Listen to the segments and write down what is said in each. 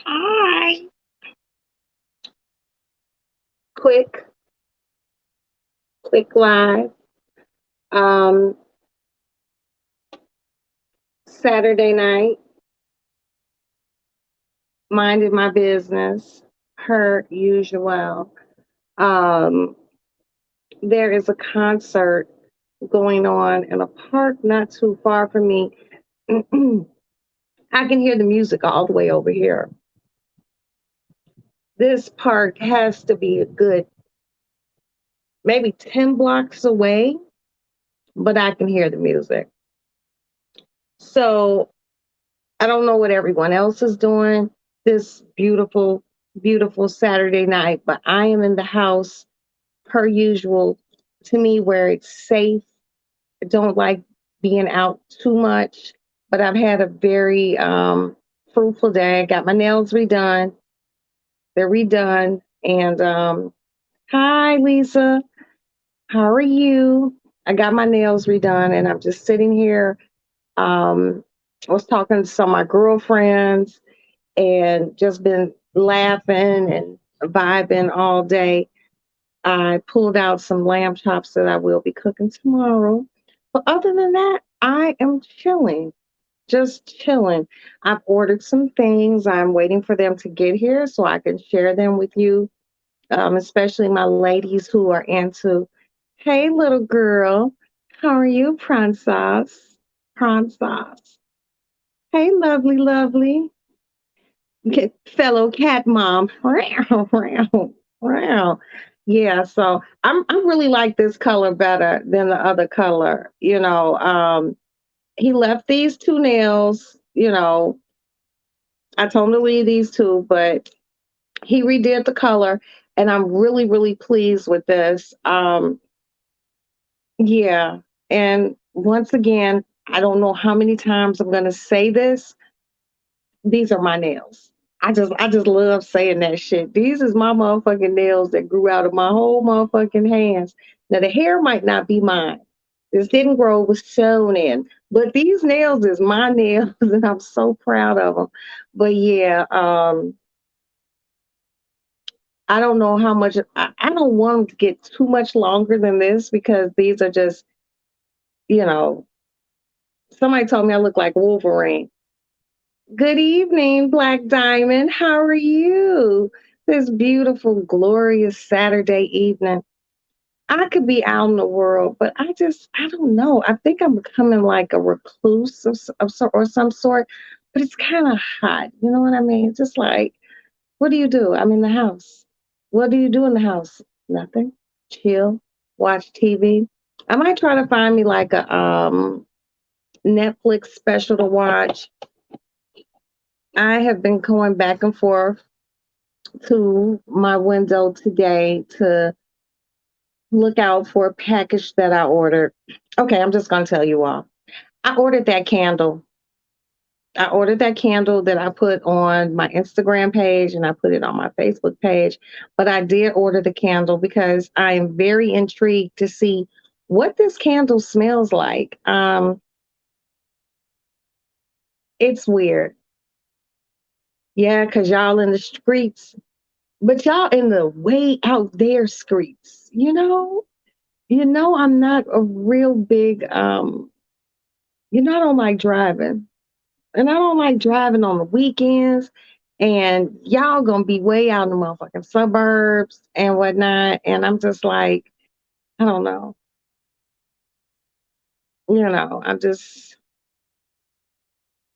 Hi. Quick, quick live. Um, Saturday night, minding my business, per usual. Um, there is a concert going on in a park not too far from me. I can hear the music all the way over here. This park has to be a good maybe 10 blocks away, but I can hear the music. So I don't know what everyone else is doing this beautiful, beautiful Saturday night, but I am in the house per usual to me where it's safe. I don't like being out too much, but I've had a very fruitful day. I got my nails redone. They're redone. And hi, Lisa. How are you? I got my nails redone and I'm just sitting here. I was talking to some of my girlfriends and just been laughing and vibing all day. I pulled out some lamb chops that I will be cooking tomorrow. But other than that, I am chilling, just chilling. I've ordered some things. I'm waiting for them to get here so I can share them with you, especially my ladies who are into, hey, little girl, how are you, princess? Princess. Hey, lovely, lovely. Fellow cat mom. Yeah, so I really like this color better than the other color. He left these two nails, I told him to leave these two, but he redid the color and I'm really, really pleased with this. Yeah. And once again, I don't know how many times I'm gonna say this. These are my nails. I just love saying that shit. These is my motherfucking nails that grew out of my whole motherfucking hands. Now the hair might not be mine. This didn't grow, it was sewn in. But these nails is my nails and I'm so proud of them. But yeah, I don't know how much I don't want them to get too much longer than this because these are just, you know, somebody told me I look like Wolverine. Good evening, Black Diamond. How are you? This beautiful, glorious Saturday evening. I could be out in the world, but I don't know. I think I'm becoming like a recluse or some sort, but it's kind of hot. You know what I mean? Just like, what do you do? I'm in the house. What do you do in the house? Nothing. Chill, watch TV. I might try to find me like a Netflix special to watch. I have been going back and forth to my window today to look out for a package that I ordered. Okay, I'm just going to tell you all. I ordered that candle. I ordered that candle that I put on my Instagram page and I put it on my Facebook page. But I did order the candle because I am very intrigued to see what this candle smells like. It's weird. Yeah, because y'all in the streets, but y'all in the way out there streets, I'm not a real big I don't like driving. And I don't like driving on the weekends. And y'all gonna be way out in the motherfucking suburbs and whatnot. And I'm just like, I don't know. I'm just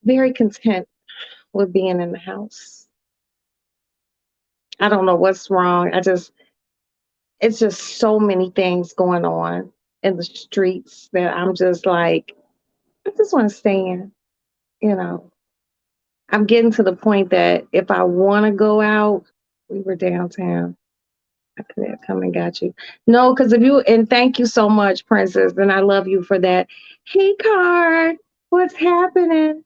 very content with being in the house. I don't know what's wrong. It's just so many things going on in the streets that I'm just like, I just want to stay in, you know. I'm getting to the point that if I want to go out, we were downtown. I could have come and got you. No, because if you and thank you so much, Princess, and I love you for that. Hey, Card, what's happening?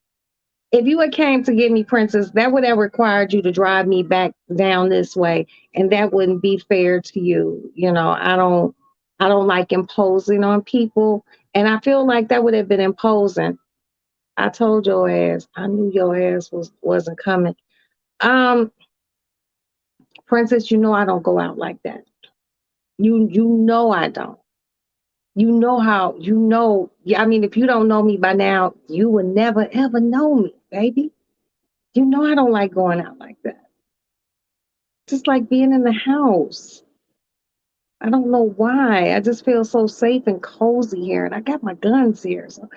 If you had came to get me, Princess, that would have required you to drive me back down this way, and that wouldn't be fair to you. I don't like imposing on people, and I feel like that would have been imposing. I told your ass, I knew your ass wasn't coming. Um, Princess, you know I don't go out like that. You know I don't. You know how you know. Yeah, I mean, if you don't know me by now, you will never ever know me, baby. You know I don't like going out like that. Just like being in the house. I don't know why. I just feel so safe and cozy here, and I got my guns here, so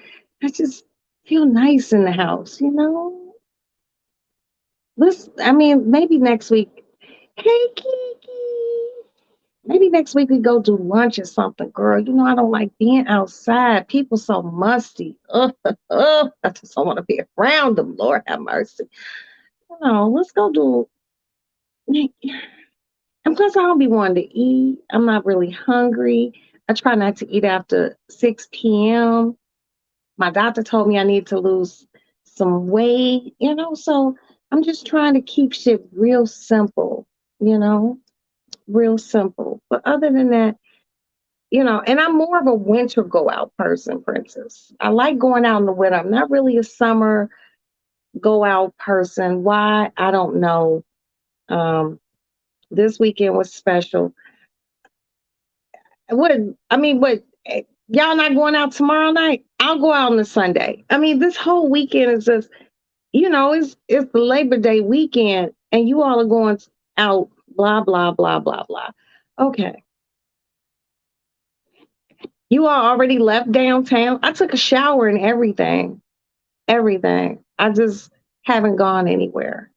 I just feel nice in the house. You know. Let's. I mean, maybe next week. Hey, Kiki. Maybe next week we go do lunch or something, girl. You know I don't like being outside. People so musty. Ugh, ugh. I just don't want to be around them. Lord have mercy. No, let's go do. And plus, I don't be wanting to eat. I'm not really hungry. I try not to eat after 6 p.m. My doctor told me I need to lose some weight, so I'm just trying to keep shit real simple, you know, real simple. But other than that, and I'm more of a winter go out person, Princess. I like going out in the winter. I'm not really a summer go out person. Why? I don't know. Um, this weekend was special. What I mean, what y'all not going out tomorrow night? I'll go out on the Sunday. I mean, this whole weekend is just, it's the Labor Day weekend, and you all are going out. Blah blah blah blah blah. Okay, you all already left downtown. I took a shower and everything. Everything. I just haven't gone anywhere.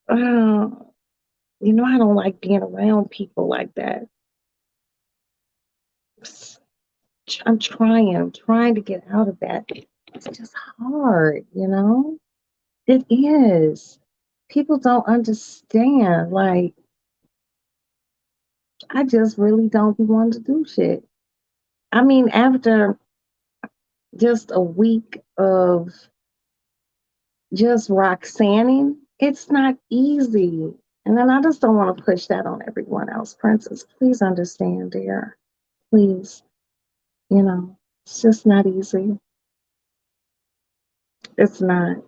Uh, I don't like being around people like that. I'm trying to get out of that. It's just hard. It is. People don't understand. Like, I just really don't be wanting to do shit. I mean, after just a week of just Roxanning, it's not easy. And then I just don't want to push that on everyone else. Princess, please understand, dear. Please. It's just not easy. It's not.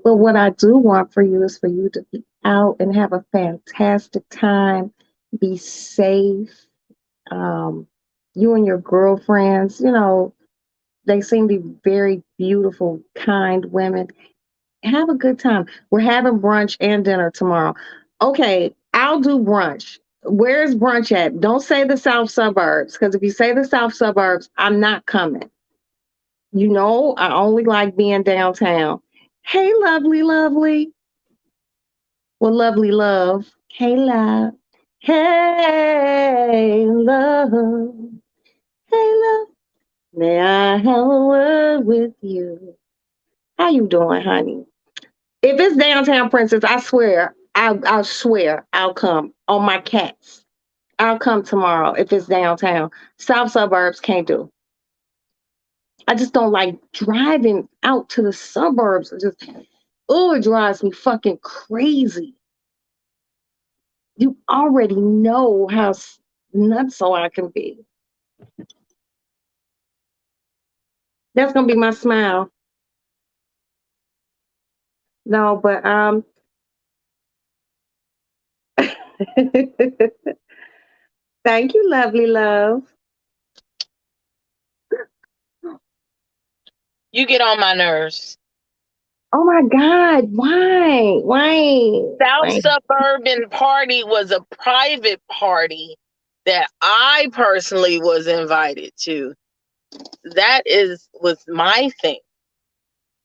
But what I do want for you is for you to be out and have a fantastic time, be safe. Um, you and your girlfriends, they seem to be very beautiful, kind women. Have a good time. We're having brunch and dinner tomorrow. Okay, I'll do brunch. Where's brunch at? Don't say the south suburbs, because if you say the south suburbs, I'm not coming. I only like being downtown. Hey, lovely, lovely. Well, lovely love. Hey, love. Hey, love. Hey, love. May I have a word with you? How you doing, honey? If it's downtown, Princess, I swear, I'll swear I'll come on my cats. I'll come tomorrow if it's downtown. South suburbs can't do. I just don't like driving out to the suburbs. It drives me fucking crazy. You already know how nuts I can be. That's gonna be my smile. No, but thank you, lovely love. You get on my nerves. Oh my God, why? Why? South Why? Suburban Party was a private party that I personally was invited to. That was my thing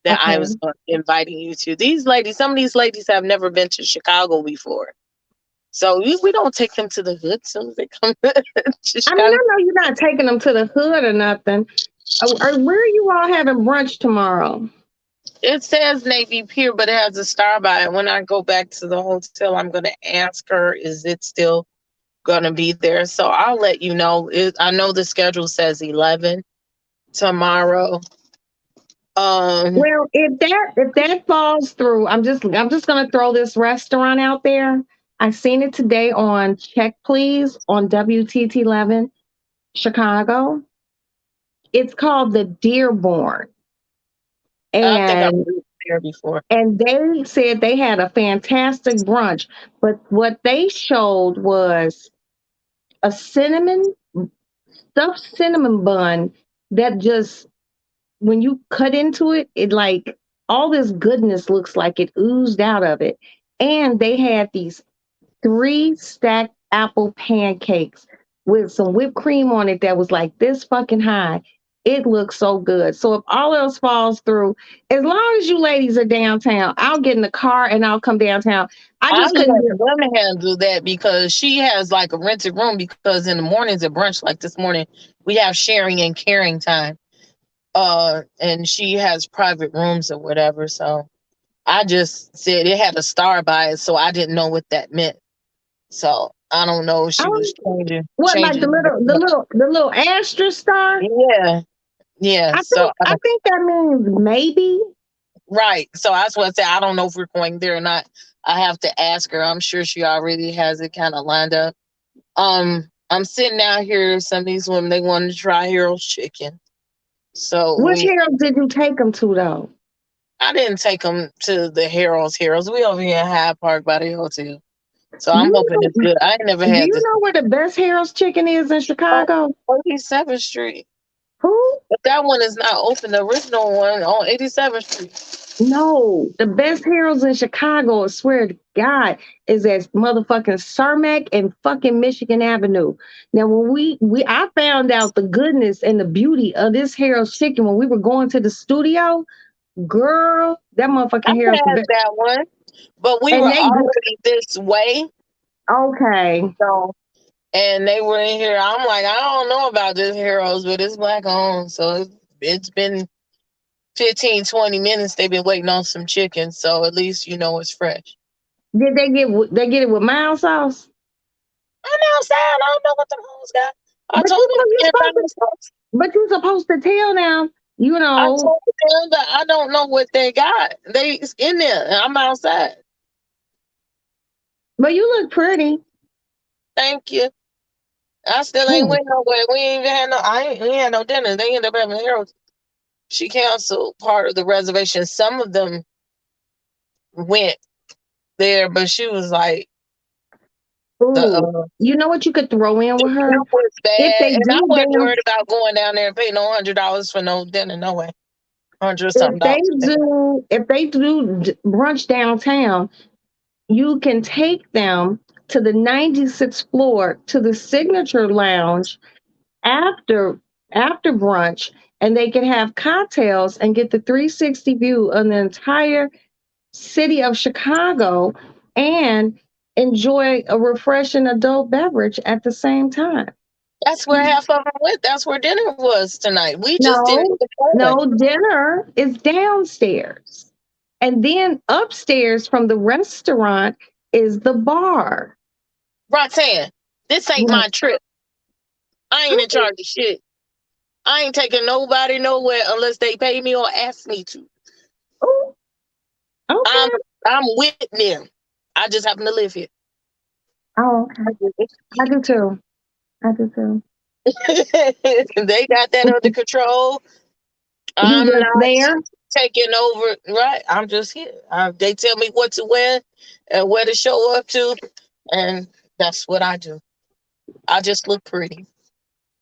that I Okay. was inviting you to. Some of these ladies have never been to Chicago before. So we don't take them to the hood as soon as they come to I mean, Chicago. I know you're not taking them to the hood or nothing. Where are you all having brunch tomorrow? It says Navy Pier, but it has a star by it. When I go back to the hotel, I'm going to ask her, is it still going to be there? So I'll let you know. I know the schedule says 11 tomorrow. Well, if that falls through, I'm just gonna throw this restaurant out there. I seen it today on Check Please on WTT 11 Chicago. It's called the Dearborn, I think I'm and there before. and they said they had a fantastic brunch. But what they showed was a stuffed cinnamon bun that just, when you cut into it, it like all this goodness looks like it oozed out of it. And they had these three stacked apple pancakes with some whipped cream on it that was like this fucking high. It looks so good. So if all else falls through, as long as you ladies are downtown, I'll get in the car and I'll come downtown. I I just couldn't let get. Birmingham do that because she has like a rented room because in the mornings at brunch, like this morning, we have sharing and caring time. And she has private rooms or whatever. So I just said it had a star by it, so I didn't know what that meant. So I don't know if I she was don't, changing what, like the changing little the it. little the little astra star? Yeah, yeah. So I think that means maybe. right. So that's what I said. I don't know if we're going there or not. I have to ask her. I'm sure she already has it kind of lined up. I'm sitting out here. Some of these women they wanted to try Harold's chicken. So Which Harold did you take them to though? I didn't take them to the Harold's. We over here in Hyde Park by the hotel. So I'm You hoping it's good. I ain't never do had you this know where the best Harold's chicken is in on Chicago? 87th Street. Who? But that one is not open. The original one on 87th Street. No, the best Harold's in Chicago, I swear to God, is at motherfucking Cermak and fucking Michigan Avenue. Now, when we I found out the goodness and the beauty of this Harold's chicken when we were going to the studio, girl, that I motherfucking Harold's the had best. that one, but we were And they already this way. okay. So and they were in here. I'm like, I don't know about this Harold's, but it's black owned. So it's been 15, 20 minutes. They've been waiting on some chicken. So at least you know it's fresh. Did they get it with mild sauce? I'm outside. I don't know what the hoes got. I But told you them know to you're get supposed to. by. But you're supposed to tell now. You I know. told them that I don't know what they got. They in there. And I'm outside. But you look pretty. Thank you. I still ain't Hmm. went nowhere. We ain't even had no. We ain't had no dinner. They ended up having arrows. She canceled part of the reservation. Some of them went there, but she was like the Ooh. You know what you could throw in with her? food was If bad, they and I do wasn't down worried about going down there and paying no $100 for no dinner. No way, hundred if something they dollars. do brunch downtown, you can take them to the 96th floor to the signature lounge after brunch, and they can have cocktails and get the 360 view of the entire city of Chicago and enjoy a refreshing adult beverage at the same time. That's where half of them went. That's where dinner was tonight. We just didn't No, enjoy. no, dinner is downstairs. And then upstairs from the restaurant is the bar. Roxanne, this ain't What? my trip. I ain't in charge of shit. I ain't taking nobody nowhere unless they pay me or ask me to. Oh, I'm okay. I'm with them. I just happen to live here. Oh, okay. I do too. I do too. They got that under control. You I'm just not there? taking over. Right. I'm just here. They tell me what to wear and where to show up to, and that's what I do. I just look pretty.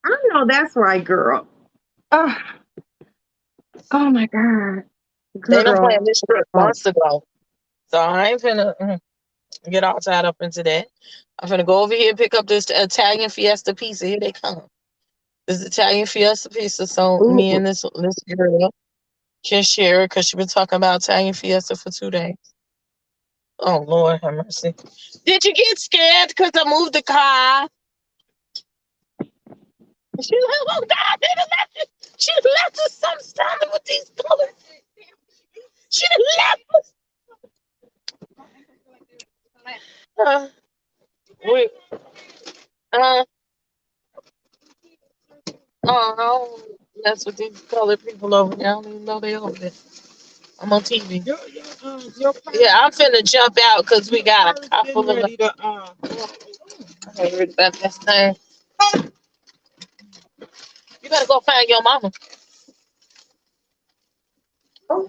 I know that's right, girl. Oh, oh my God. They don't plan Girl. this trip Oh, months ago, so I ain't finna get all tied up into that. I'm finna go over here and pick up this Italian Fiesta pizza. Here they come. This Italian Fiesta pizza. So me ooh. and this girl can share it because she been talking about Italian Fiesta for 2 days. Oh Lord have mercy. Did you get scared because I moved the car? She like, oh God, they done left you. She done left us some standing with these colors. She done left us. Uh, we, uh, oh, that's what these colored people over there. I don't even know they over there. I'm on TV. Yeah, I'm finna jump out because we got a couple of. I heard about this thing. You better go find your mama.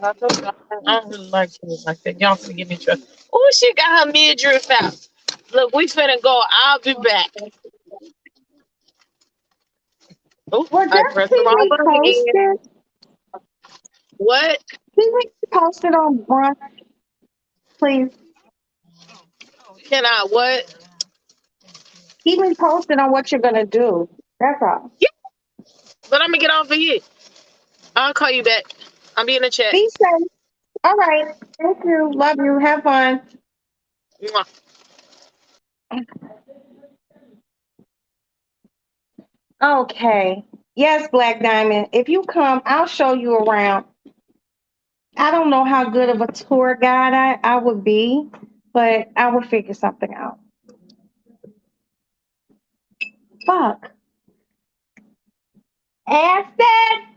I told you, I don't really like kids like that. Y'all finna give me trouble. Oh, she got her midriff out. Look, we finna go. I'll be back. Oh, Well, I just pressed the keep wrong me button. posted. What? Keep me posted on brunch, please. Can I what? Keep me posted on what you're gonna do. That's all. Yeah, but I'm gonna get off of here. I'll call you back. I'll be in the chat. Be safe. All right. Thank you. Love you. Have fun. Mwah. Okay. Yes, Black Diamond. If you come, I'll show you around. I don't know how good of a tour guide I would be, but I will figure something out. Fuck. Aston!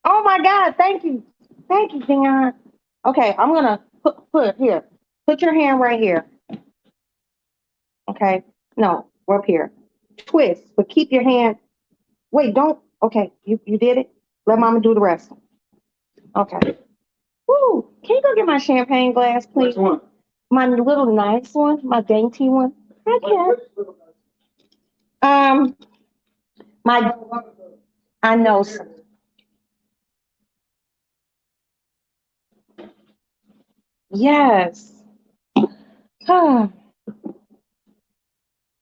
Oh my God. Thank you. Thank you, Dion. Okay, I'm gonna put here. Put your hand right here. Okay. No, we're up here. Twist, but keep your hand. Wait, don't. Okay, you did it. Let Mama do the rest. Okay. Woo! Can you go get my champagne glass, please? Which one? My little nice one, my dainty one. I can. My. I know. Yes.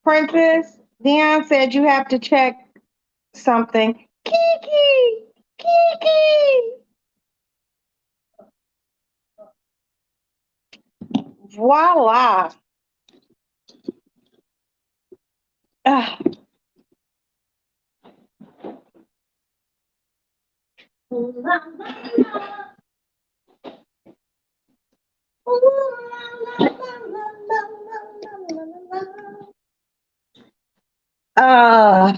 Princess, Dion said you have to check something. Kiki! Kiki! Voila. Ah. Uh,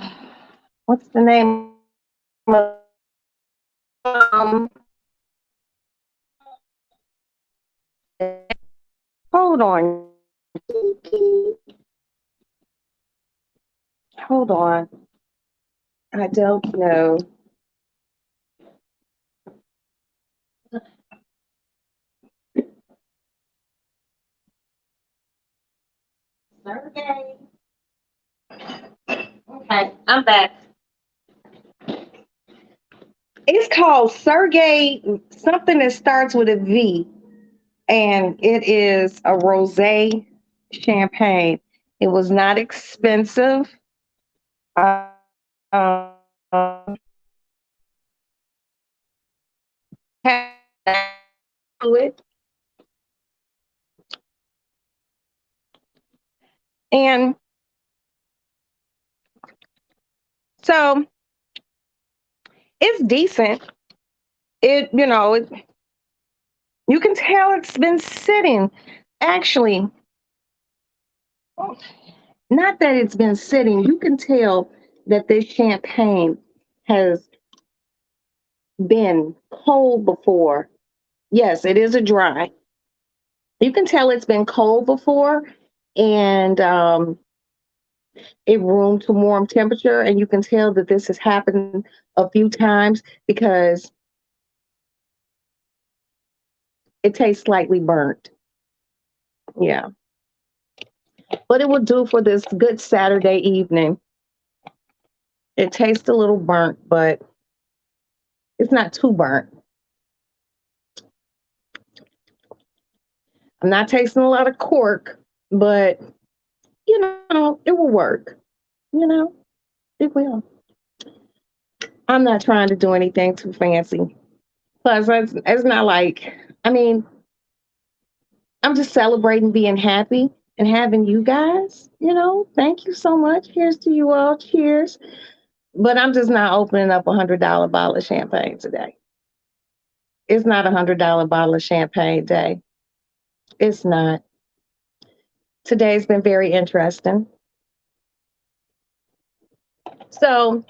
what's the name of hold on. Hold on. I don't know. Sergey. Okay, I'm back. It's called Sergey, something that starts with a V, and it is a rosé champagne. It was not expensive. Um, it. And so it's decent. You can tell it's been sitting. Actually, not that it's been sitting, you can tell that this champagne has been cold before. Yes, it is a dry. You can tell it's been cold before and it room to warm temperature. And you can tell that this has happened a few times because it tastes slightly burnt. Yeah. But it will do for this good Saturday evening. It tastes a little burnt, but it's not too burnt. I'm not tasting a lot of cork, but it will work. You know, it will. I'm not trying to do anything too fancy. Plus, it's not like, I mean, I'm just celebrating being happy and having you guys, thank you so much. Here's to you all. Cheers. But I'm just not opening up $100 bottle of champagne today. It's not $100 bottle of champagne day. It's not. Today's been very interesting. So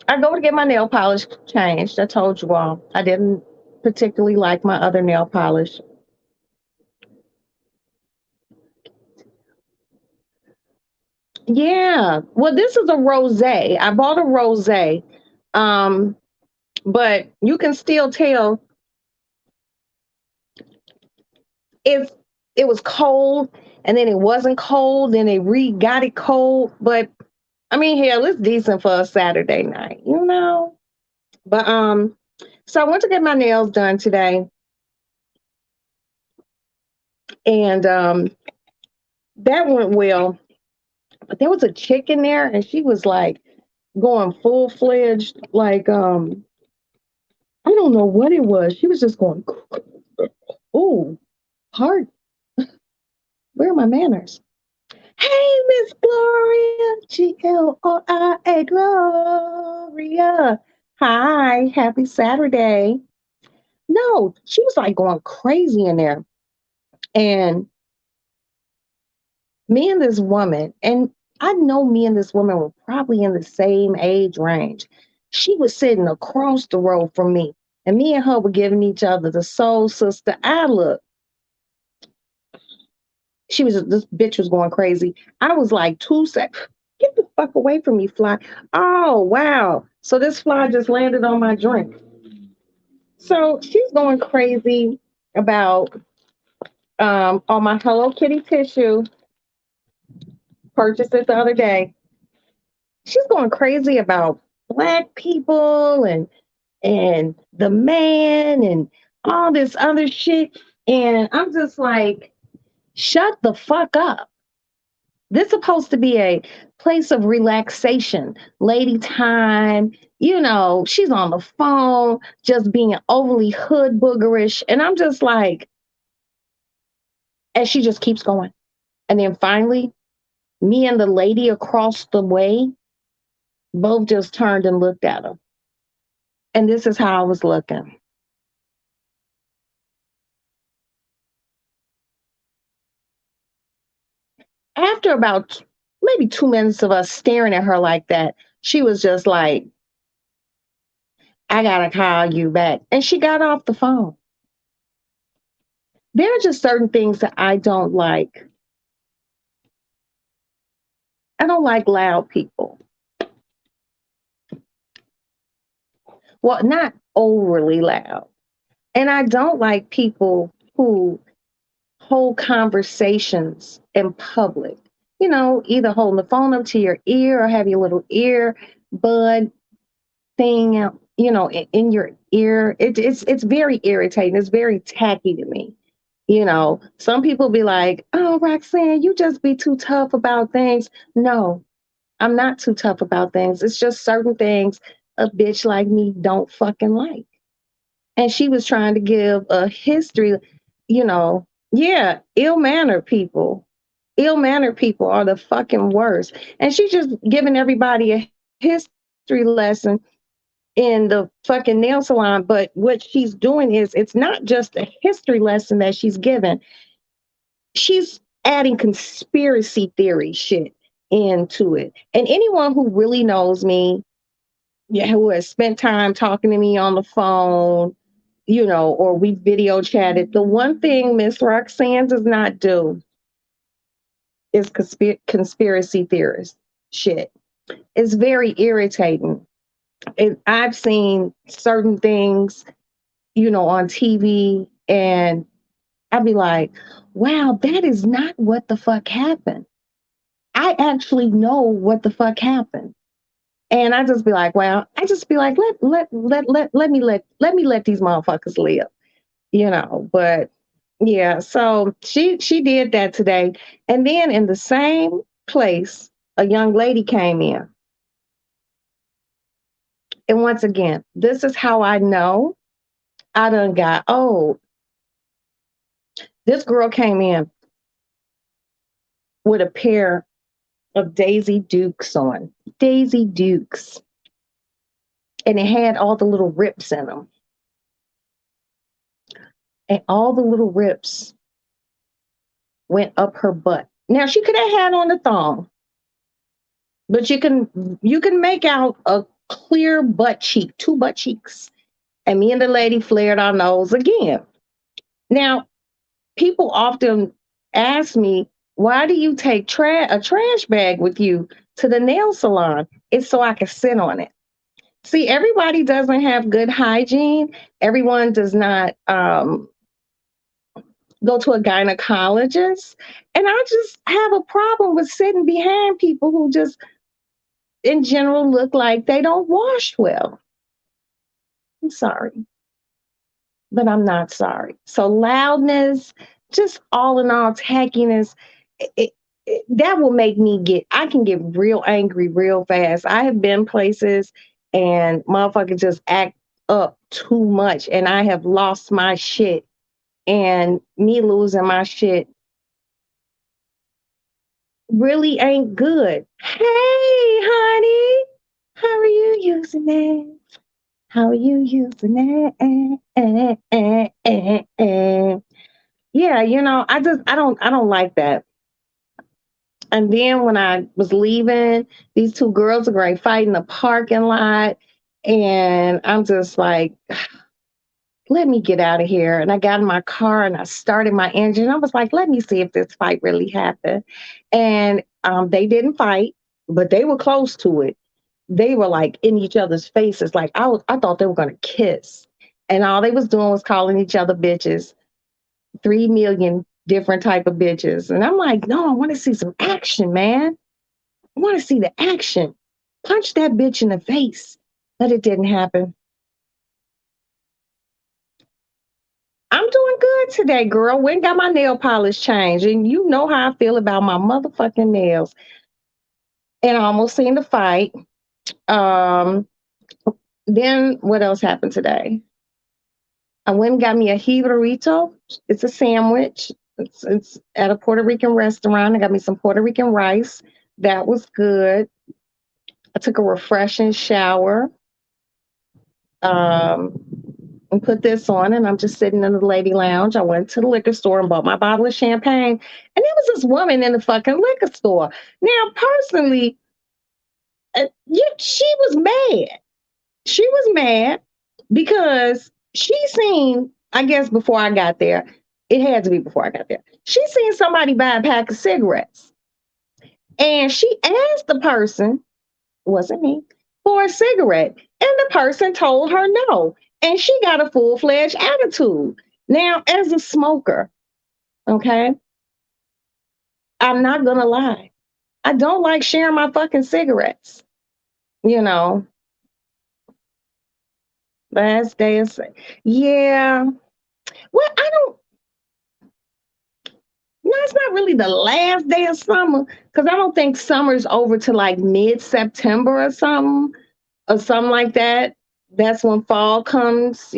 I go to get my nail polish changed. I told you all I didn't particularly like my other nail polish. Yeah. Well, this is a rosé. I bought a rosé. Um, but you can still tell if it was cold and then it wasn't cold, then they got it cold. But I mean, hell, it's decent for a Saturday night, you know? But so I went to get my nails done today, and that went well. But there was a chick in there, and she was like going full fledged, like I don't know what it was. She was just going, ooh, hard. Where are my manners? Hey, Miss Gloria, Gloria. Gloria. Hi, happy Saturday. No, she was like going crazy in there. And me and this woman, and I know me and this woman were probably in the same age range. She was sitting across the road from me, and me and her were giving each other the soul sister eye look. This bitch was going crazy. I was like, 2 seconds, get the fuck away from me, fly. Oh, wow. So this fly just landed on my drink. So she's going crazy about on my Hello Kitty tissue, purchased it the other day. She's going crazy about black people and the man and all this other shit. And I'm just like, shut the fuck up. This is supposed to be a place of relaxation, lady time. You know, she's on the phone, just being overly hood boogerish. And I'm just like, and she just keeps going. And then finally, me and the lady across the way both just turned and looked at her. And this is how I was looking. After about maybe 2 minutes of us staring at her like that, she was just like, I gotta call you back. And she got off the phone. There are just certain things that I don't like. I don't like loud people. Well, not overly loud. And I don't like people who hold conversations in public. You know, either holding the phone up to your ear or have your little ear bud thing out, you know, in your ear. It's very irritating. It's very tacky to me. You know, some people be like, "Oh, Roxanne, you just be too tough about things." No, I'm not too tough about things. It's just certain things a bitch like me don't fucking like. And she was trying to give a history, you know, yeah, ill-mannered people. Ill-mannered people are the fucking worst. And she's just giving everybody a history lesson in the fucking nail salon. But what she's doing is it's not just a history lesson that she's given. She's adding conspiracy theory shit into it. And anyone who really knows me, yeah, who has spent time talking to me on the phone, you know, or we video chatted, the one thing Miss Roxanne does not do is conspiracy theorist shit. It's very irritating. I've seen certain things, you know, on TV, and I'd be like, wow, that is not what the fuck happened. I actually know what the fuck happened. And I just be like, well, I just be like, let me let these motherfuckers live, you know. But yeah, so she did that today. And then in the same place, a young lady came in. And once again, this is how I know I done got old. This girl came in with a pair of Daisy Dukes on. Daisy Dukes. And it had all the little rips in them. And all the little rips went up her butt. Now she could have had on a thong, but you can make out a clear butt cheek, two butt cheeks. And me and the lady flared our nose again. Now, people often ask me, Why do you take a trash bag with you to the nail salon? It's so I can sit on it. See, everybody doesn't have good hygiene. Everyone does not go to a gynecologist. And I just have a problem with sitting behind people who just, in general, look like they don't wash well. I'm sorry, but I'm not sorry. So, loudness, just all in all, tackiness, it, that will make me I can get real angry real fast. I have been places and motherfuckers just act up too much, and I have lost my shit. And me losing my shit really ain't good. Hey, honey, how are you using it? How are you using it? Yeah, I don't like that. And then when I was leaving, these two girls are going to fight in the parking lot. And I'm just like, let me get out of here. And I got in my car and I started my engine. I was like, let me see if this fight really happened. And they didn't fight, but they were close to it. They were like in each other's faces. Like I thought they were gonna kiss. And all they was doing was calling each other bitches, 3 million different type of bitches. And I'm like, no, I want to see some action, man. I want to see the action. Punch that bitch in the face. But it didn't happen. I'm doing good today, girl. Went and got my nail polish changed. And you know how I feel about my motherfucking nails. And I almost seen the fight. Um, then what else happened today? I went and got me a jibarito. It's a sandwich. It's at a Puerto Rican restaurant. I got me some Puerto Rican rice. That was good. I took a refreshing shower. Um, and put this on, and I'm just sitting in the lady lounge. I went to the liquor store and bought my bottle of champagne, and there was this woman in the fucking liquor store. Now, personally, she was mad. She was mad because she seen, I guess before I got there, it had to be before I got there. She seen somebody buy a pack of cigarettes, and she asked the person, wasn't me, for a cigarette. And the person told her no. And she got a full fledged attitude. Now, as a smoker, okay, I'm not going to lie. I don't like sharing my fucking cigarettes. You know, last day of, yeah. Well, I don't, no, it's not really the last day of summer because I don't think summer's over to like mid September or something like that. That's when fall comes,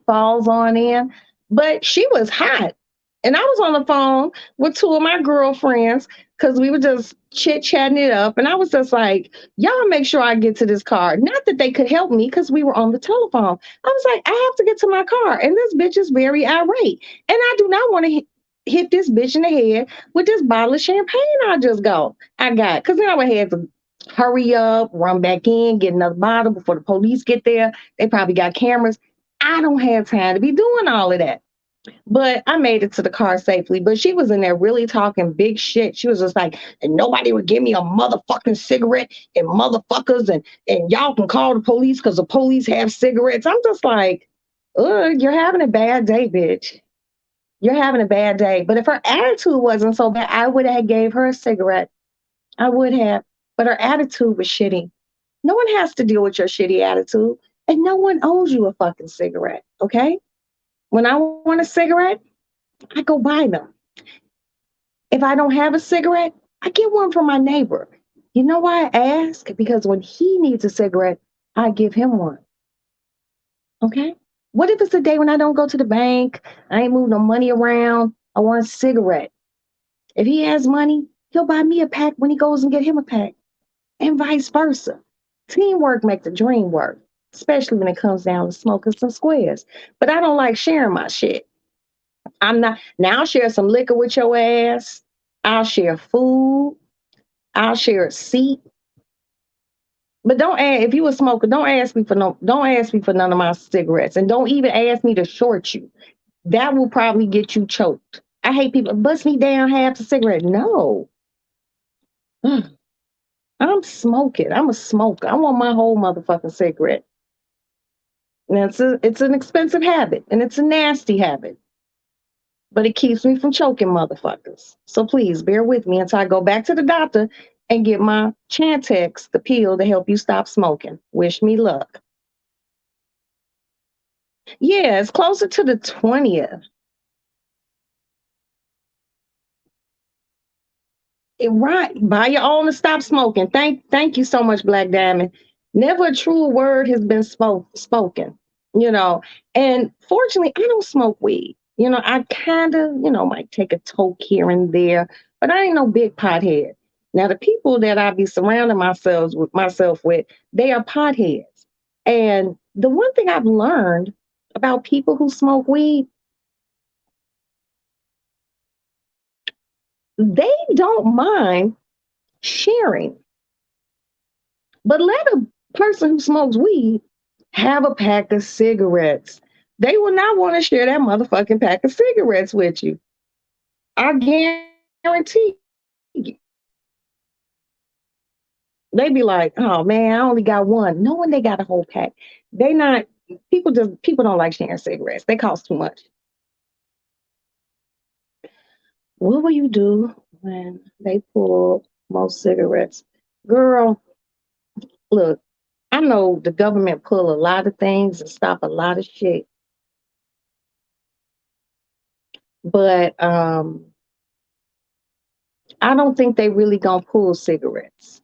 falls on in. But she was hot. And I was on the phone with two of my girlfriends because we were just chit chatting it up. And I was just like, y'all make sure I get to this car. Not that they could help me because we were on the telephone. I was like, I have to get to my car. And this bitch is very irate. And I do not want to hit this bitch in the head with this bottle of champagne I got. Because now I had to hurry up, run back in, get another bottle before the police get there. They probably got cameras. I don't have time to be doing all of that. But I made it to the car safely. But she was in there really talking big shit. She was just like, and nobody would give me a motherfucking cigarette and motherfuckers and y'all can call the police because the police have cigarettes. I'm just like, ugh, you're having a bad day, bitch. You're having a bad day. But if her attitude wasn't so bad, I would have gave her a cigarette. I would have. But her attitude was shitty. No one has to deal with your shitty attitude. And no one owes you a fucking cigarette, okay? When I want a cigarette, I go buy them. If I don't have a cigarette, I get one from my neighbor. You know why I ask? Because when he needs a cigarette, I give him one, okay? What if it's a day when I don't go to the bank, I ain't moving no money around, I want a cigarette? If he has money, he'll buy me a pack when he goes and get him a pack, and vice versa. Teamwork makes the dream work, especially when it comes down to smoking some squares. But I don't like sharing my shit. I'm not, now I'll share some liquor with your ass. I'll share food. I'll share a seat. But don't ask, if you a smoker, don't ask me for none of my cigarettes. And don't even ask me to short you. That will probably get you choked. I hate people bust me down half a cigarette. No. I'm smoking. I'm a smoker. I want my whole motherfucking cigarette. And it's an expensive habit and it's a nasty habit, but it keeps me from choking motherfuckers. So please bear with me until I go back to the doctor and get my Chantix, the pill to help you stop smoking. Wish me luck. Yeah, it's closer to the 20th. Right. Buy your own and stop smoking. Thank you so much, Black Diamond. Never a true word has been spoken, you know. And fortunately, I don't smoke weed. I kind of, might take a toke here and there, but I ain't no big pothead. Now, the people that I be surrounding myself with, they are potheads. And the one thing I've learned about people who smoke weed, they don't mind sharing. But let a person who smokes weed have a pack of cigarettes. They will not want to share that motherfucking pack of cigarettes with you. I guarantee you. They be like, oh man, I only got one. Knowing they got a whole pack. They not people don't like sharing cigarettes. They cost too much. What will you do when they pull most cigarettes? Girl, look, I know the government pull a lot of things and stop a lot of shit. But I don't think they really gonna pull cigarettes.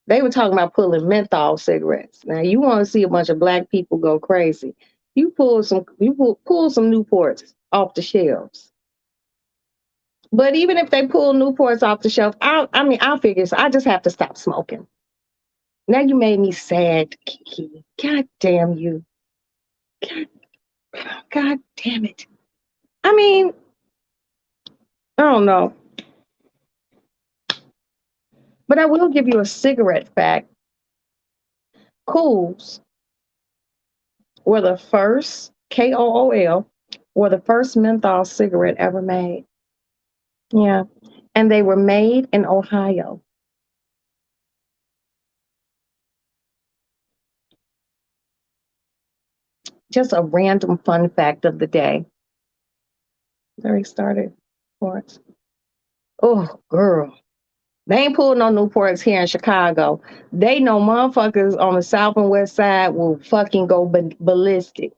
They were talking about pulling menthol cigarettes. Now you want to see a bunch of black people go crazy. You pull some Newports off the shelves. But even if they pull Newports off the shelf, I'll figure. So I just have to stop smoking. Now you made me sad, Kiki. God damn you. God, God damn it. I mean, I don't know. But I will give you a cigarette fact. Cools were the first KOOL were the first menthol cigarette ever made. Yeah, and they were made in Ohio. Just a random fun fact of the day. There started Newports. Oh, girl. They ain't pulling no Newports here in Chicago. They know motherfuckers on the south and west side will fucking go ballistic.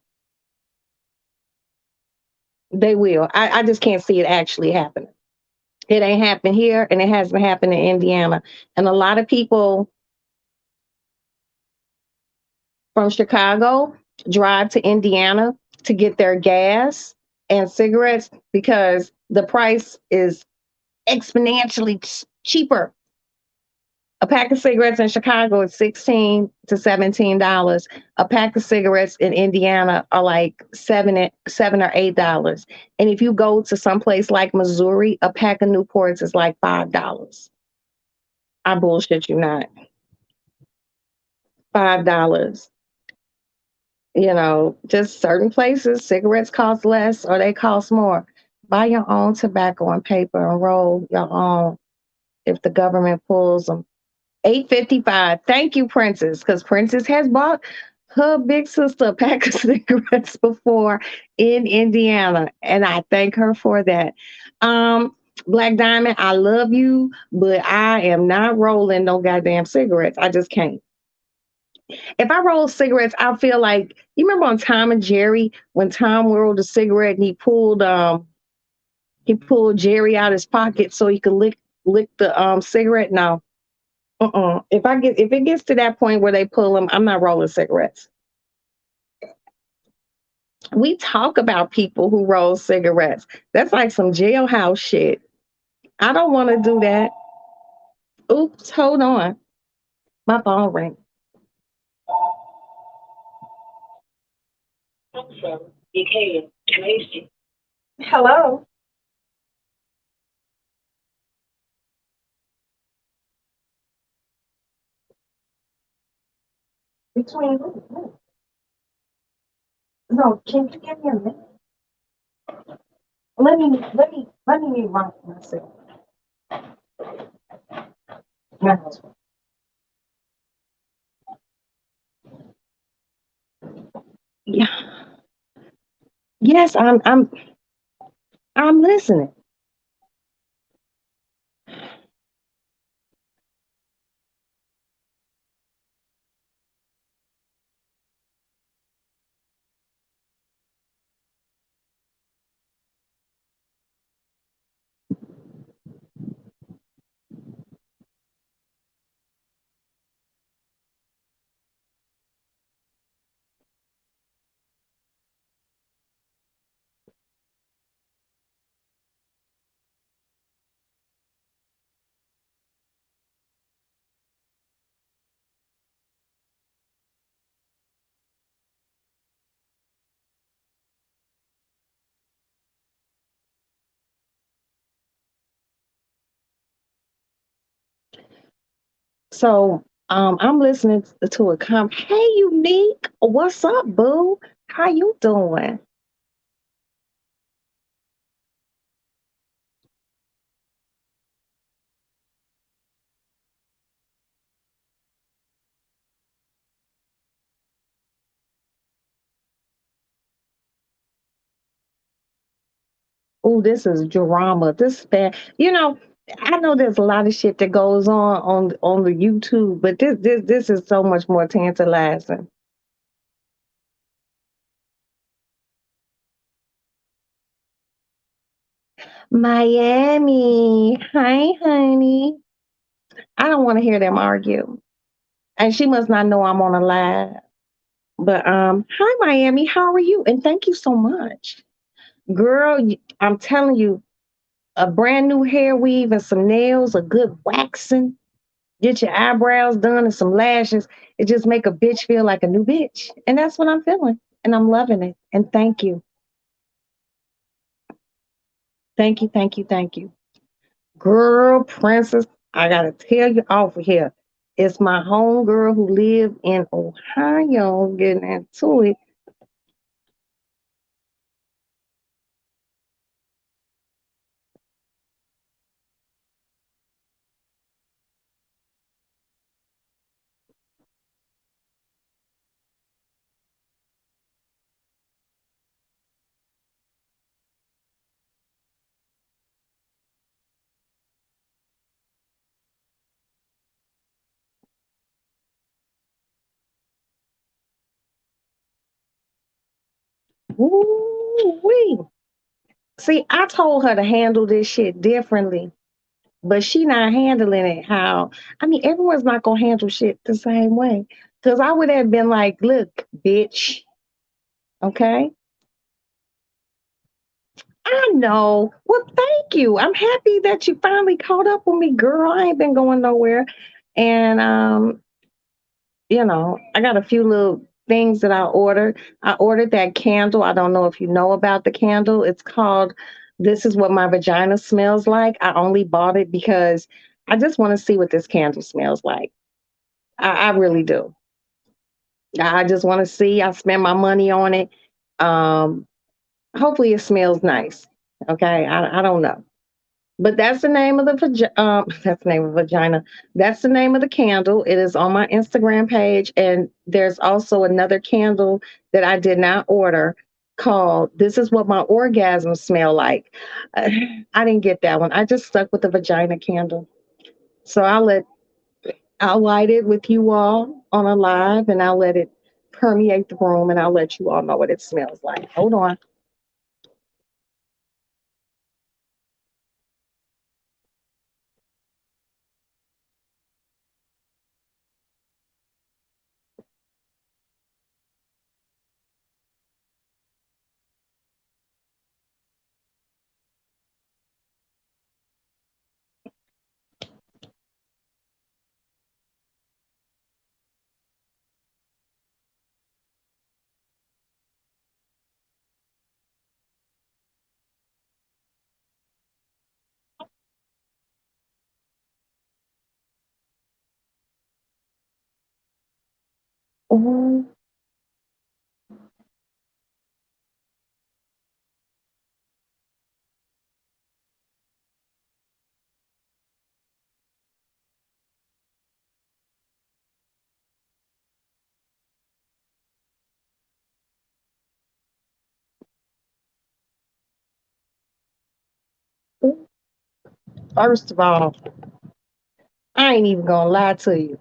They will. I just can't see it actually happening. It ain't happened here and it hasn't happened in Indiana. And a lot of people from Chicago drive to Indiana to get their gas and cigarettes because the price is exponentially cheaper. A pack of cigarettes in Chicago is $16 to $17. A pack of cigarettes in Indiana are like $7 or $8. And if you go to someplace like Missouri, a pack of Newports is like $5. I bullshit you not. $5. Just certain places, cigarettes cost less or they cost more. Buy your own tobacco and paper and roll your own if the government pulls them. 8.55. Thank you, Princess, because Princess has bought her big sister a pack of cigarettes before in Indiana, and I thank her for that. Black Diamond, I love you, but I am not rolling no goddamn cigarettes. I just can't. If I roll cigarettes, I feel like you remember on Tom and Jerry when Tom rolled a cigarette and he pulled Jerry out his pocket so he could lick the cigarette. No, if it gets to that point where they pull them, I'm not rolling cigarettes. We talk about people who roll cigarettes. That's like some jailhouse shit. I don't want to do that. Oops, hold on. My phone rang. Hello. Between who? No, can you give me a minute? let me remind myself. No. Yeah. Yes, I'm listening. So I'm listening to a Hey, Unique, what's up, boo? How you doing? Oh, this is drama. This bad. I know there's a lot of shit that goes on the YouTube, but this is so much more tantalizing. Miami, hi, honey. I don't want to hear them argue, and she must not know I'm on a live. But hi, Miami. How are you? And thank you so much, girl. I'm telling you, a brand new hair weave and some nails, a good waxing, get your eyebrows done and some lashes. It just make a bitch feel like a new bitch. And that's what I'm feeling. And I'm loving it. And thank you. Thank you. Thank you. Thank you. Girl, princess, I gotta tell you off of here. It's my home girl who live in Ohio getting into it. Woo-wee. See, I told her to handle this shit differently, but she not handling it how. I mean, everyone's not gonna handle shit the same way. Cause I would have been like, look, bitch, okay? I know. Well, thank you. I'm happy that you finally caught up with me, girl. I ain't been going nowhere. And I got a few little things that I ordered. I ordered that candle. I don't know if you know about the candle. It's called This Is What My Vagina Smells Like. I only bought it because I just want to see what this candle smells like. I really do. I just want to see. I spend my money on it. Um, Hopefully it smells nice. Okay. I don't know. But that's the name of the that's the name of vagina. That's the name of the candle. It is on my Instagram page, and there's also another candle that I did not order called "This Is What My Orgasms Smell Like." Uh, I didn't get that one. I just stuck with the vagina candle. So I'll light it with you all on a live, and I'll let it permeate the room, and I'll let you all know what it smells like. Hold on. Ooh, First of all, I ain't even gonna lie to you.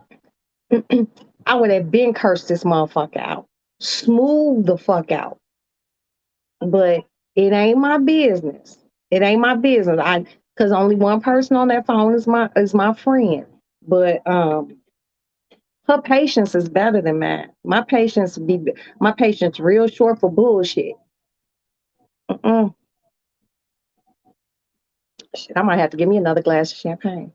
I would have been cursed this motherfucker out. Smooth the fuck out. But it ain't my business. It ain't my business. I Cause only one person on that phone is my friend. But her patience is better than mine. My patience real short for bullshit. Mm-mm. Shit, I might have to give me another glass of champagne.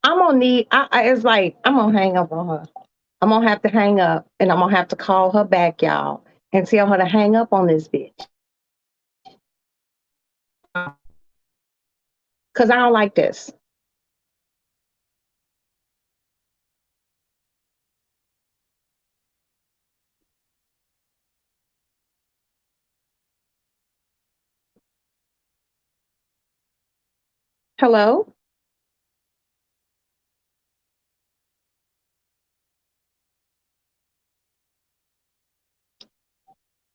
I'm gonna need. It's like I'm gonna hang up on her. I'm gonna have to hang up, and I'm gonna have to call her back, y'all, and tell her to hang up on this bitch. Cause I don't like this. Hello.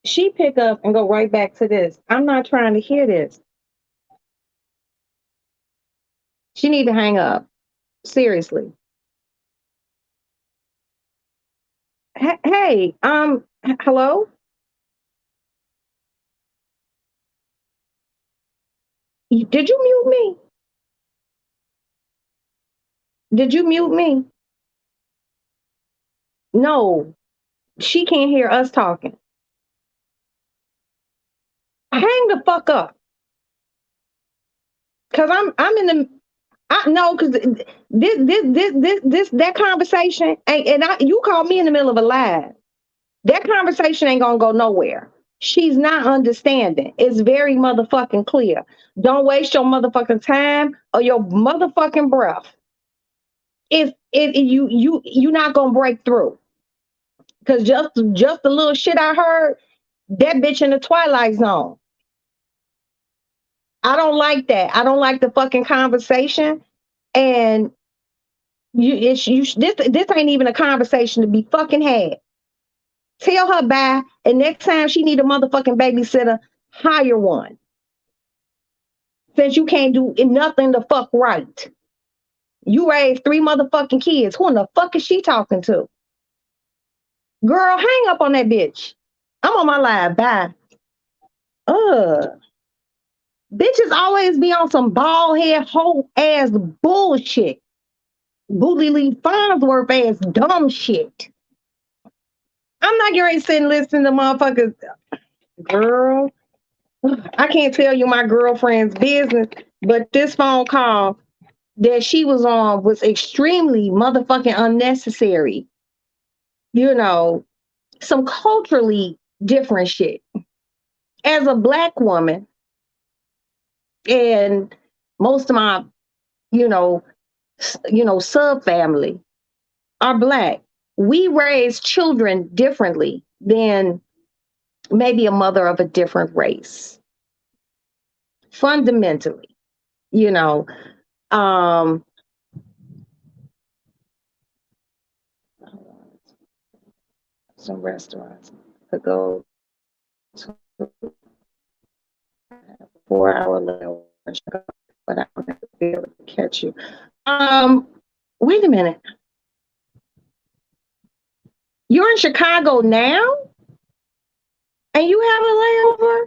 She pick up and go right back to this. I'm not trying to hear this. She need to hang up. Seriously. Hey, hello. Did you mute me? Did you mute me? No, she can't hear us talking. Hang the fuck up. Cause I'm in the I know because this that conversation and you called me in the middle of a live. That conversation ain't gonna go nowhere. She's not understanding. It's very motherfucking clear. Don't waste your motherfucking time or your motherfucking breath. If you not gonna break through. Cause just the little shit I heard, that bitch in the twilight zone. I don't like that. I don't like the fucking conversation. And this ain't even a conversation to be fucking had. Tell her bye, and next time she need a motherfucking babysitter, hire one. Since you can't do nothing to fuck right. You raised three motherfucking kids. Who in the fuck is she talking to? Girl, hang up on that bitch. I'm on my live. Bye. Ugh. Bitches always be on some bald head, whole ass bullshit. Booty Lee Farnsworth ass dumb shit. I'm not getting ready to sit and listen to motherfuckers. Girl, I can't tell you my girlfriend's business, but this phone call that she was on was extremely motherfucking unnecessary. You know, some culturally different shit. As a black woman, and most of my, you know, sub family are black. We raise children differently than maybe a mother of a different race. Fundamentally, you know, um, some restaurants could go to 4 hour lunch, but I don't have to be able to catch you. Um, Wait a minute. You're in Chicago now, and you have a layover.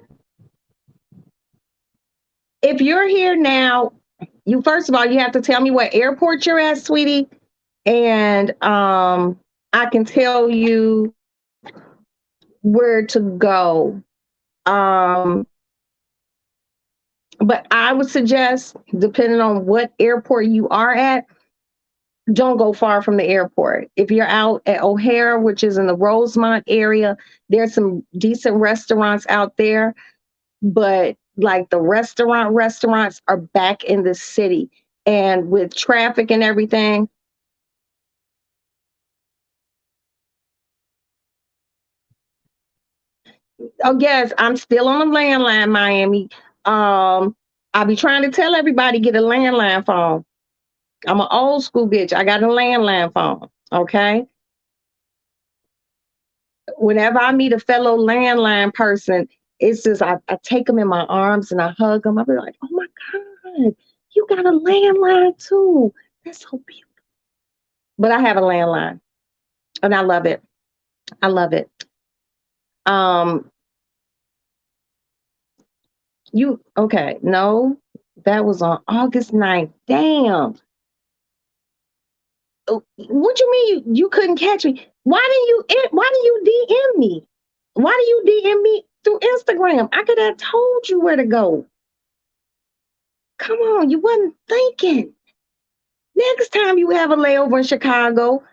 If you're here now, you first of all you have to tell me what airport you're at, sweetie, and I can tell you where to go. Um, but I would suggest, depending on what airport you are at, don't go far from the airport. If you're out at O'Hare, which is in the Rosemont area, there's some decent restaurants out there, but like the restaurants are back in the city. And with traffic and everything, oh yes, I'm still on the landline, Miami. I be trying to tell everybody get a landline phone. I'm an old school bitch. I got a landline phone. Okay. Whenever I meet a fellow landline person, it's just I take them in my arms and I hug them. I be like, oh my God, you got a landline too. That's so beautiful. But I have a landline and I love it. I love it. Um, you okay? No, that was on August 9th. Damn. What you mean you couldn't catch me? Why do you DM me? Why do you DM me through Instagram? I could have told you where to go. Come on, you wasn't thinking. Next time you have a layover in Chicago,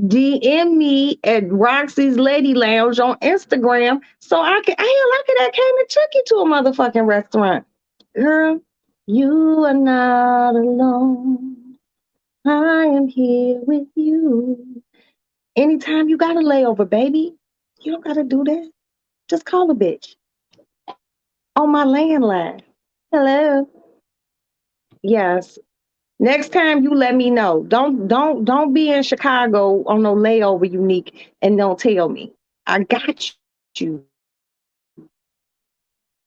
DM me at Roxy's Lady Lounge on Instagram so I could have came and took you to a motherfucking restaurant. Girl, you are not alone. I am here with you. Anytime you got a layover, baby, you don't gotta do that. Just call a bitch on my landline. Hello. Yes. Next time you let me know. Don't be in Chicago on no layover, unique, and don't tell me. I got you.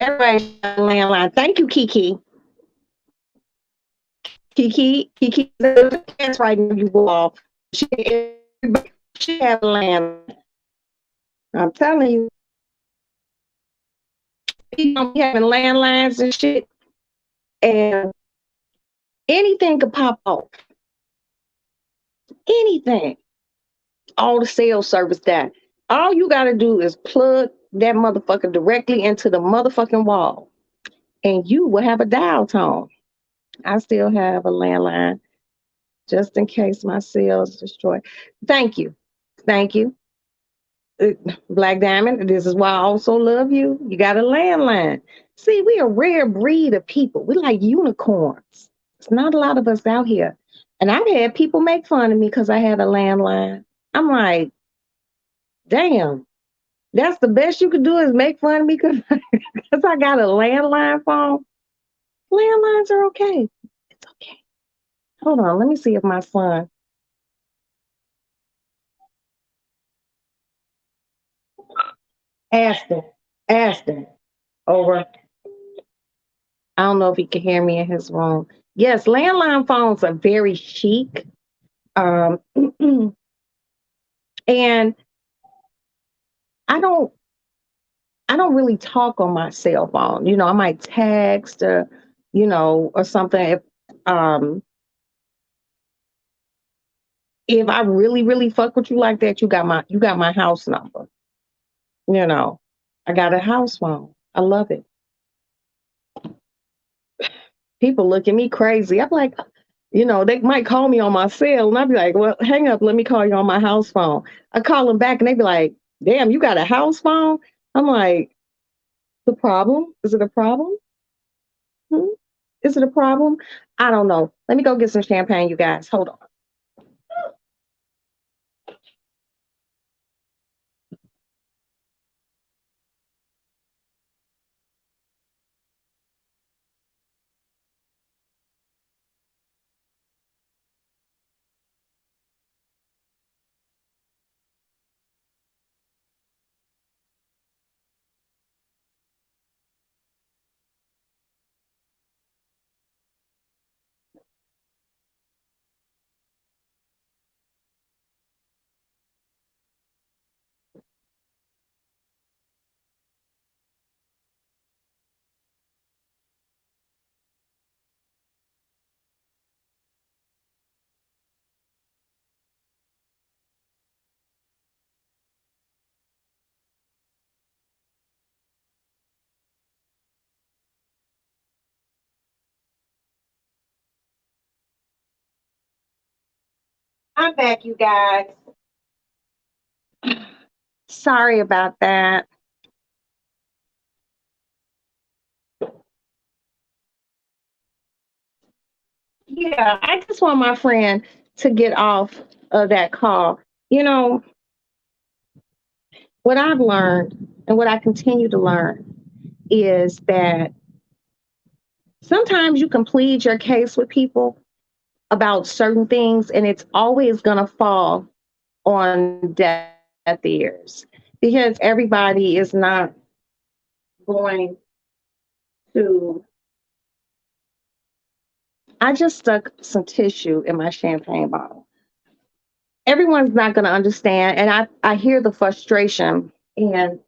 Everybody got a landline. Thank you, Kiki. Kiki, the dance right now you go off. She, she have a landline. I'm telling you, people be having landlines and shit, and anything could pop off. Anything. All the sales service that. All you gotta do is plug that motherfucker directly into the motherfucking wall, and you will have a dial tone. I still have a landline just in case my sales destroy. Thank you. Thank you. Uh, Black Diamond, this is why I also love you. You got a landline. See, we a rare breed of people. We like unicorns. It's not a lot of us out here. And I've had people make fun of me because I had a landline. I'm like, damn, that's the best you could do is make fun of me because I got a landline phone. Landlines are okay. It's okay. Hold on, let me see if my son. Aston. Aston. Over. I don't know if he can hear me in his room. Yes, landline phones are very chic. Um, and I don't I don't really talk on my cell phone. I might text or or something. Um if I really, really fuck with you like that, you got my house number. You know. I got a house phone. I love it. People look at me crazy. I'm like, they might call me on my cell, and I'd be like, well, hang up, let me call you on my house phone. I call them back, and they'd be like, damn, you got a house phone? I'm like, the problem? Is it a problem? Hmm? Is it a problem? I don't know. Let me go get some champagne, you guys. Hold on. I'm back, you guys. Sorry about that. Yeah, I just want my friend to get off of that call. You know, what I've learned and what I continue to learn is that sometimes you can plead your case with people about certain things, and it's always going to fall on deaf ears because everybody is not going to. I just stuck some tissue in my champagne bottle. Everyone's not going to understand, and I hear the frustration in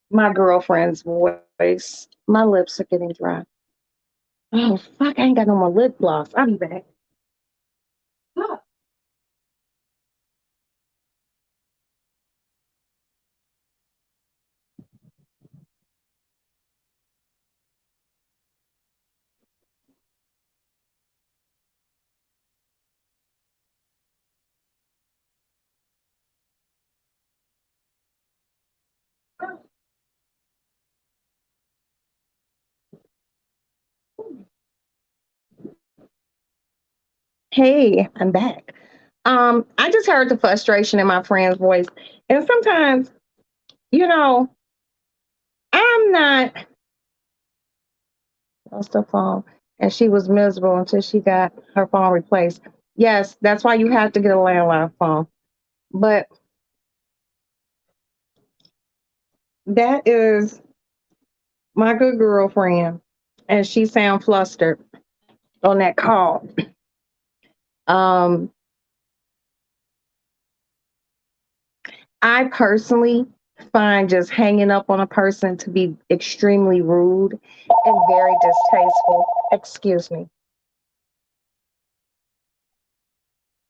my girlfriend's voice. My lips are getting dry. Oh fuck! I ain't got no more lip gloss. I'll be back. Look. Hey, I'm back. I just heard the frustration in my friend's voice, and sometimes, you know, I'm not lost her phone, and she was miserable until she got her phone replaced. Yes, that's why you have to get a landline phone. But that is my good girlfriend, and she sound flustered on that call. Um, I personally find just hanging up on a person to be extremely rude and very distasteful. Excuse me.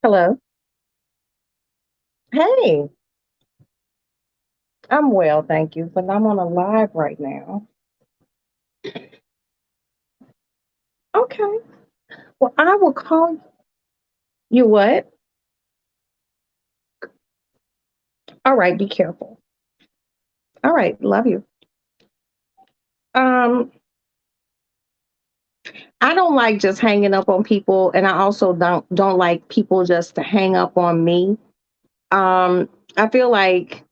Hello. Hey, I'm well, thank you, but I'm on a live right now. Okay. Well, I will call you what? All right, be careful. All right, love you. Um, I don't like just hanging up on people, and I also don't like people just to hang up on me. I feel like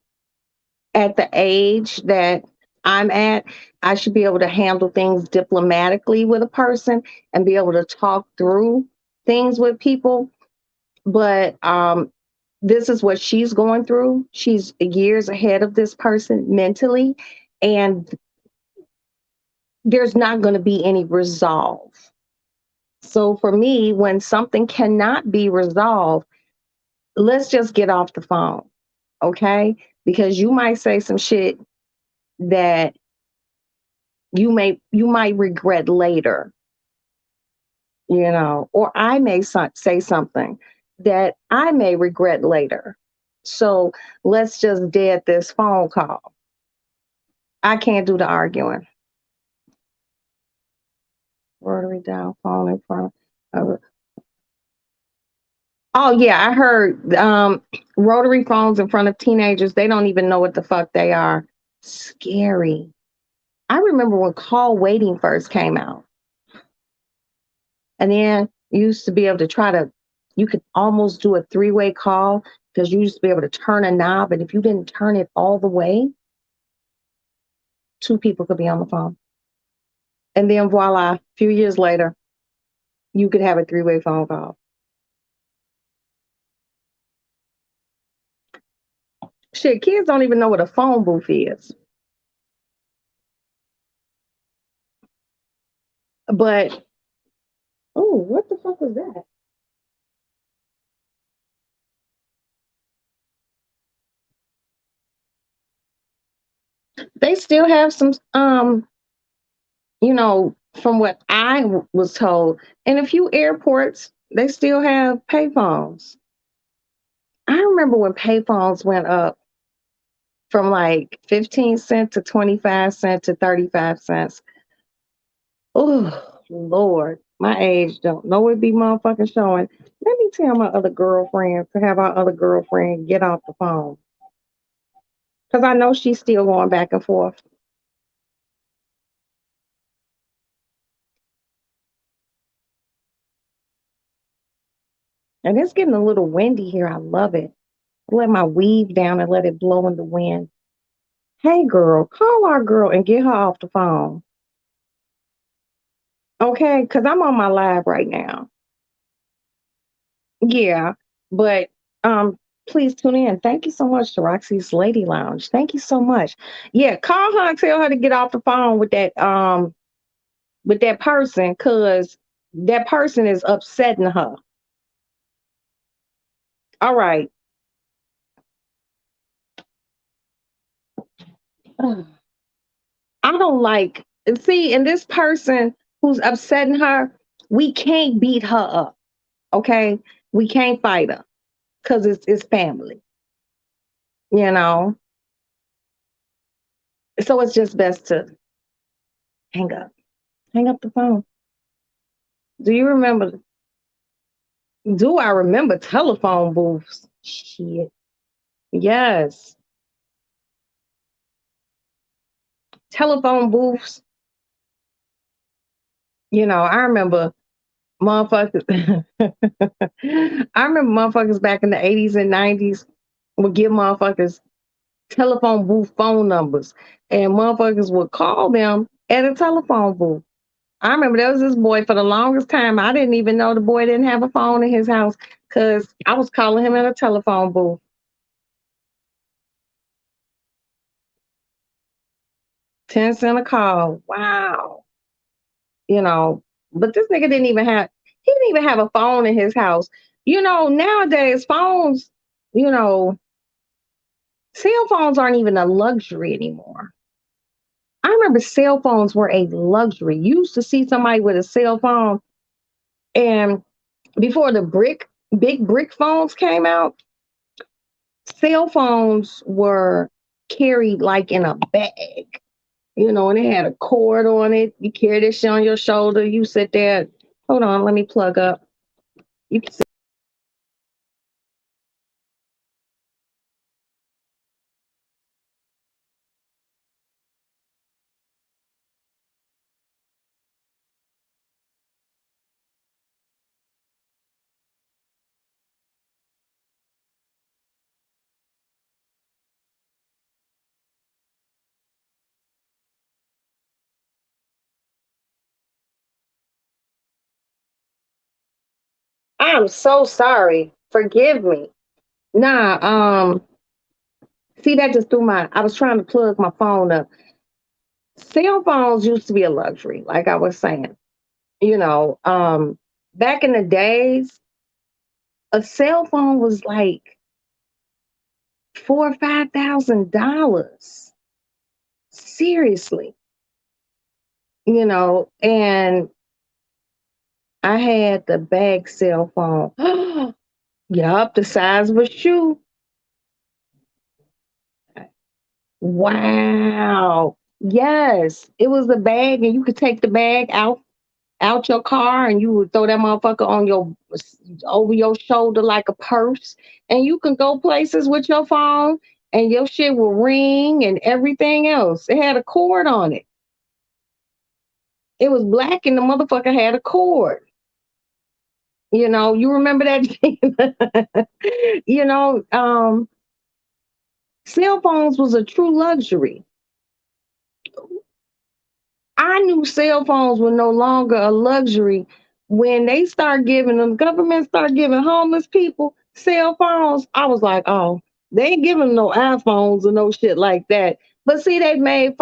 at the age that I'm at, I should be able to handle things diplomatically with a person and be able to talk through things with people. But this is what she's going through. She's years ahead of this person mentally, and there's not going to be any resolve. So for me, when something cannot be resolved, let's just get off the phone, okay? Because you might say some shit that you might regret later, or I may say something that I may regret later. So let's just dead this phone call. I can't do the arguing. Rotary dial phone in front of. Oh yeah, I heard rotary phones in front of teenagers. They don't even know what the fuck they are. Scary. I remember when call waiting first came out, and then you used to be able to you could almost do a three-way call because you used to be able to turn a knob, and if you didn't turn it all the way, two people could be on the phone. And then voila, a few years later, you could have a three-way phone call. Shit, kids don't even know what a phone booth is. But oh, what the fuck was that? They still have some from what was told, in a few airports, they still have payphones. I remember when payphones went up from like 15 cents to 25 cents to 35 cents. Oh, Lord, my age don't know it be motherfucking showing. Let me tell my other girlfriend to have our other girlfriend get off the phone. Because I know she's still going back and forth. And it's getting a little windy here. I love it. Let my weave down and let it blow in the wind. Hey, girl, call our girl and get her off the phone. Okay? Because I'm on my live right now. Yeah. But please tune in. Thank you so much to Roxy's Lady Lounge. Thank you so much. Yeah, call her and tell her to get off the phone with that person because that person is upsetting her. All right. I don't like see, and this person who's upsetting her, we can't beat her up. Okay, we can't fight her because it's family. You know, so it's just best to hang up, hang up the phone. Do you remember? Do I remember telephone booths? Shit. Yes, telephone booths. I remember motherfuckers. I remember motherfuckers back in the 80s and 90s would give motherfuckers telephone booth phone numbers, and motherfuckers would call them at a telephone booth. I remember there was this boy for the longest time. I didn't even know the boy didn't have a phone in his house because I was calling him at a telephone booth. 10 cent a call. Wow. You know, but this nigga he didn't even have a phone in his house. Nowadays phones, you know, cell phones aren't even a luxury anymore. I remember cell phones were a luxury. You used to see somebody with a cell phone, and before the big brick phones came out, cell phones were carried like in a bag, and it had a cord on it. You carry this shit on your shoulder. You sit there. Hold on, let me plug up. You can I'm so sorry. Forgive me. Nah, see that just threw I was trying to plug my phone up. Cell phones used to be a luxury, like I was saying. Back in the days, a cell phone was like $4,000 or $5,000. Seriously. And I had the bag cell phone. Yup, the size of a shoe. Wow. Yes. It was a bag and you could take the bag out your car and you would throw that motherfucker on your over your shoulder like a purse. And you can go places with your phone and your shit will ring and everything else. It had a cord on it. It was black and the motherfucker had a cord. You remember that? you know, um, Cell phones was a true luxury. I knew cell phones were no longer a luxury when the government start giving homeless people cell phones. I was like, oh, they ain't giving no iPhones or no shit like that. But see, they made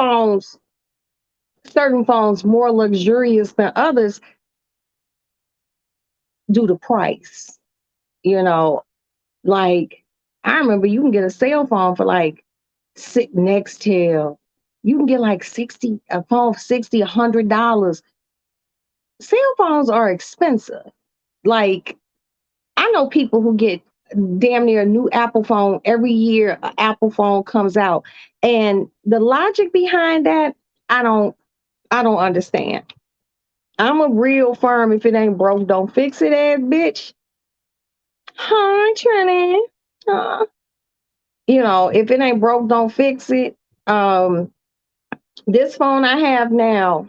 certain phones more luxurious than others due to price. You know, like I remember you can get a cell phone for like sit Nextel. You can get like 60 a phone for 60, $100. Cell phones are expensive. Like I know people who get damn near a new Apple phone every year. An Apple phone comes out, and the logic behind that, I don't, I don't understand. I'm a real firm. If it ain't broke, don't fix it, ass bitch. Hi, Trini. If it ain't broke, don't fix it. Um, this phone I have now,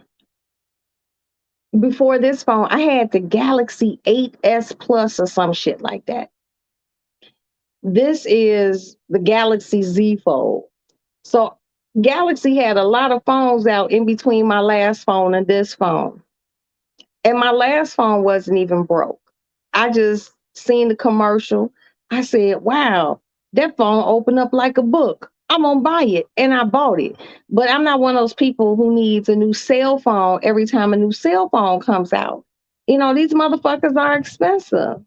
before this phone, I had the Galaxy 8S Plus or some shit like that. This is the Galaxy Z Fold. So Galaxy had a lot of phones out in between my last phone and this phone. And my last phone wasn't even broke. I just seen the commercial. I said, wow, that phone opened up like a book. I'm gonna buy it. And I bought it. But I'm not one of those people who needs a new cell phone every time a new cell phone comes out. You know, these motherfuckers are expensive.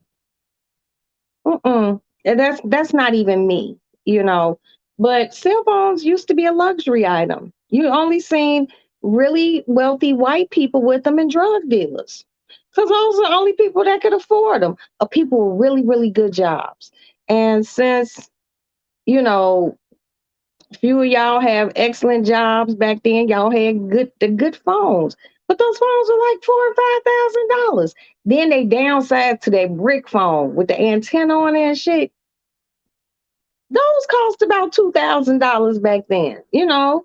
Mm-mm. And that's not even me, you know. But cell phones used to be a luxury item. You only seen really wealthy white people with them and drug dealers. Because those are the only people that could afford them, or people with really, really good jobs. And since, you know, few of y'all have excellent jobs back then, y'all had good phones. But those phones were like $4,000 or $5,000. Then they downsized to that brick phone with the antenna on it and shit. Those cost about $2,000 back then. You know,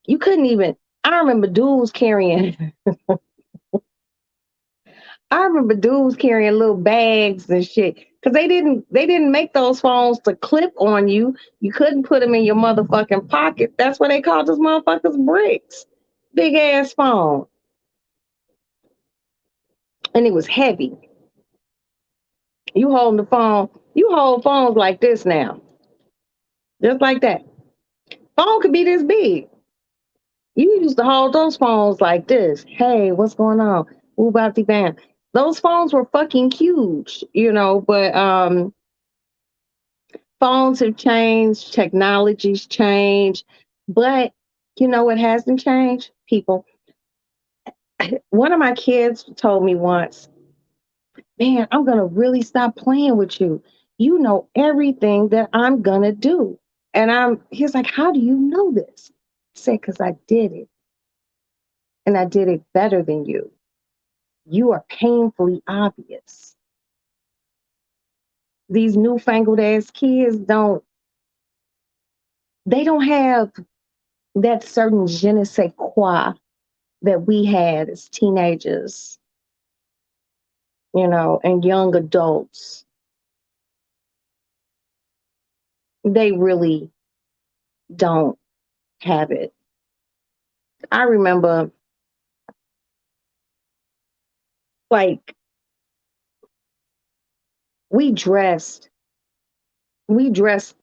you couldn't even. I remember dudes carrying. I remember dudes carrying little bags and shit because they didn't make those phones to clip on you. You couldn't put them in your motherfucking pocket. That's why they called those motherfuckers bricks. Big ass phone, and it was heavy. You holding the phone. You hold phones like this now, just like that. Phone could be this big. You used to hold those phones like this. Hey, what's going on? Ooh, about the bam. Those phones were fucking huge, you know, but phones have changed, technology's changed, but you know what hasn't changed? People. One of my kids told me once, man, I'm gonna really stop playing with you. You know everything that I'm gonna do. And he's like, how do you know this? I said, because I did it. And I did it better than you. You are painfully obvious. These newfangled ass kids they don't have that certain je ne sais quoi that we had as teenagers, you know, and young adults. They really don't have it. I remember like we dressed, we dressed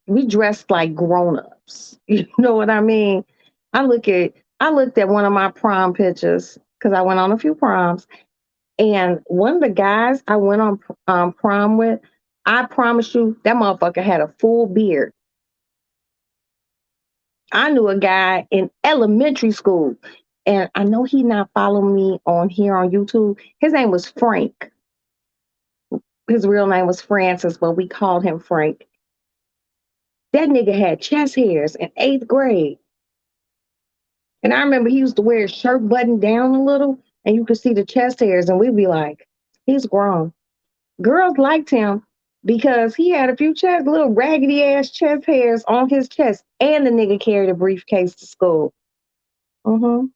like grown-ups. You know what I mean? I looked at one of my prom pictures because I went on a few proms. And one of the guys I went on prom with, I promise you, that motherfucker had a full beard. I knew a guy in elementary school, and I know he not following me on here on YouTube. His name was Frank. His real name was Francis, but we called him Frank. That nigga had chest hairs in eighth grade. And I remember he used to wear his shirt buttoned down a little, and you could see the chest hairs, and we'd be like, he's grown. Girls liked him because he had a few little raggedy ass chest hairs on his chest, and the nigga carried a briefcase to school. hmm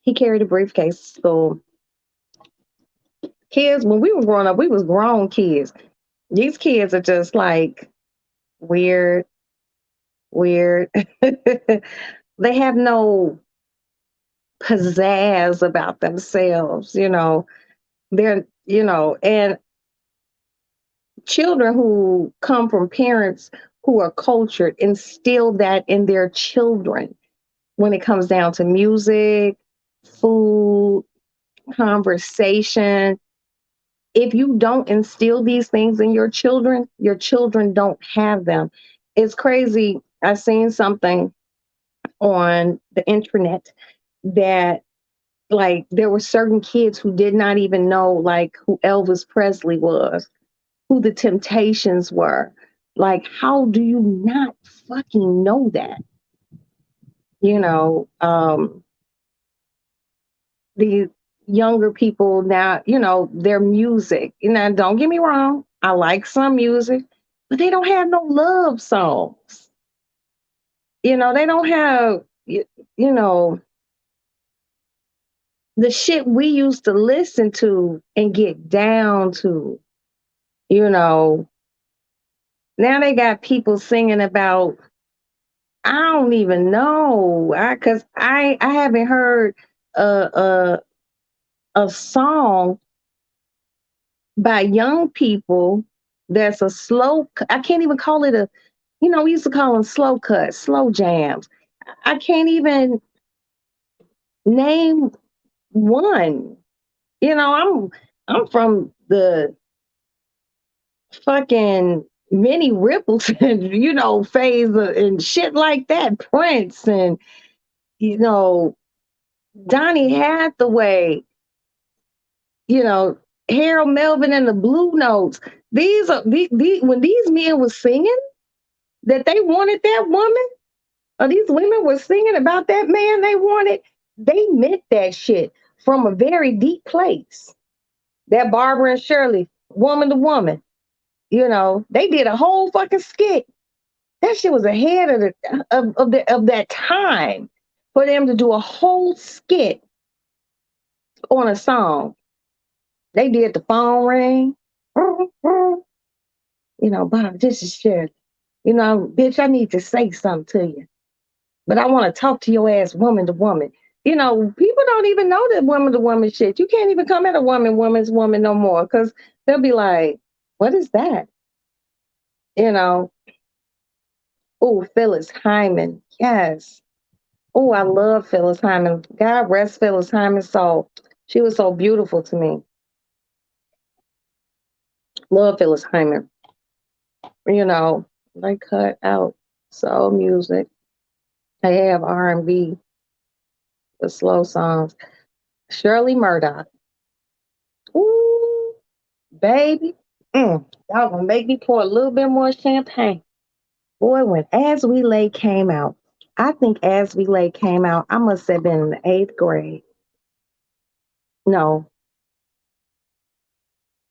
He carried a briefcase to school. Kids, when we were growing up, we was grown kids. These kids are just like weird, weird. They have no pizzazz about themselves, you know. They're, you know, and children who come from parents who are cultured instill that in their children when it comes down to music, food, conversation. If you don't instill these things in your children don't have them. It's crazy. I seen something on the internet that like there were certain kids who did not even know like who Elvis Presley was, who the Temptations were. Like, how do you not fucking know that? You know, the younger people now, you know, their music. You know, don't get me wrong, I like some music, but they don't have no love songs. You know, they don't have, you know, the shit we used to listen to and get down to, you know. Now they got people singing about, I don't even know, cause I haven't heard a a song by young people that's a I can't even call it a, we used to call them slow cuts, slow jams. I can't even name one. I'm from the fucking Minnie Ripples and phase and shit like that. Prince and you know Donny Hathaway, you know Harold Melvin and the Blue Notes. These are when these men were singing that they wanted that woman, or these women were singing about that man they wanted. They meant that shit from a very deep place. That Barbara and Shirley, woman to woman, they did a whole fucking skit. That shit was ahead of that time for them to do a whole skit on a song. They did the phone ring. Bob, this is Shirley. Bitch, I need to say something to you, but I want to talk to your ass woman to woman. People don't even know that woman to woman shit. You can't even come at a woman's woman no more because they'll be like, what is that? You know, oh, Phyllis Hyman. Yes. Oh, I love Phyllis Hyman. God rest Phyllis Hyman's soul. She was so beautiful to me. Love Phyllis Hyman. They cut out soul music. They have R&B, the slow songs. Shirley Murdoch. Ooh, baby. Y'all gonna make me pour a little bit more champagne. Boy, when As We Lay came out, I think As We Lay came out, I must have been in the 8th grade. No,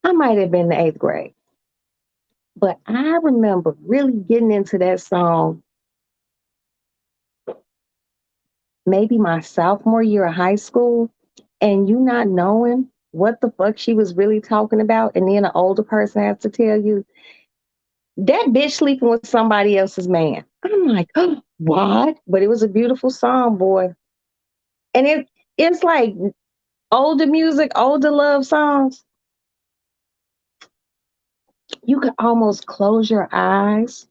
I might have been in the 8th grade. But I remember really getting into that song maybe my sophomore year of high school, and you not knowing what the fuck she was really talking about, and then an older person has to tell you that bitch sleeping with somebody else's man. I'm like, oh, what? But it was a beautiful song, boy. And it's like older music, older love songs. You could almost close your eyes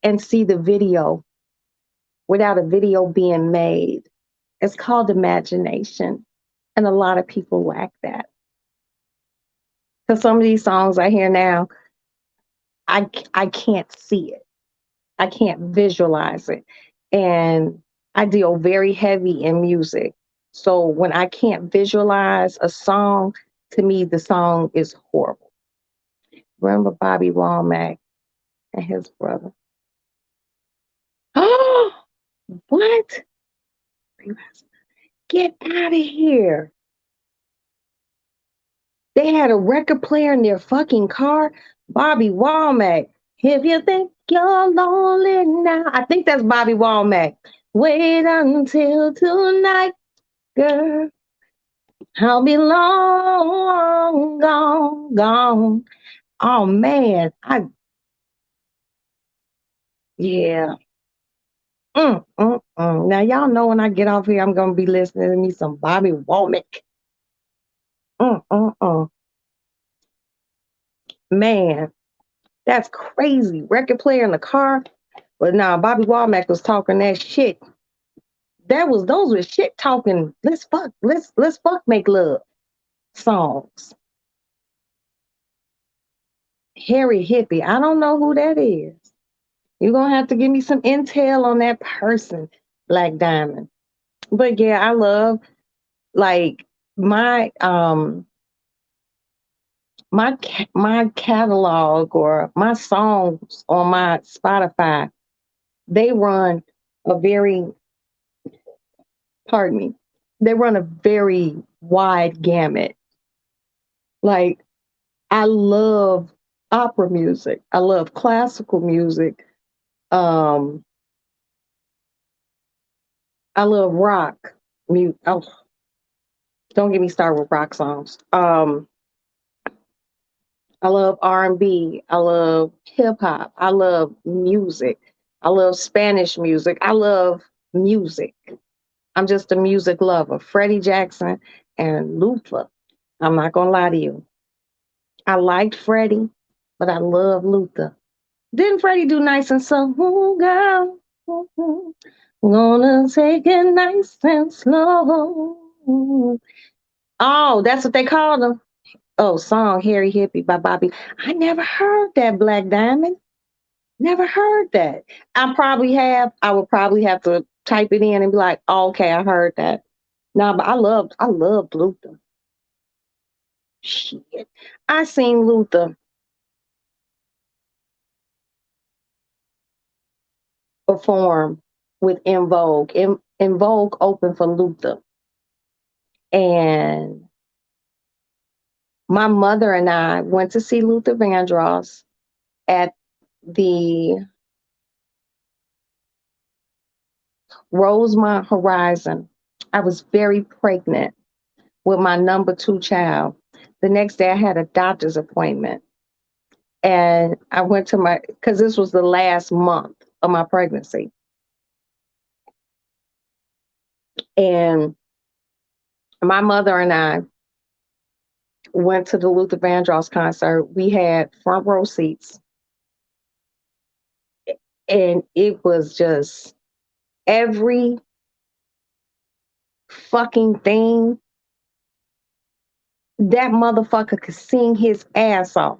and see the video without a video being made. It's called imagination. And a lot of people lack that. Because some of these songs I hear now, I can't see it. I can't visualize it. And I deal very heavy in music. So when I can't visualize a song, to me, the song is horrible. Remember Bobby Womack and his brother? Oh, what? Get out of here. They had a record player in their fucking car. Bobby Womack. If you think you're lonely now, I think that's Bobby Womack. Wait until tonight, girl. I'll be long gone, gone. Oh man, yeah. Now y'all know when I get off here, I'm gonna be listening to me some Bobby Womack. Mm, mm, mm. Man, that's crazy. Record player in the car. But now Bobby Womack was talking that shit. Those were shit talking. Let's fuck, make love songs. Harry Hippie. I don't know who that is. You're gonna have to give me some intel on that person, Black Diamond. But yeah, I love like my my catalog or my songs on my Spotify. They run a very pardon me. They run a very wide gamut. Like I love opera music. I love classical music. Um, I love rock. Oh, don't get me started with rock songs. I love R&B. I love hip hop. I love music. I love Spanish music. I love music. I'm just a music lover. Freddie Jackson and Luther. I'm not gonna lie to you. I liked Freddie, but I love Luther. Didn't Freddie do nice and slow? Ooh, girl, ooh, gonna take it nice and slow. Oh, that's what they called him. Oh, song Harry Hippie by Bobby. I never heard that, Black Diamond. Never heard that. I probably have. I would probably have to type it in and be like, oh, okay, I heard that. No, but I loved Luther. Shit. I seen Luther perform with In Vogue. In Vogue opened for Luther. And my mother and I went to see Luther Vandross at the Rosemont Horizon. I was very pregnant with my number two child. The next day, I had a doctor's appointment. And I went to because this was the last month of my pregnancy. And my mother and I went to the Luther Vandross concert. We had front row seats. And it was just every fucking thing that motherfucker could sing his ass off.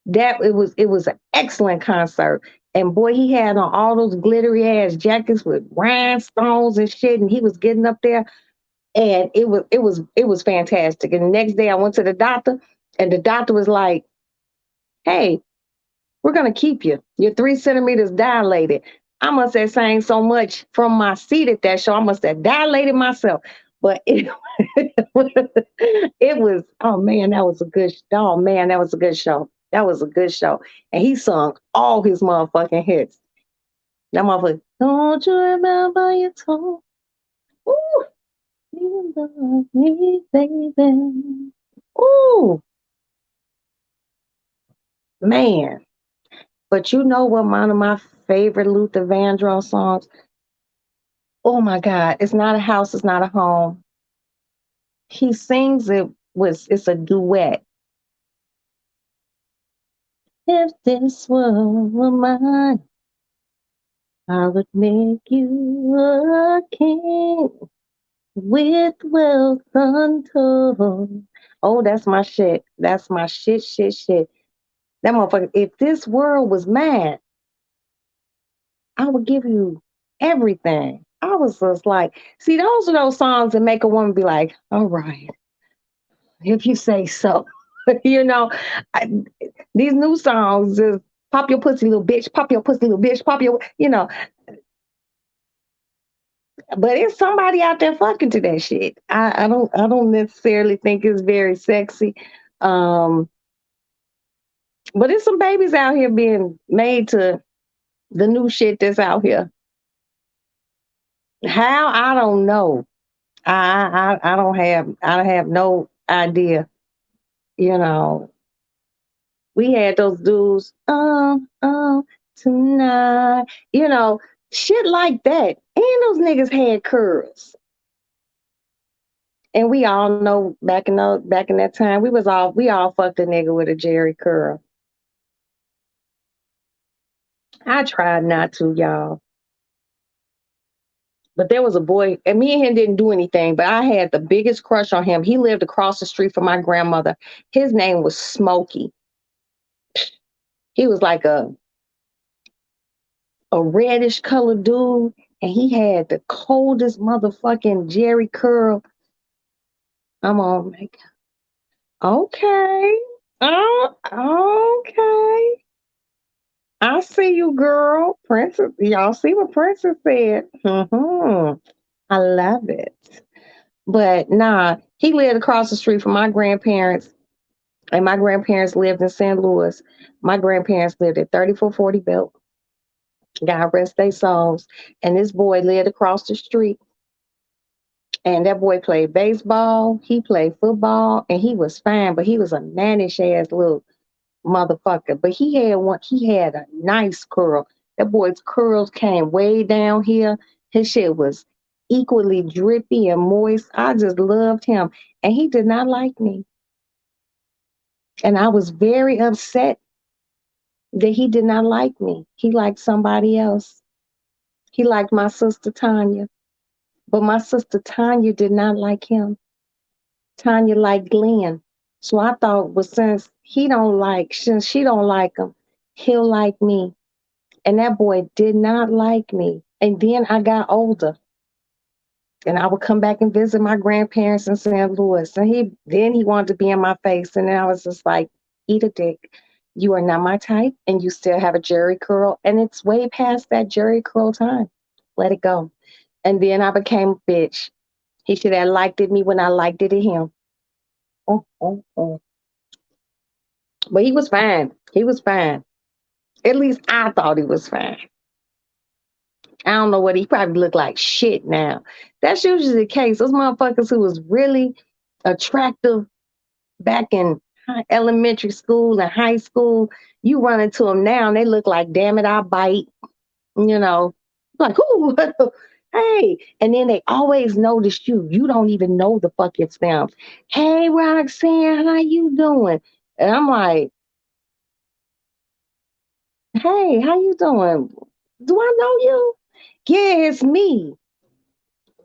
It was an excellent concert. And boy, he had on all those glittery ass jackets with rhinestones and shit, and he was getting up there, and it was fantastic. And the next day, I went to the doctor, and the doctor was like, "Hey, we're gonna keep you. You're 3 centimeters dilated." I must have sang so much from my seat at that show. I must have dilated myself. But it was, oh man, that was a good, oh man, that was a good show. That was a good show. And he sung all his motherfucking hits. That motherfucker, don't you remember you told, ooh, you love me, baby. Ooh, man. But you know what, one of my favorite Luther Vandross songs? Oh my God, it's not a house, it's not a home. He sings it's a duet. If this world were mine, I would make you a king with wealth untold. Oh, that's my shit. That's my shit, shit, shit. That motherfucker, if this world was mine, I would give you everything. I was just like, see, those are those songs that make a woman be like, all right, if you say so. you know, I, these new songs just pop your pussy little bitch, pop your pussy little bitch, pop your. But it's somebody out there fucking to that shit. I don't necessarily think it's very sexy. Um, but it's some babies out here being made to the new shit that's out here. How I don't know. I don't have no idea. You know, we had those dudes, tonight, shit like that. And those niggas had curls. And we all know back in that time, we all fucked a nigga with a Jerry curl. I tried not to, y'all. But there was a boy, and me and him didn't do anything, but I had the biggest crush on him. He lived across the street from my grandmother. His name was Smokey. He was like a reddish colored dude, and he had the coldest motherfucking Jerry curl. I'm on like, okay. Oh, okay. I see you, girl. Princess, y'all see what Princess said. I love it. But nah, he lived across the street from my grandparents, and my grandparents lived in St. Louis. My grandparents lived at 3440 Belt. God rest their souls. And this boy lived across the street. And that boy played baseball, he played football, and he was fine, but he was a mannish ass little motherfucker. But he had a nice curl. That boy's curls came way down here. His shit was equally drippy and moist. I just loved him. And he did not like me. And I was very upset that he did not like me. He liked somebody else. He liked my sister Tanya. But my sister Tanya did not like him. Tanya liked Glenn. So I thought, well, since she don't like him, he'll like me. And that boy did not like me. And then I got older and I would come back and visit my grandparents in St. Louis. And he wanted to be in my face. And then I was just like, eat a dick. You are not my type and you still have a Jerry curl. And it's way past that Jerry curl time. Let it go. And then I became a bitch. He should have liked it me when I liked it at him. Oh, oh, oh. But he was fine. He was fine. At least I thought he was fine. I don't know what he probably looked like shit now. That's usually the case. Those motherfuckers who was really attractive back in elementary school and high school, you run into them now and they look like, damn it, I'll bite, you know, like, ooh, hey. And then they always notice you. You don't even know the fuck it's them. Hey, Roxanne, how you doing? And I'm like, hey, how you doing? Do I know you? Yeah, it's me.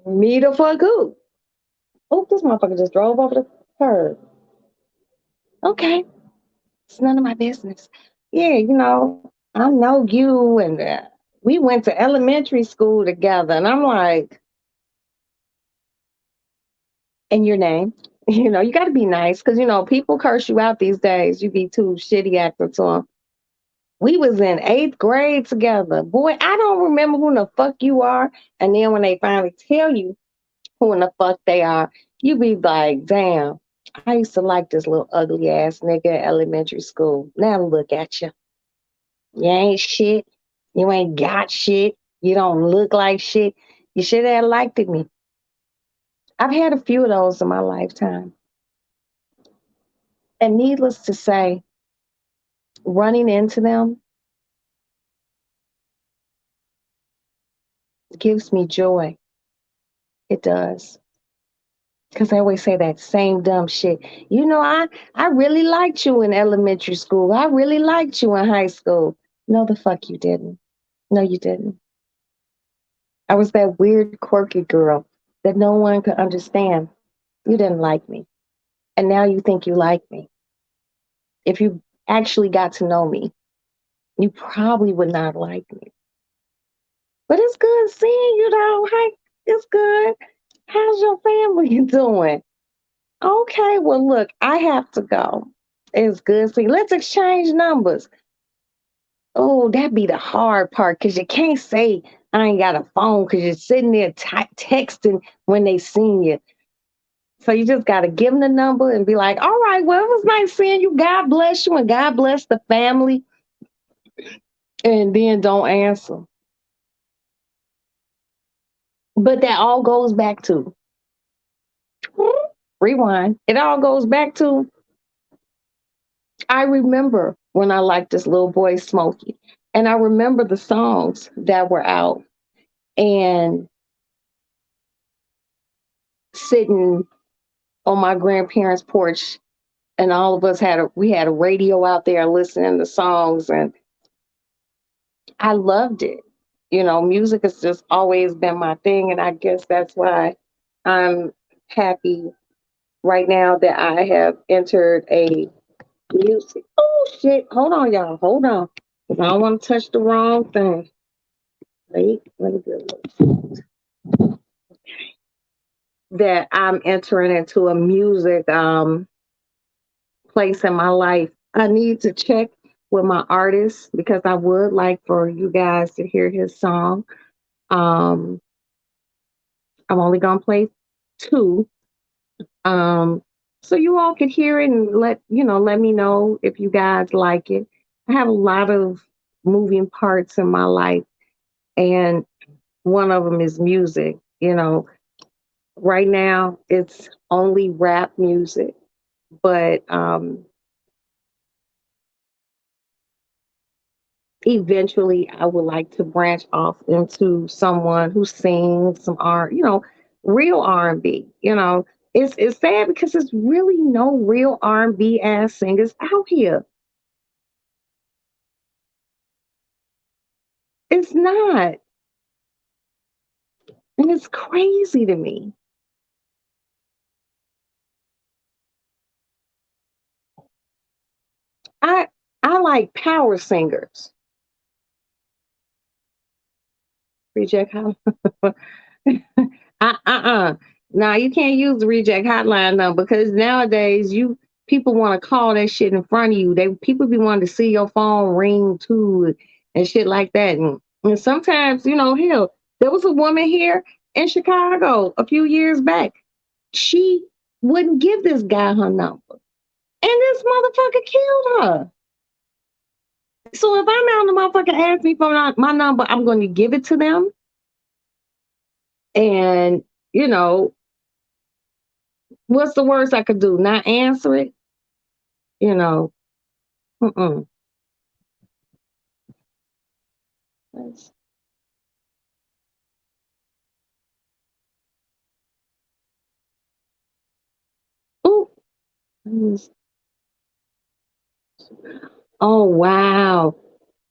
Me the fuck who? Oh, this motherfucker just drove over the curb. Okay, it's none of my business. Yeah, I know you, and we went to elementary school together. And I'm like, and your name? You got to be nice because, people curse you out these days. You be too shitty acting to them. We was in eighth grade together. Boy, I don't remember who the fuck you are. And then when they finally tell you who in the fuck they are, you be like, damn, I used to like this little ugly ass nigga at elementary school. Now look at you. You ain't shit. You ain't got shit. You don't look like shit. You should have liked it me. I've had a few of those in my lifetime. And needless to say, running into them gives me joy. It does. Because I always say that same dumb shit. I really liked you in elementary school. I really liked you in high school. No, the fuck you didn't. No, you didn't. I was that weird, quirky girl that no one could understand. You didn't like me. And now you think you like me. If you actually got to know me, you probably would not like me. But it's good seeing you, though. Hey, it's good. How's your family doing? Okay, well, look, I have to go. It's good seeing. Let's exchange numbers. Oh, that'd be the hard part because you can't say I ain't got a phone because you're sitting there texting when they seen you. So you just got to give them the number and be like, all right, well, it was nice seeing you. God bless you and God bless the family. And then don't answer. But that all goes back to rewind. It all goes back to I remember when I liked this little boy Smokey. And I remember the songs that were out and sitting on my grandparents' porch and all of us had a radio out there listening to songs and I loved it. Music has just always been my thing and I guess that's why I'm happy right now that I have entered a music. Oh shit. Hold on, y'all. Hold on. Because I don't want to touch the wrong thing. Wait, let me get a look. That I'm entering into a music place in my life. I need to check with my artist because I would like for you guys to hear his song. Um, I'm only gonna play two. Um, so you all could hear it and let me know if you guys like it. I have a lot of moving parts in my life, and one of them is music. Right now, it's only rap music, but eventually I would like to branch off into someone who sings some R, real R&B. It's sad because there's really no real R&B ass singers out here. It's not, and it's crazy to me. I I like power singers. Reject Hotline. Now you can't use the reject hotline number because nowadays people want to call that shit in front of you. People be wanting to see your phone ring too and shit like that. And sometimes, hell, there was a woman here in Chicago a few years back. She wouldn't give this guy her number. And this motherfucker killed her. So if I'm out and the motherfucker asks me for my number, I'm going to give it to them. And, you know, what's the worst I could do? Not answer it? You know, mm-mm. That's- Ooh. Oh, wow.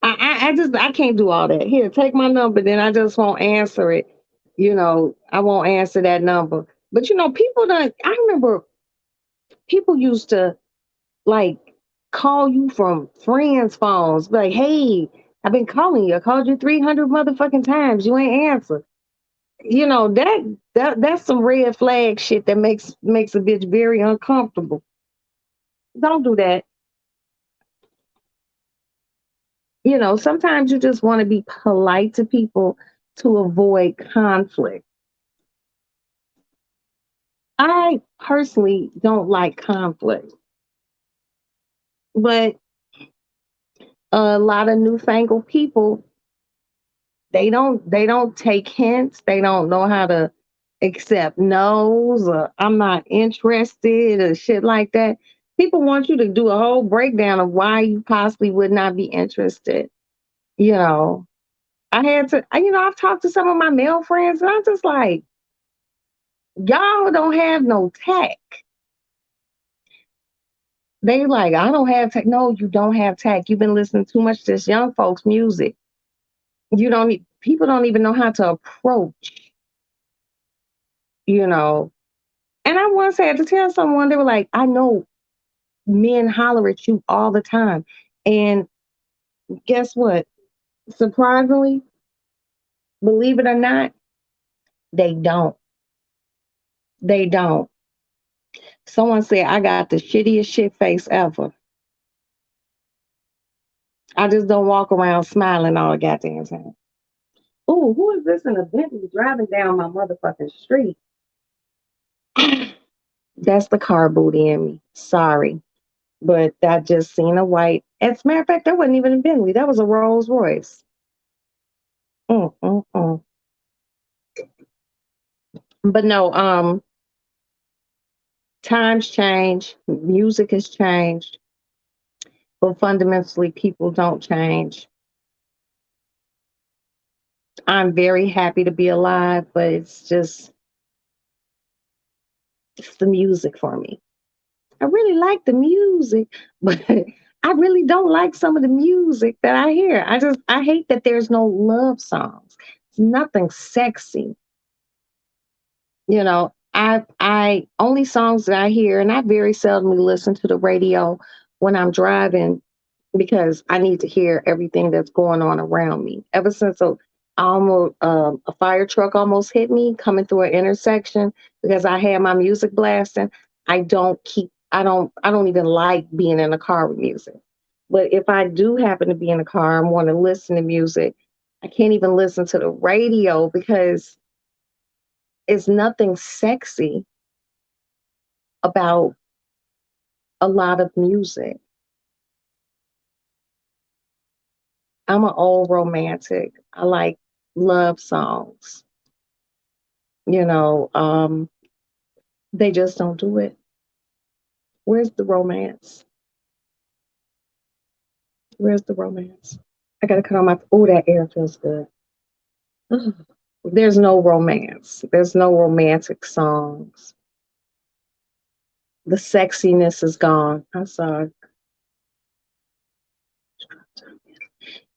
I can't do all that. Here, take my number, then I just won't answer it. I won't answer that number. But people don't. I remember people used to like call you from friends' phones, like, "Hey, I've been calling you. I called you 300 motherfucking times. You ain't answer." That's some red flag shit that makes a bitch very uncomfortable. Don't do that. Sometimes you just want to be polite to people to avoid conflict. I personally don't like conflict, but a lot of newfangled people, they don't take hints. They don't know how to accept no's or I'm not interested or shit like that. People want you to do a whole breakdown of why you possibly would not be interested. You know, I've talked to some of my male friends and I'm just like, y'all don't have no tact. They like, I don't have tact. No, you don't have tact. You've been listening too much to this young folks music. People don't even know how to approach, you know. And I once had to tell someone, they were like, I know men holler at you all the time. And guess what? Surprisingly, believe it or not, they don't. They don't. Someone said I got the shittiest shit face ever. I just don't walk around smiling all the goddamn time. Ooh, who is this in a Bentley driving down my motherfucking street? That's the car booty in me. Sorry. But I just seen a white. As a matter of fact, that wasn't even a Bentley. That was a Rolls Royce. Mm, mm, mm. But no, times change, music has changed, but fundamentally, people don't change. I'm very happy to be alive, but it's the music for me. I really like the music, but I really don't like some of the music that I hear. I hate that there's no love songs. It's nothing sexy. I only songs that I hear, and I very seldomly listen to the radio when I'm driving because I need to hear everything that's going on around me. Ever since a fire truck almost hit me coming through an intersection because I had my music blasting, I don't even like being in a car with music. But if I do happen to be in a car and want to listen to music, I can't even listen to the radio because it's nothing sexy about a lot of music. I'm an old romantic. I like love songs. They just don't do it. Where's the romance? Where's the romance? I gotta cut on my. Oh, that air feels good. Ugh. There's no romance. There's no romantic songs. The sexiness is gone. I'm sorry.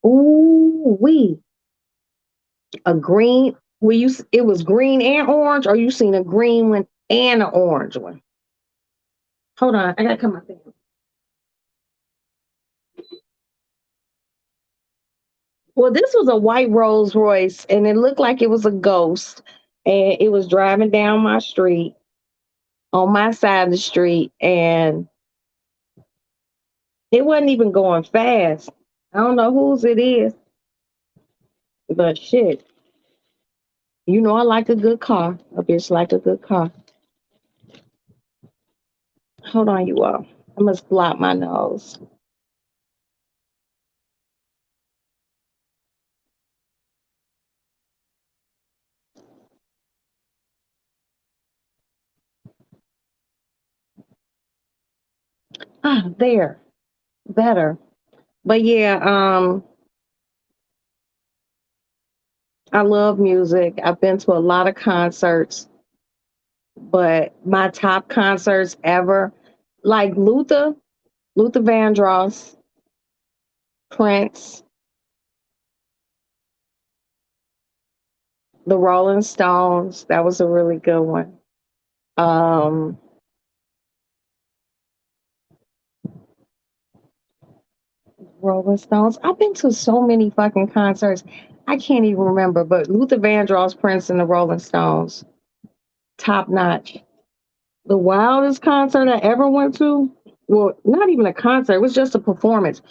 Ooh, a green. It was green and orange, or you seen a green one and an orange one? Hold on, I gotta come up there. Well, this was a white Rolls Royce, and it looked like it was a ghost, and it was driving down my street on my side of the street, and it wasn't even going fast. I don't know whose it is, but shit, I like a good car. A bitch like a good car. Hold on, you all. I must block my nose. Ah, there, better. But yeah, I love music. I've been to a lot of concerts, but my top concerts ever, like Luther Vandross, Prince, the Rolling Stones. That was a really good one. Um, Rolling Stones. I've been to so many fucking concerts. I can't even remember, but Luther Vandross, Prince, and the Rolling Stones, top notch. The wildest concert I ever went to, well, not even a concert, it was just a performance.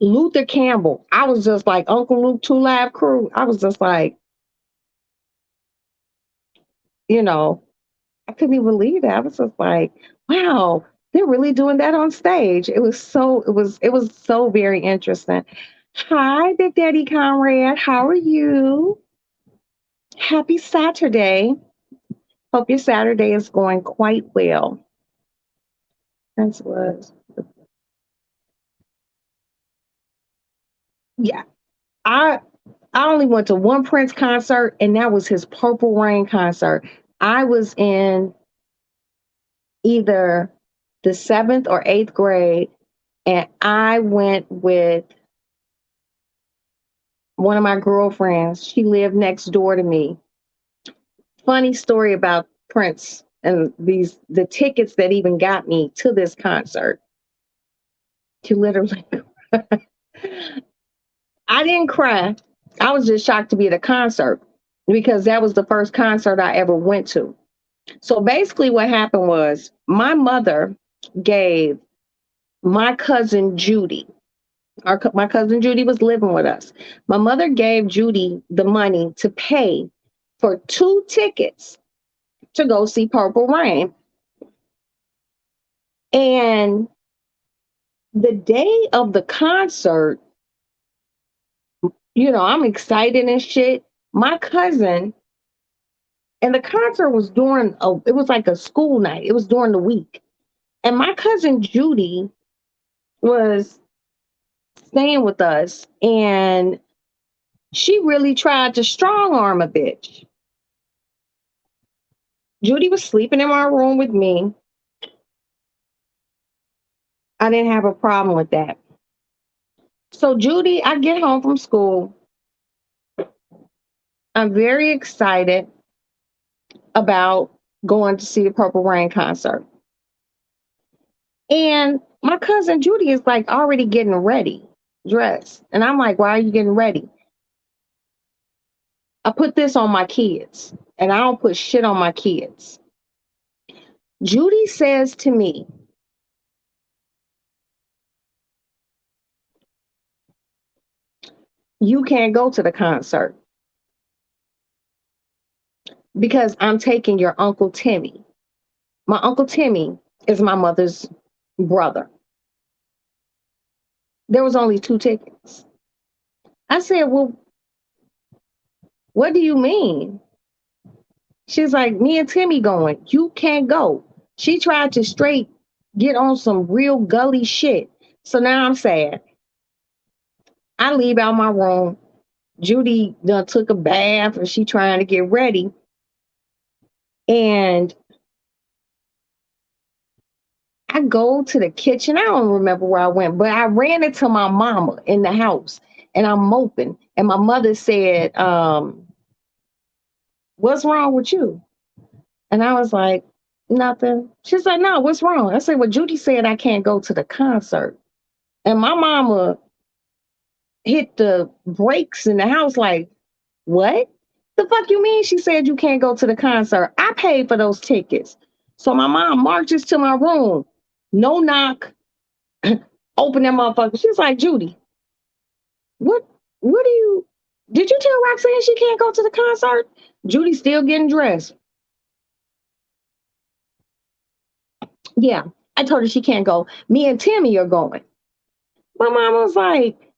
Luther Campbell. I was just like Uncle Luke Two Live Crew. I was just like, you know, I couldn't even believe that. I was just like, wow, they're really doing that on stage. It was so very interesting. Hi, Big Daddy Conrad. How are you? Happy Saturday. Hope your Saturday is going quite well. That's what. Yeah. I I only went to one Prince concert, and that was his Purple Rain concert. I was in either the seventh or eighth grade, and I went with one of my girlfriends. She lived next door to me. Funny story about Prince and the tickets that even got me to this concert. She literally, I didn't cry. I was just shocked to be at a concert because that was the first concert I ever went to. So basically, what happened was my mother gave my cousin Judy, my cousin Judy was living with us. My mother gave Judy the money to pay for two tickets to go see Purple Rain. And the day of the concert, I'm excited and shit. My cousin, and the concert was it was like a school night. It was during the week. And my cousin Judy was staying with us, and she really tried to strong arm a bitch. Judy was sleeping in my room with me. I didn't have a problem with that. So Judy, I get home from school. I'm very excited about going to see the Purple Rain concert. And my cousin Judy is like already getting ready, dressed. And I'm like, why are you getting ready? I put this on my kids, and I don't put shit on my kids. Judy says to me, you can't go to the concert because I'm taking your Uncle Timmy. My Uncle Timmy is my mother's brother. There was only two tickets. I said, well, what do you mean? She's like, me and Timmy going. You can't go. She tried to straight get on some real gully shit. So now I'm sad. I leave out my room. Judy done took a bath and she trying to get ready. And I go to the kitchen. I don't remember where I went, but I ran into my mama in the house and I'm moping. And my mother said, what's wrong with you? And I was like, nothing. She's like, no, what's wrong? I said, well, Judy said I can't go to the concert. And my mama hit the brakes in the house like, what? The fuck you mean? She said you can't go to the concert. I paid for those tickets. So my mom marches to my room. No knock. Open that motherfucker. She's like, Judy, what what do you did you tell Roxanne she can't go to the concert? Judy's still getting dressed. Yeah. I told her she can't go. Me and Timmy are going. My mom was like,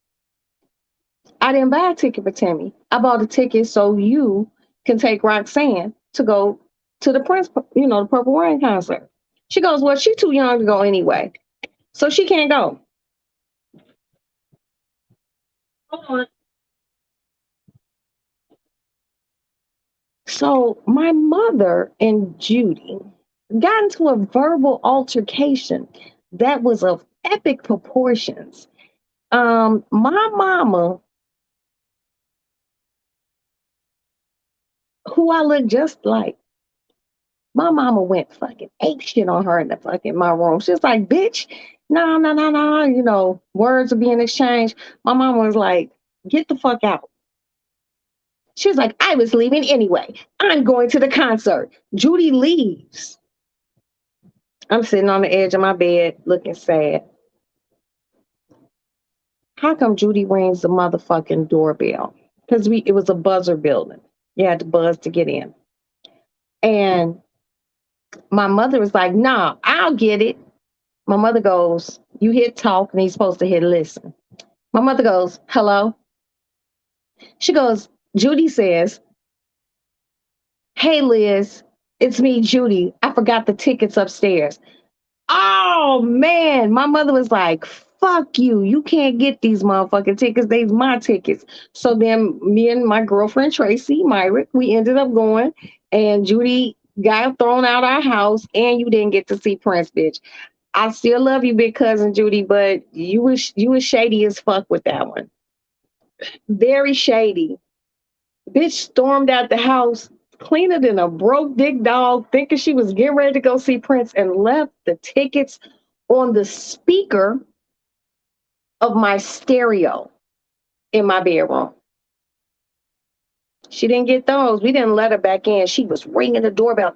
I didn't buy a ticket for Timmy. I bought a ticket so you can take Roxanne to go to the Prince, the Purple Rain concert. She goes, well, she's too young to go anyway. So she can't go. Hold on. So my mother and Judy got into a verbal altercation that was of epic proportions. My mama, who I look just like, my mama went fucking ape shit on her in the fucking my room. She's like, bitch, no, no, no, no. Words are being exchanged. My mama was like, get the fuck out. She was like, I was leaving anyway. I'm going to the concert. Judy leaves. I'm sitting on the edge of my bed looking sad. How come Judy rings the motherfucking doorbell? Because it was a buzzer building. You had to buzz to get in. And my mother was like, nah, I'll get it. My mother goes, you hit talk and he's supposed to hit listen. My mother goes, hello. She goes, Judy says, hey, Liz, it's me, Judy. I forgot the tickets upstairs. Oh, man. My mother was like, fuck you. You can't get these motherfucking tickets. They's my tickets. So then me and my girlfriend, Tracy, Myrick, we ended up going and Judy got thrown out our house and you didn't get to see Prince, bitch. I still love you, big cousin Judy, but you was shady as fuck with that one. Very shady. Bitch stormed out the house, cleaner than a broke dick dog, thinking she was getting ready to go see Prince, and left the tickets on the speaker of my stereo in my bedroom. She didn't get those. We didn't let her back in. She was ringing the doorbell.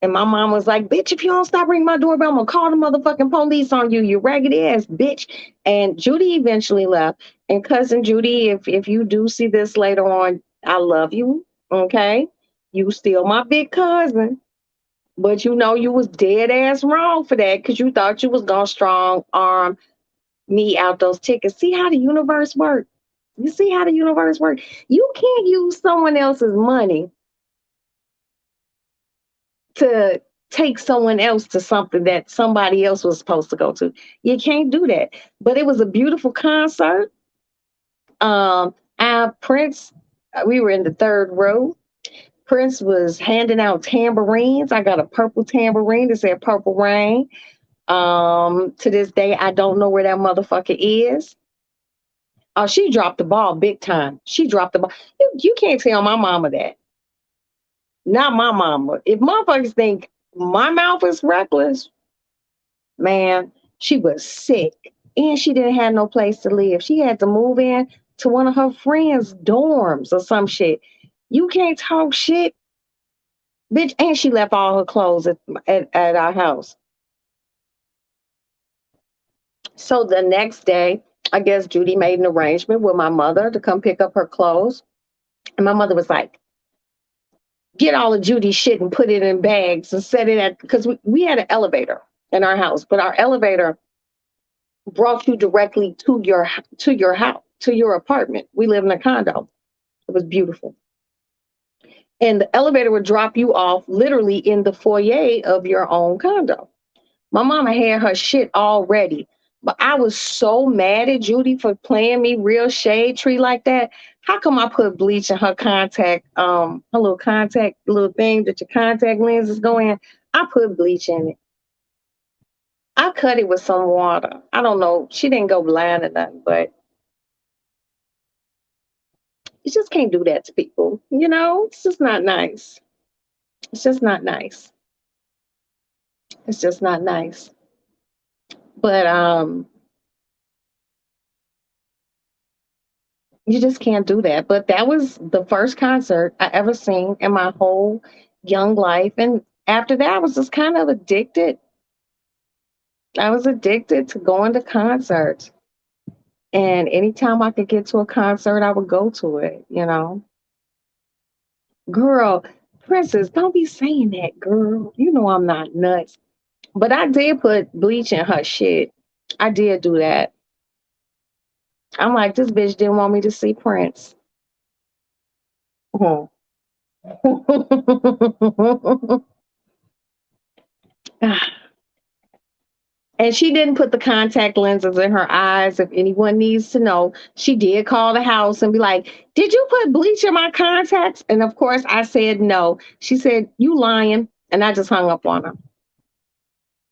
And my mom was like, bitch, if you don't stop ringing my doorbell, I'm going to call the motherfucking police on you, you raggedy ass bitch. And Judy eventually left. And cousin Judy, if you do see this later on, I love you. Okay. You still my big cousin. But you was dead ass wrong for that because you thought you was going to strong arm me out those tickets. See how the universe works? You see how the universe works? You can't use someone else's money to take someone else to something that somebody else was supposed to go to. You can't do that. But it was a beautiful concert. Our Prince, we were in the third row. Prince was handing out tambourines. I got a purple tambourine that said Purple Rain. To this day, I don't know where that motherfucker is. Oh, she dropped the ball big time. She dropped the ball. You can't tell my mama that. Not my mama. If motherfuckers think my mouth is reckless, man, she was sick and she didn't have no place to live. She had to move in to one of her friends' dorms or some shit. You can't talk shit, bitch. And she left all her clothes at our house. So the next day, I guess Judy made an arrangement with my mother to come pick up her clothes. And my mother was like, get all of Judy's shit and put it in bags and set it at, because we had an elevator in our house, but our elevator brought you directly to your house, to your apartment. We live in a condo. It was beautiful. and the elevator would drop you off literally in the foyer of your own condo. My mama had her shit all ready. But I was so mad at Judy for playing me real shade tree like that. How come I put bleach in her contact, her little contact little thing that your contact lenses go in? I put bleach in it. I cut it with some water. I don't know. She didn't go blind or nothing, but you just can't do that to people. You know, it's just not nice. It's just not nice. It's just not nice. But you just can't do that. But that was the first concert I ever seen in my whole young life. And after that, I was just kind of addicted. I was addicted to going to concerts. And anytime I could get to a concert, I would go to it, you know. Girl, Princess, don't be saying that, girl. You know I'm not nuts. But I did put bleach in her shit. I did do that. I'm like, this bitch didn't want me to see Prince. Mhm. And she didn't put the contact lenses in her eyes. If anyone needs to know, she did call the house and be like, "Did you put bleach in my contacts?" And of course, I said no. She said, "You lying." And I just hung up on her.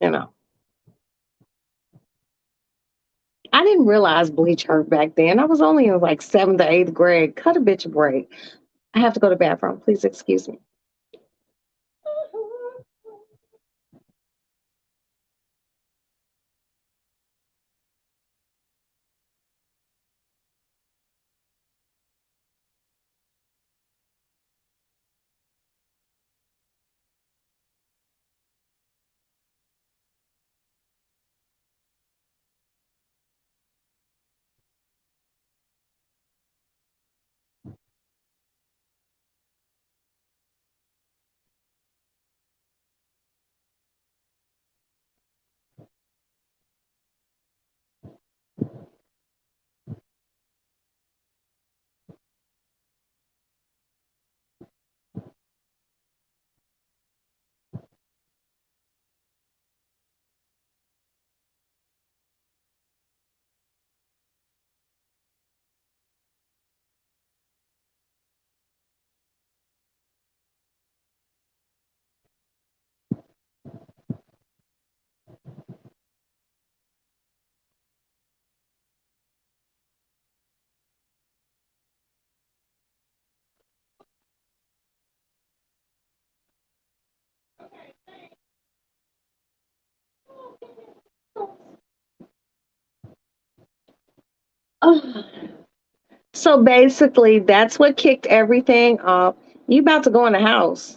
You know, I didn't realize bleach hurt back then. I was only in like seventh or eighth grade. Cut a bitch a break. I have to go to the bathroom. Please excuse me. Oh. So basically, that's what kicked everything off. You about to go in the house?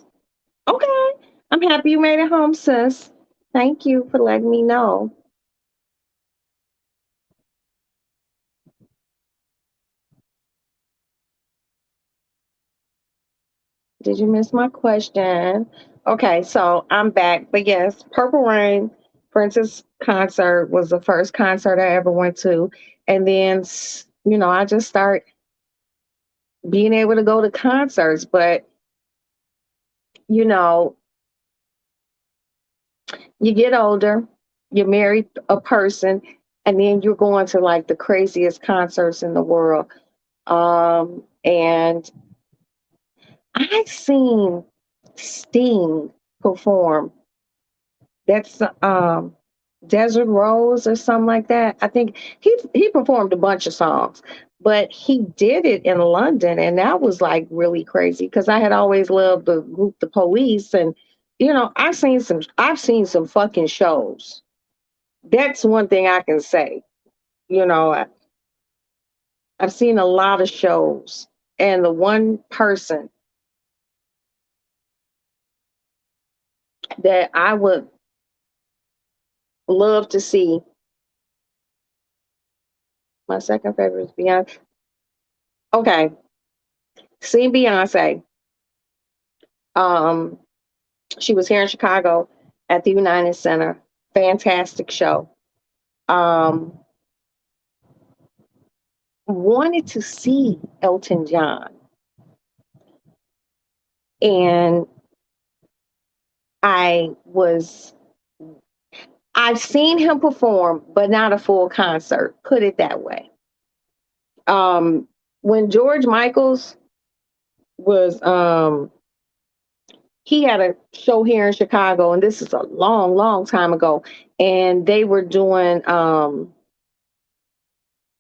Okay. I'm happy you made it home, sis. Thank you for letting me know. Did you miss my question? Okay, so I'm back. But yes, Purple Rain Princess concert was the first concert I ever went to. And then, I just start being able to go to concerts. But, you know, you get older, you marry a person, and then you're going to like the craziest concerts in the world. And I seen Sting perform. That's Desert Rose or something like that. I think he performed a bunch of songs, but he did it in London, and that was like really crazy because I had always loved the group The Police, and I've seen some fucking shows. That's one thing I can say. You know, I've seen a lot of shows, and the one person that I would love to see, my second favorite is Beyonce. Okay, seen Beyonce. Um, she was here in Chicago at the United Center. Fantastic show. Um, Wanted to see Elton John. And I was I've seen him perform, but not a full concert, put it that way. Um when George Michaels was he had a show here in Chicago, and this is a long, long time ago. And they were doing Don't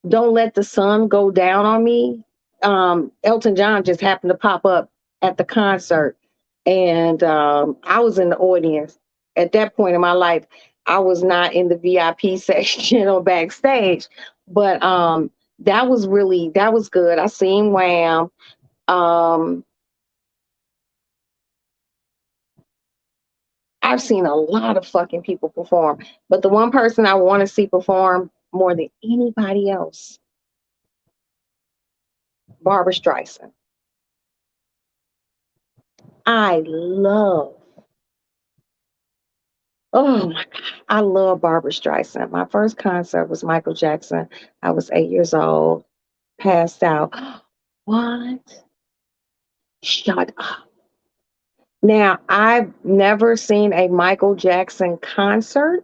Let the Sun Go Down on Me. Elton John just happened to pop up at the concert, and I was in the audience. At that point in my life, I was not in the VIP section or backstage, but that was good. I seen Wham. Um, I've seen a lot of fucking people perform, but the one person I want to see perform more than anybody else, Barbara Streisand. I love, oh my God, I love Barbara Streisand. My first concert was Michael Jackson. I was 8 years old, passed out. What? Shut up. Now, I've never seen a Michael Jackson concert,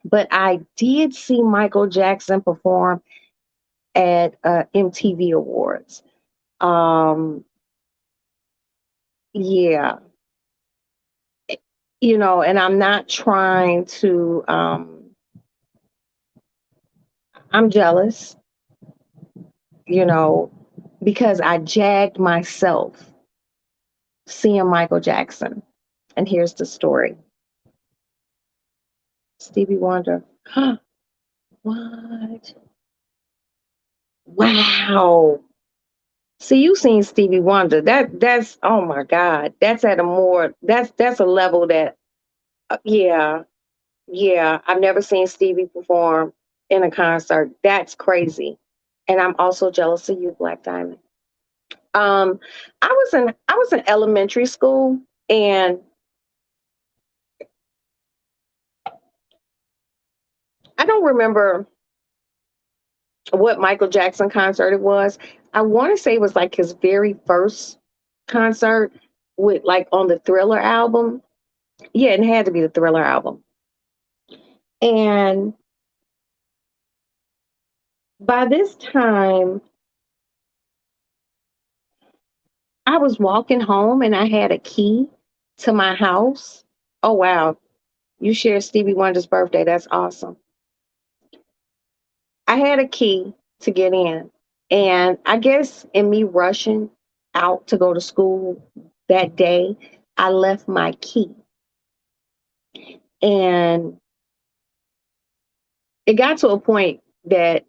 but I did see Michael Jackson perform at MTV Awards. Um, yeah, and I'm not trying to, I'm jealous, you know, because I jagged myself seeing Michael Jackson. And here's the story. Stevie Wonder. What? Wow. See, you seen Stevie Wonder. That's oh my God. That's at a more that's a level that yeah, yeah. I've never seen Stevie perform in a concert. That's crazy. And I'm also jealous of you, Black Diamond. Um, I was in elementary school, and I don't remember what Michael Jackson concert it was. I want to say it was like his very first concert with like on the Thriller album. Yeah, it had to be the Thriller album. And by this time, I was walking home and I had a key to my house. Oh wow, you share Stevie Wonder's birthday. That's awesome. I had a key to get in. And I guess in me rushing out to go to school that day, I left my key. And it got to a point that,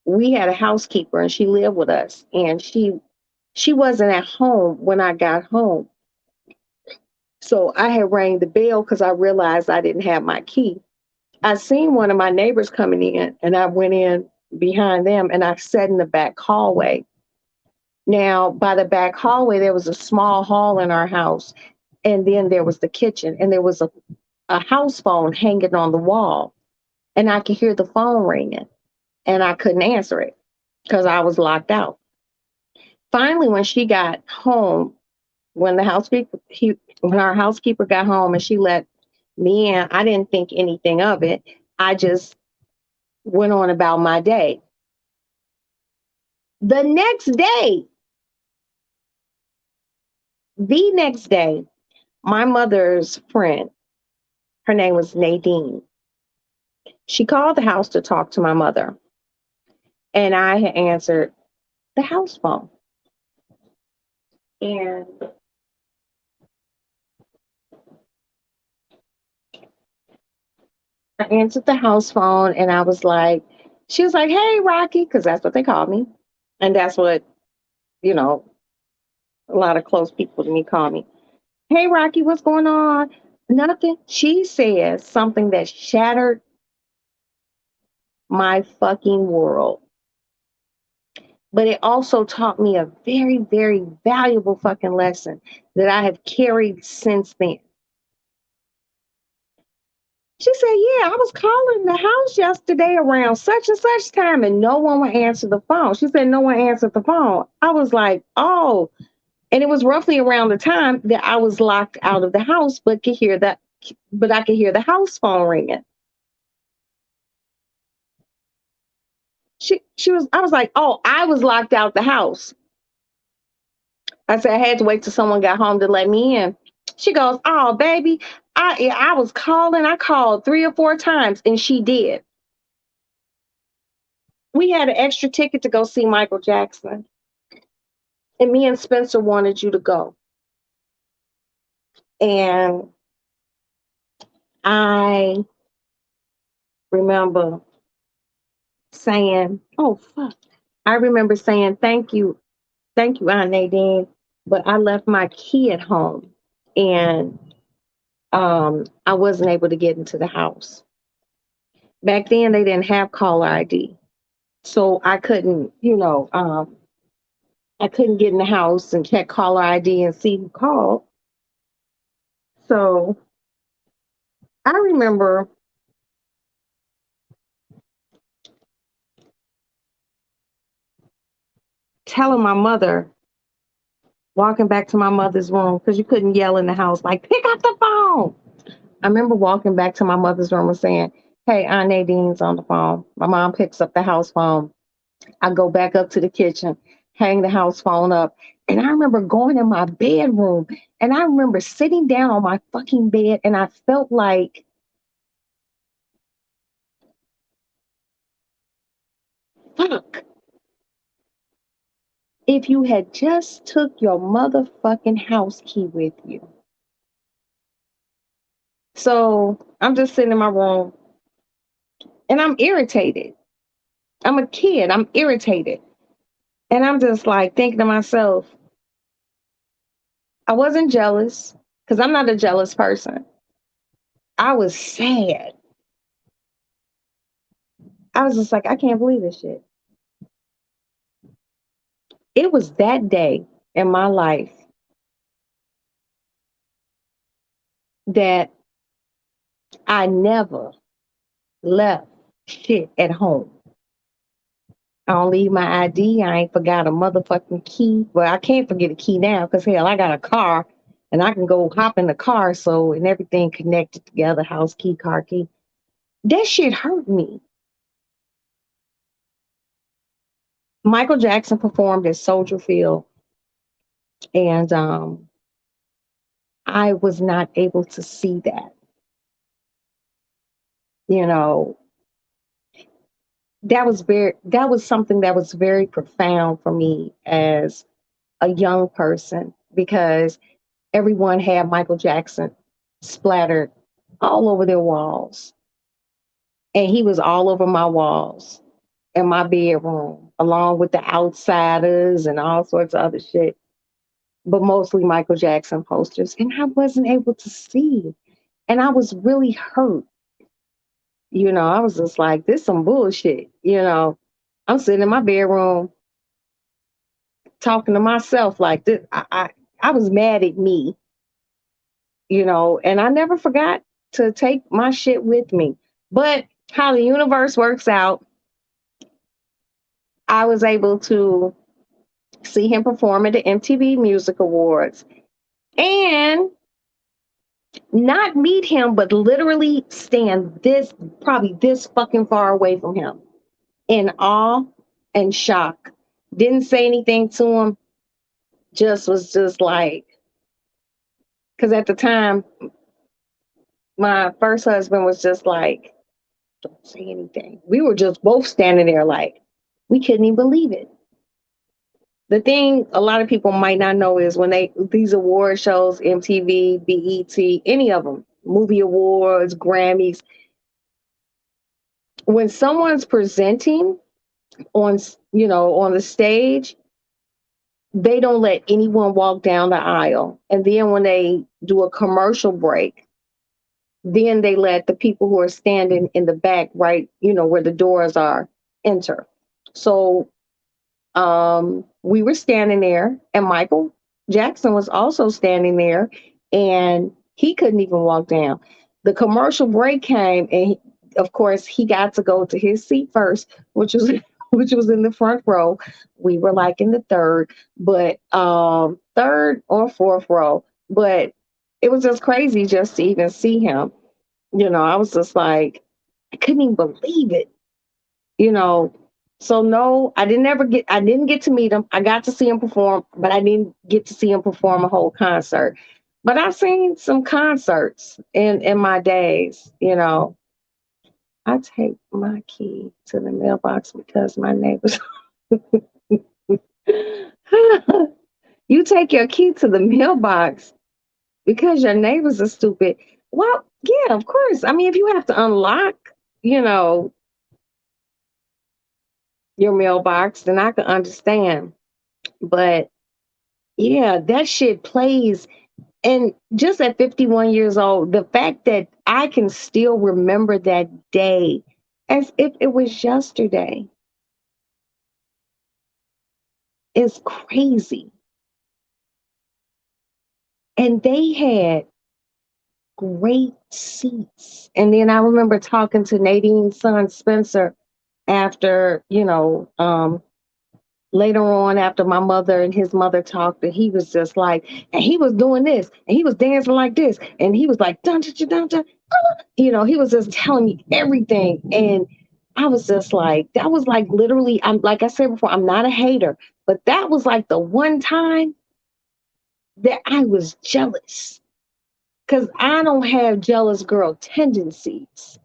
we had a housekeeper and she lived with us. And she wasn't at home when I got home. So I had rang the bell because I realized I didn't have my key. I seen one of my neighbors coming in, and I went in behind them and I sat in the back hallway. Now, by the back hallway, there was a small hall in our house, and then there was the kitchen, and there was a house phone hanging on the wall, and I could hear the phone ringing, and I couldn't answer it because I was locked out. Finally, when she got home, when when our housekeeper got home and she let me in, I didn't think anything of it. I just went on about my day. The next day, the next day, my mother's friend, her name was Nadine. She called the house to talk to my mother, and I had answered the house phone. And I answered the house phone, and I was like, she was like, "Hey, Rocky," because that's what they call me. And that's what, you know, a lot of close people to me call me. "Hey, Rocky, what's going on?" Nothing. She says something that shattered my fucking world. But it also taught me a very, very valuable fucking lesson that I have carried since then. She said, yeah, I was calling the house yesterday around such and such time and no one would answer the phone. She said, no one answered the phone. I was like, oh, and it was roughly around the time that I was locked out of the house, but I could hear the house phone ringing. I was like, oh, I was locked out the house. I said, I had to wait till someone got home to let me in. She goes, oh, baby, I was calling. I called 3 or 4 times and she did. We had an extra ticket to go see Michael Jackson. And me and Spencer wanted you to go. And I remember saying, oh, fuck. I remember saying, thank you, Aunt Nadine. But I left my key at home and I wasn't able to get into the house. Back then, they didn't have caller ID. So I couldn't, I couldn't get in the house and check caller ID and see who called. So I remember telling my mother, walking back to my mother's room, because you couldn't yell in the house, like, pick up the phone. I remember walking back to my mother's room and saying, hey, Aunt Nadine's on the phone. My mom picks up the house phone. I go back up to the kitchen, hang the house phone up. And I remember going in my bedroom and I remember sitting down on my fucking bed and I felt like, fuck, if you had just took your motherfucking house key with you. So I'm just sitting in my room and I'm irritated. I'm a kid. I'm irritated. And I'm just like thinking to myself, I wasn't jealous because I'm not a jealous person. I was sad. I was just like, I can't believe this shit. It was that day in my life that I never left shit at home. I don't leave my ID. I ain't forgot a motherfucking key. Well, I can't forget a key now because hell, I got a car and I can go hop in the car. So, and everything connected together, house key, car key. That shit hurt me. Michael Jackson performed at Soldier Field and I was not able to see that. You know, that was something that was very profound for me as a young person because everyone had Michael Jackson splattered all over their walls. And he was all over my walls in my bedroom, along with the outsiders and all sorts of other shit, but mostly Michael Jackson posters. And I wasn't able to see. And I was really hurt. I was just like, this some bullshit. I'm sitting in my bedroom talking to myself like this. I was mad at me, and I never forgot to take my shit with me. But how the universe works out, I was able to see him perform at the MTV Music Awards and not meet him, but literally stand probably this fucking far away from him in awe and shock. Didn't say anything to him, was just like, because at the time, my first husband was just like, don't say anything. We were just both standing there like, we couldn't even believe it. The thing a lot of people might not know is when these award shows, MTV, BET, any of them, movie awards, Grammys, when someone's presenting on the stage, they don't let anyone walk down the aisle. And then when they do a commercial break, then they let the people who are standing in the back, right, where the doors are, enter. So we were standing there and Michael Jackson was also standing there and he couldn't even walk down. The commercial break came, and of course, he got to go to his seat first, which was which was in the front row. We were like in the third, but third or fourth row. But it was just crazy just to even see him. I was just like, I couldn't even believe it. You know, so no, I didn't get to meet him. I got to see him perform, but I didn't get to see him perform a whole concert. But I've seen some concerts in my days. I take my key to the mailbox because my neighbors. You take your key to the mailbox because your neighbors are stupid. Well, yeah, of course. I mean, if you have to unlock, you know, your mailbox, then I can understand. But yeah, that shit plays. And just at 51 years old, the fact that I can still remember that day as if it was yesterday is crazy. And they had great seats. And then I remember talking to Nadine's son Spencer after, later on after my mother and his mother talked, and he was just like, and he was doing this and he was dancing like this and he was like dun, dun, dun, dun, dun. He was just telling me everything. And I was just like, that was like literally, I'm like I said before, I'm not a hater, but that was like the one time that I was jealous because I don't have jealous girl tendencies.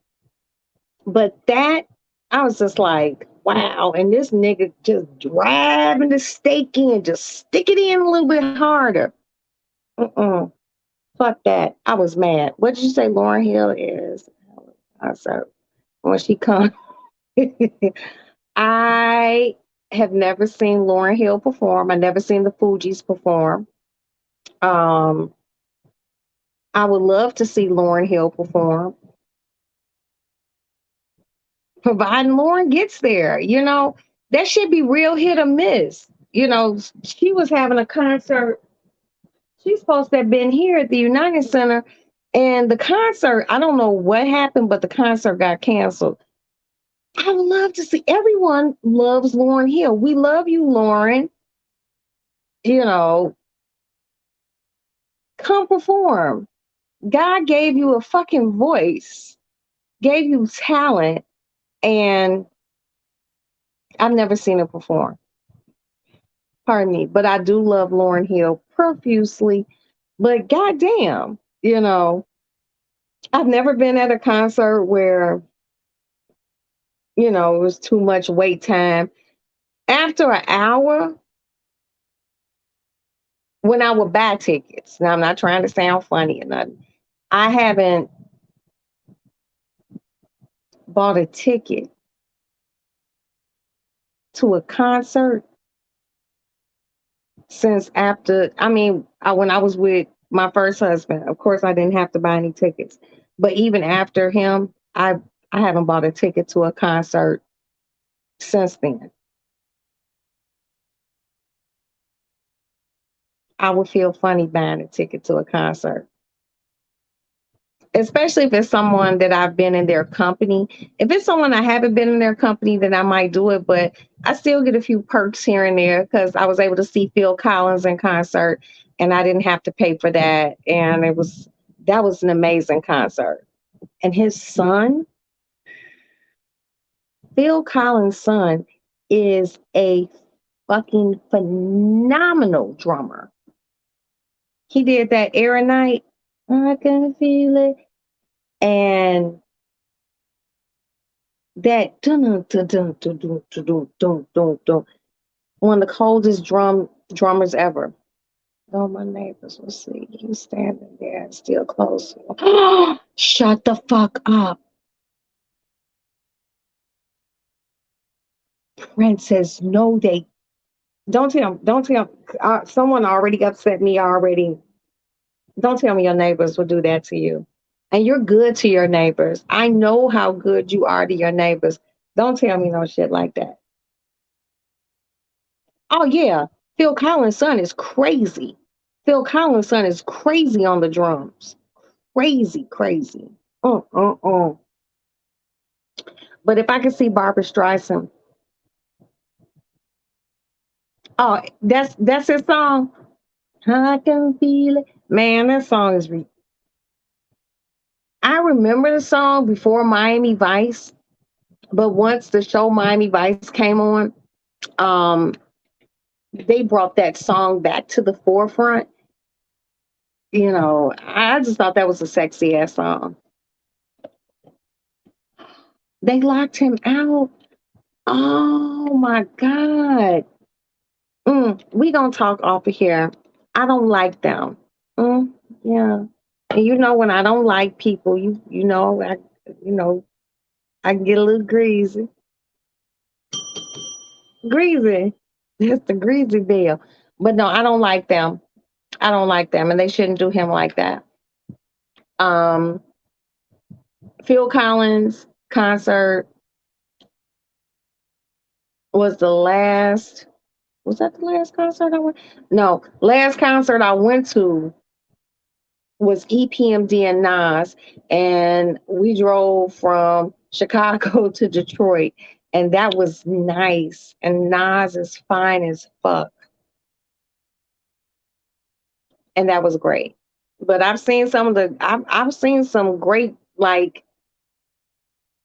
But that, I was just like, wow. And this nigga just driving the stake in, just stick it in a little bit harder. Mm-mm. Fuck that. I was mad. What did you say Lauren Hill is? I said, when she comes, I have never seen Lauren Hill perform. I never seen the Fugees perform. Um, I would love to see Lauren Hill perform, providing Lauren gets there. That should be real hit or miss. She was having a concert. She's supposed to have been here at the United Center, and the concert, I don't know what happened, but the concert got canceled. I would love to see. Everyone loves Lauren Hill. We love you, Lauren. You know, come perform. God gave you a fucking voice, gave you talent, and I've never seen her perform. Pardon me, but I do love Lauren Hill profusely. But goddamn, I've never been at a concert where, it was too much wait time. After an hour, when I would buy tickets, now I'm not trying to sound funny or nothing. I haven't bought a ticket to a concert since after, I mean, when I was with my first husband. Of course, I didn't have to buy any tickets. But even after him, I haven't bought a ticket to a concert since then. I would feel funny buying a ticket to a concert, especially if it's someone that I've been in their company. If it's someone I haven't been in their company, then I might do it. But I still get a few perks here and there because I was able to see Phil Collins in concert and I didn't have to pay for that. And that was an amazing concert. And his son, Phil Collins' son, is a fucking phenomenal drummer. He did that Air Night. I can feel it. And that dun dun dun dun dun dun dun dun dun dun, one of the coldest drummers ever. Oh, my neighbors will see. He's standing there and still close. Shut the fuck up. Princess, no, they don't tell. Don't tell. Someone already upset me already. Don't tell me your neighbors will do that to you. And you're good to your neighbors. I know how good you are to your neighbors. Don't tell me no shit like that. Oh yeah, Phil Collins' son is crazy. Phil Collins' son is crazy on the drums. Crazy, crazy. Mm, mm, mm. But if I could see Barbara Streisand, oh, that's his song. I can feel it. Man, that song is. I remember the song before Miami Vice, but once the show Miami Vice came on, um, they brought that song back to the forefront. You know, I just thought that was a sexy ass song. They locked him out. Oh my God. We gonna talk off of here. I don't like them. Mm, yeah. And you know when I don't like people, you know I get a little greasy. Greasy. That's the greasy deal. But no, I don't like them. I don't like them, and they shouldn't do him like that. Um, Phil Collins concert was the last. Was that the last concert I went? No, last concert I went to was EPMD and Nas, and we drove from Chicago to Detroit, and that was nice. And Nas is fine as fuck, and that was great. But I've seen some great like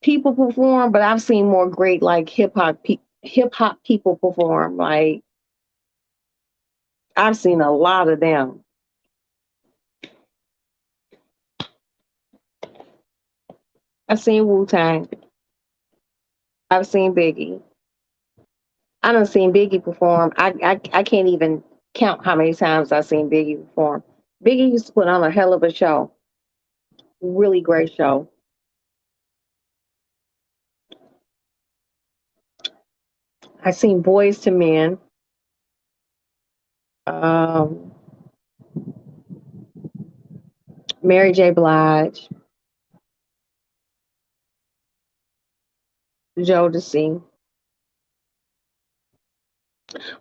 people perform, but I've seen more great like hip hop people perform. Like I've seen a lot of them. I've seen Wu Tang. I've seen Biggie. I done seen Biggie perform. I can't even count how many times I've seen Biggie perform. Biggie used to put on a hell of a show. Really great show. I seen Boys to Men. Um, Mary J. Blige, Jodeci.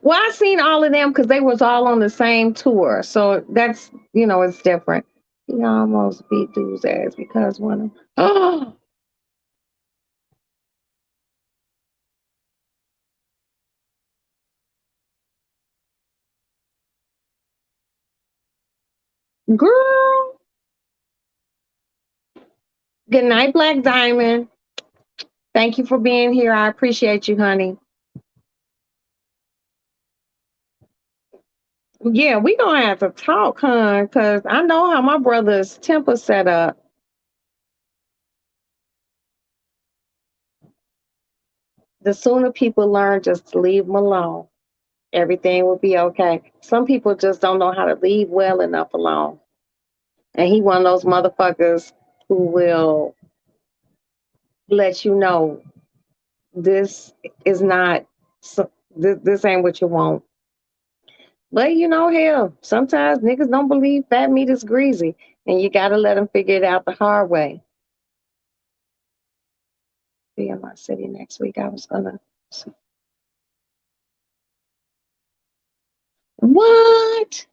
Well, I seen all of them because they was all on the same tour. So that's it's different. He almost beat dude's ass because one of oh girl. Good night, Black Diamond. Thank you for being here. I appreciate you, honey. Yeah, we gonna have to talk, huh? Cause I know how my brother's temper set up. The sooner people learn just to leave them alone, everything will be okay. Some people just don't know how to leave well enough alone. And he one of those motherfuckers who will let you know this is not this ain't what you want. But hell, sometimes niggas don't believe fat meat is greasy, and you gotta let them figure it out the hard way. Be in my city next week. I was gonna. What?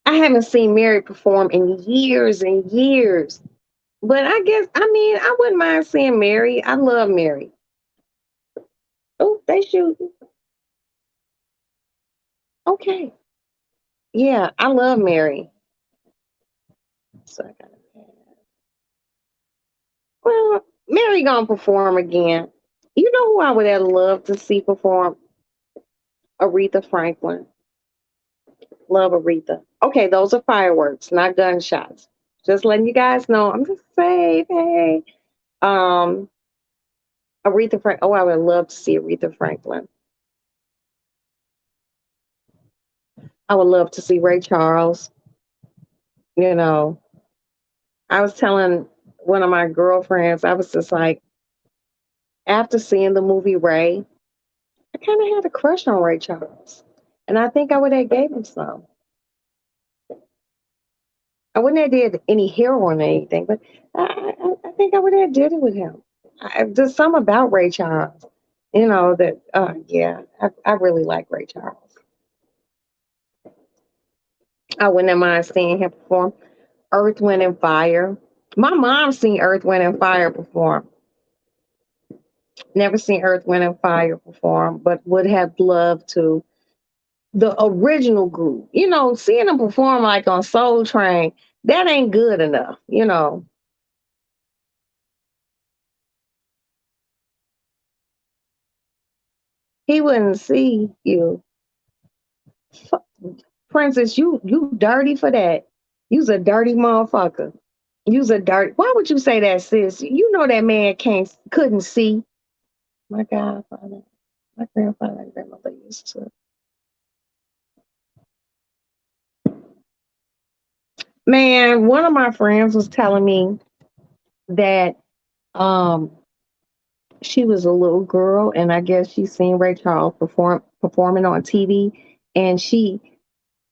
I haven't seen Mary perform in years and years. But I wouldn't mind seeing Mary. I love Mary. Oh, they shoot. Okay. Yeah, I love Mary. So I gotta, well, Mary gonna perform again. You know who I would have loved to see perform? Aretha Franklin. Love Aretha. Okay, those are fireworks, not gunshots. Just letting you guys know. I'm just saying, hey. Um, Aretha Frank. Oh, I would love to see Aretha Franklin. I would love to see Ray Charles. You know, I was telling one of my girlfriends, I was just like, after seeing the movie Ray, I kind of had a crush on Ray Charles, and I think I would have gave him some. I wouldn't have did any heroin or anything, but I think I would have did it with him. There's some about Ray Charles, that yeah, I really like Ray Charles. I wouldn't have mind seeing him perform. Earth, Wind, and Fire. My mom seen Earth, Wind, and Fire perform. Never seen Earth, Wind, and Fire perform, but would have loved to. The original group, seeing them perform like on Soul Train, that ain't good enough. He wouldn't see you. Princess, you dirty for that. You's a dirty motherfucker. You's a dirty. Why would you say that, sis? You know that man couldn't see. My godfather, my grandfather and grandmother used to. Man, one of my friends was telling me that um she was a little girl, and I guess she seen Ray Charles performing on TV, and she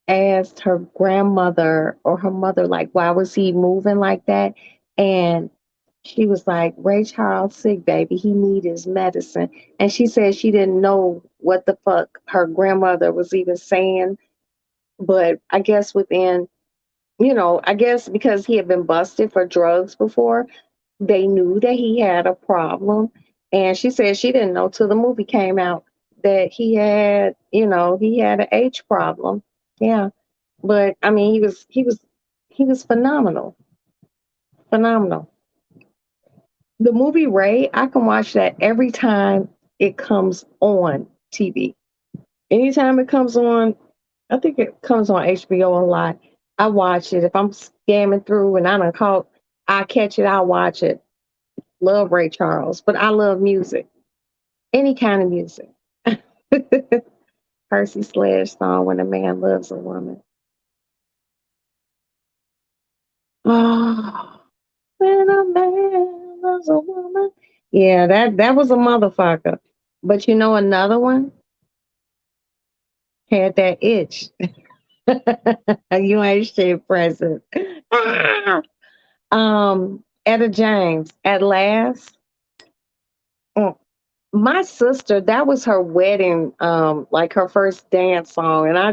asked her grandmother or her mother, like, why was he moving like that? And she was like, Ray Charles sick, baby. He need his medicine. And she said she didn't know what the fuck her grandmother was even saying. But I guess I guess because he had been busted for drugs before, they knew that he had a problem. And she said she didn't know till the movie came out that he had an H problem. Yeah. But I mean, he was phenomenal. Phenomenal. The movie Ray, I can watch that every time it comes on TV. Anytime it comes on, I think it comes on HBO a lot. I watch it. If I'm scamming through and I catch it, I'll watch it. Love Ray Charles, but I love music. Any kind of music. Percy Sledge song, When a Man Loves a Woman. Oh, when a man loves a woman. Yeah, that was a motherfucker. But another one had that itch. You ain't shit present. Etta James, At Last. Mm. My sister, that was her wedding, like her first dance song. And I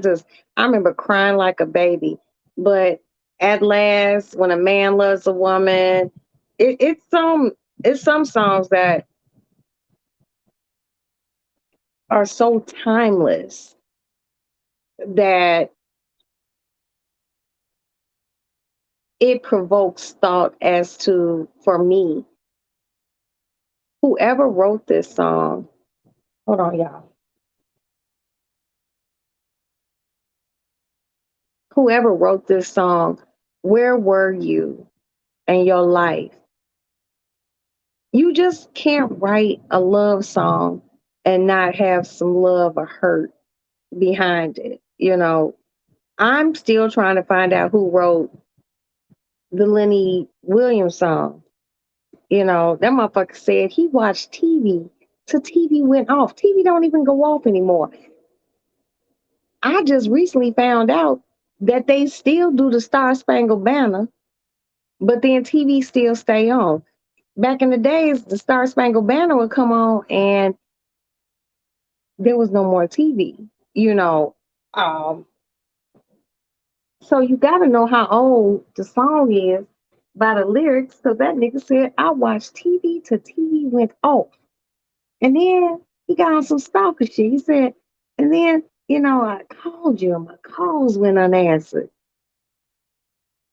remember crying like a baby. But At Last, When a Man Loves a Woman, it, it's some songs that are so timeless that it provokes thought as to, for me, whoever wrote this song. Hold on, y'all. Whoever wrote this song, where were you in your life? You just can't write a love song and not have some love or hurt behind it. I'm still trying to find out who wrote the Lenny Williams song. That motherfucker said he watched TV till TV went off. TV don't even go off anymore. I just recently found out that they still do the Star Spangled Banner, but then TV still stay on. Back in the days, the Star Spangled Banner would come on and there was no more TV, you know. Um, so you got to know how old the song is by the lyrics, because that nigga said, I watched TV till TV went off. And then he got on some stalker shit. He said, and then, I called you and my calls went unanswered.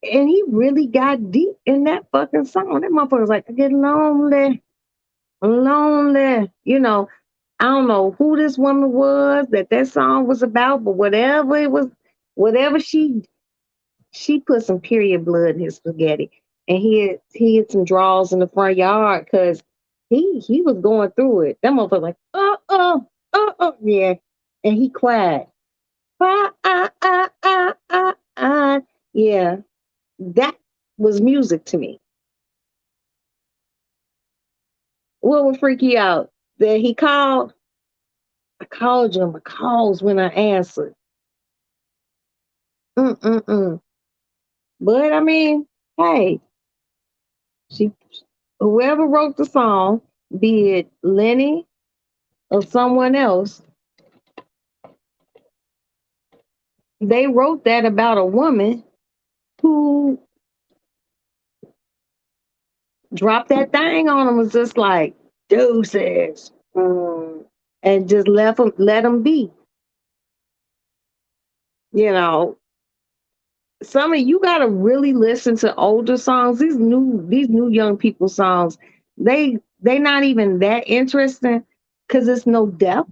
And he really got deep in that fucking song. That motherfucker's like, I get lonely, lonely. I don't know who this woman was that song was about, but whatever it was, whatever she put some period blood in his spaghetti. And he had some draws in the front yard because he was going through it. That motherfucker like, yeah. And he cried. Yeah. That was music to me. What would freak you out? That he called, I called you, my calls when I answered. Mm-mm-mm. But I mean, hey, she whoever wrote the song, be it Lenny or someone else, they wrote that about a woman who Drop that thing on them was just like deuces, and just let them be. You know, some of you got to really listen to older songs. These new young people songs, they not even that interesting because there's no depth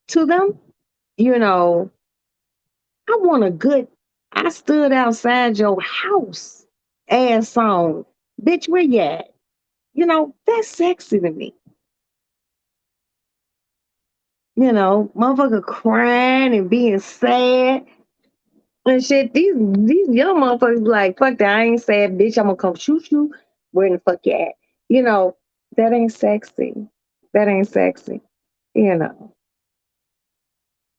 to them. You know, I want a good. I stood outside your house ass song, bitch. Where you at? You know, that's sexy to me. You know, motherfucker crying and being sad and shit. These young motherfuckers be like, fuck that, I ain't sad, bitch. I'm gonna come shoot you. Where the fuck you at? You know, that ain't sexy. That ain't sexy. You know.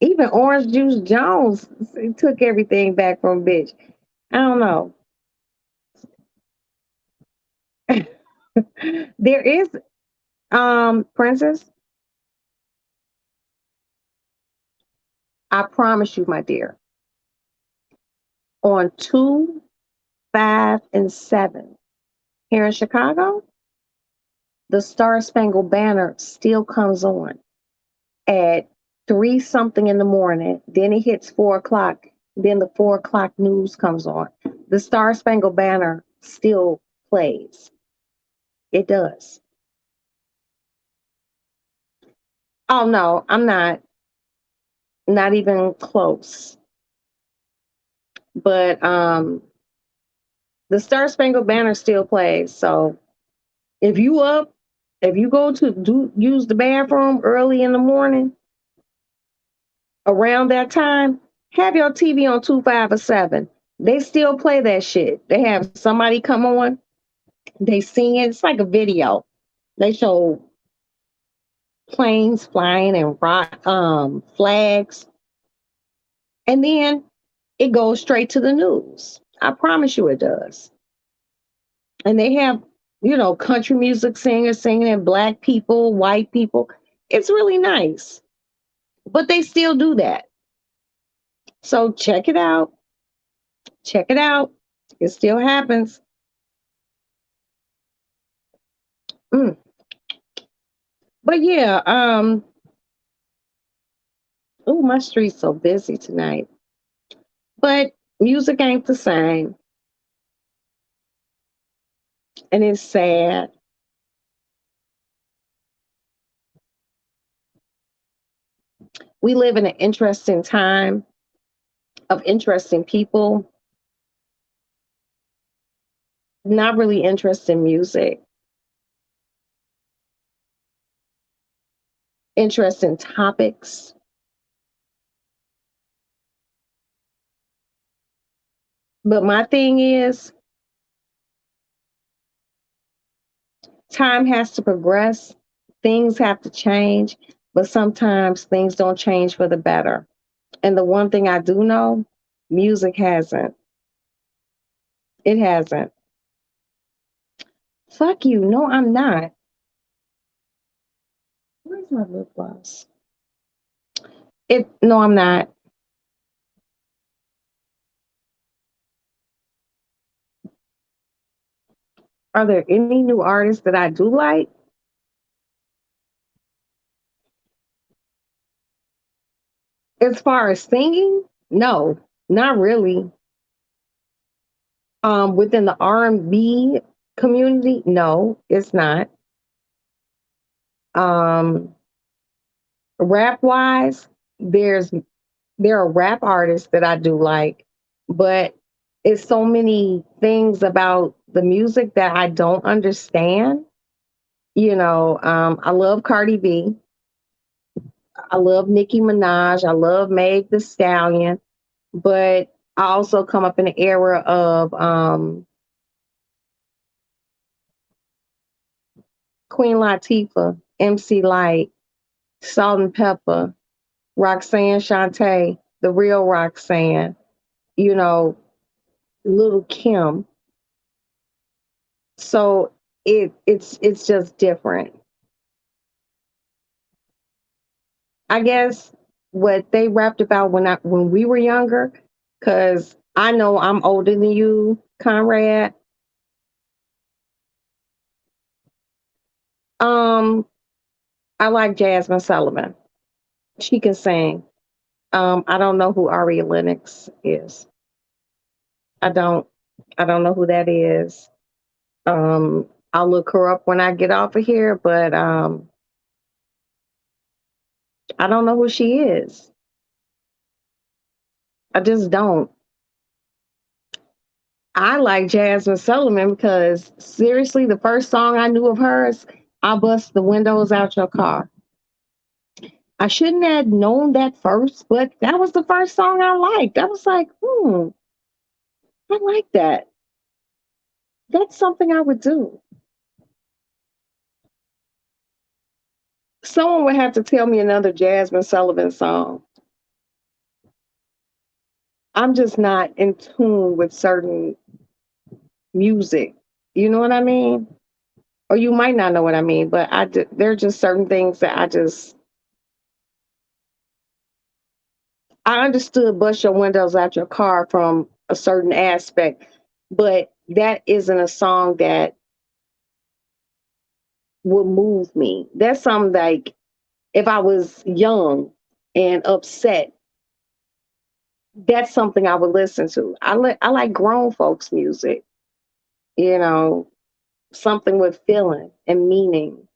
Even Orange Juice Jones took everything back from bitch. I don't know. There is Princess, I promise you, my dear, on 2, 5, and 7 here in Chicago, the Star Spangled Banner still comes on at 3 something in the morning. Then it hits 4 o'clock. Then the 4 o'clock news comes on. The Star Spangled Banner still plays. It does. Oh no, I'm not. Not even close. But the Star Spangled Banner still plays. So if you up, if you go to do use the bathroom early in the morning around that time, have your TV on 2, 5, or 7. They still play that shit. They have somebody come on, they sing it. It's like a video. They show planes flying and rock flags, and then it goes straight to the news. I promise you it does. And they have, you know, country music singers singing and black people, white people. It's really nice. But they still do that. So check it out. Check it out. It still happens. Mm. But yeah, oh, my street's so busy tonight. But music ain't the same. And it's sad. We live in an interesting time of interesting people, not really interested in music, interesting topics. But my thing is, time has to progress, things have to change, but sometimes things don't change for the better. And the one thing I do know, music hasn't. It hasn't. Fuck you. No, I'm not. Where's my lip gloss? It no, I'm not. Are there any new artists that I do like? As far as singing, no, not really. Within the R&B community, no, it's not. Um, Rap wise, there are rap artists that I do like, but it's so many things about the music that I don't understand. You know, I love Cardi B. I love Nicki Minaj. I love Meg the Stallion, but I also come up in the era of Queen Latifah, MC Light, Salt and Pepper, Roxanne Shante, the real Roxanne, you know, Little Kim. So it's just different. I guess what they rapped about when we were younger, because I know I'm older than you, Conrad. I like Jasmine Sullivan. She can sing. I don't know who Aria Lennox is. I don't. I don't know who that is. I'll look her up when I get off of here, but I don't know who she is. I just don't. I like Jasmine Sullivan because seriously, the first song I knew of hers, I bust the windows out your car. I shouldn't have known that first, but that was the first song I liked. I was like, I like that. That's something I would do. Someone would have to tell me another Jasmine Sullivan song. I'm just not in tune with certain music. You know what I mean? Or you might not know what I mean, but there are just certain things that I understood bust your windows out your car from a certain aspect, but that isn't a song that would move me. That's something like if I was young and upset, that's something I would listen to. I like grown folks music, you know, something with feeling and meaning.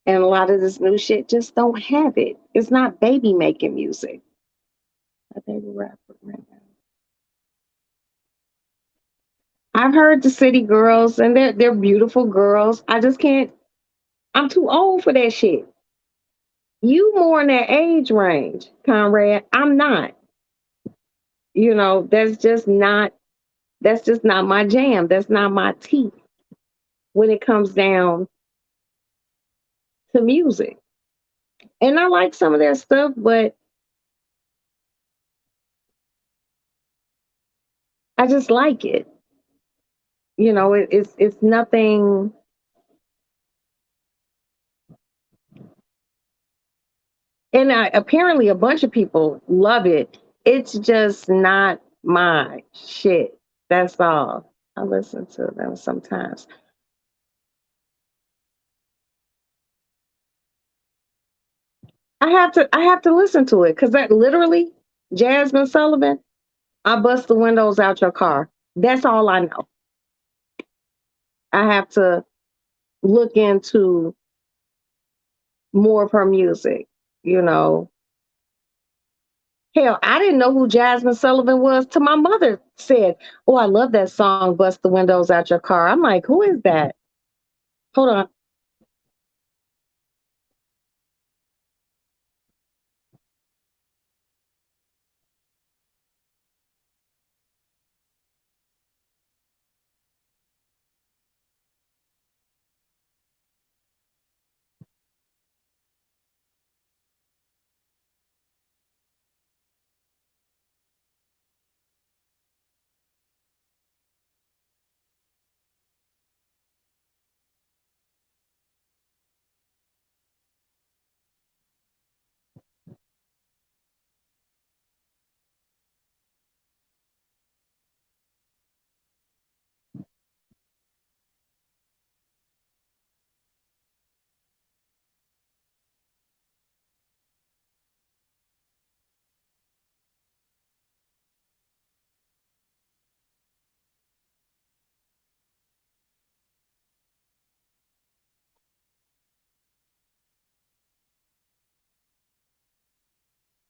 And a lot of this new shit just don't have it. It's not baby making music. My favorite rapper right now. I've heard the City Girls, and they're beautiful girls. I just can't. I'm too old for that shit. You more in that age range, Conrad. I'm not. You know, that's just not my jam. That's not my tea when it comes down to music. And I like some of their stuff, but I just like it. You know, it's nothing. And apparently, a bunch of people love it. It's just not my shit. That's all. I listen to them sometimes. I have to listen to it because that literally, Jasmine Sullivan, I bust the windows out your car. That's all I know. I have to look into more of her music, you know. Hell, I didn't know who Jasmine Sullivan was till my mother said, "Oh, I love that song, Bust the Windows Out Your Car." I'm like, who is that? Hold on.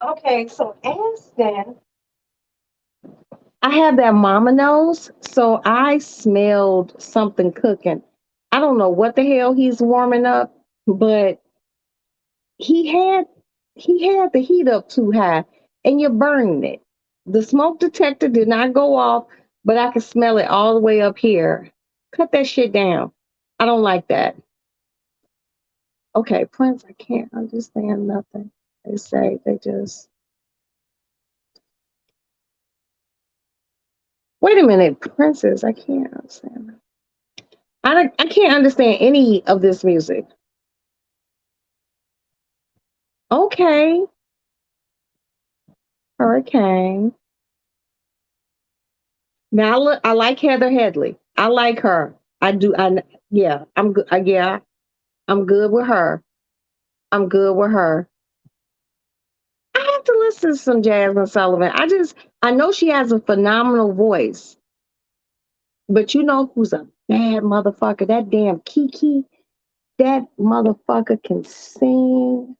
Okay, so as then, I have that mama nose, so I smelled something cooking. I don't know what the hell he's warming up, but he had he had the heat up too high, and you're burning it. The smoke detector did not go off, but I could smell it all the way up here. Cut that shit down. I don't like that. Okay, Prince, I can't understand nothing. They say they just wait a minute, Princess, I can't understand. I can't understand any of this music. Okay, Hurricane. Now look, I like Heather Headley. I like her. I do. Yeah, I'm good. Yeah, I'm good with her. I'm good with her. I have to listen to some Jasmine Sullivan. I know she has a phenomenal voice, but you know who's a bad motherfucker? That damn Kiki. That motherfucker can sing.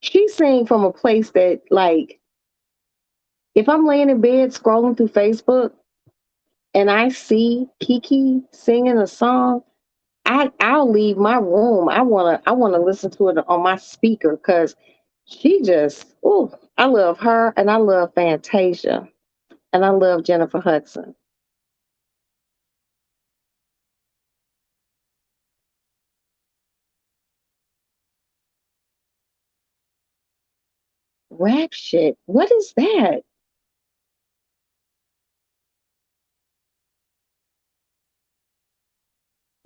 She sing from a place that, like, if I'm laying in bed scrolling through Facebook and I see Kiki singing a song, I'll leave my room. I wanna listen to it on my speaker because she just I love her and I love Fantasia and I love Jennifer Hudson. Rap shit. What is that?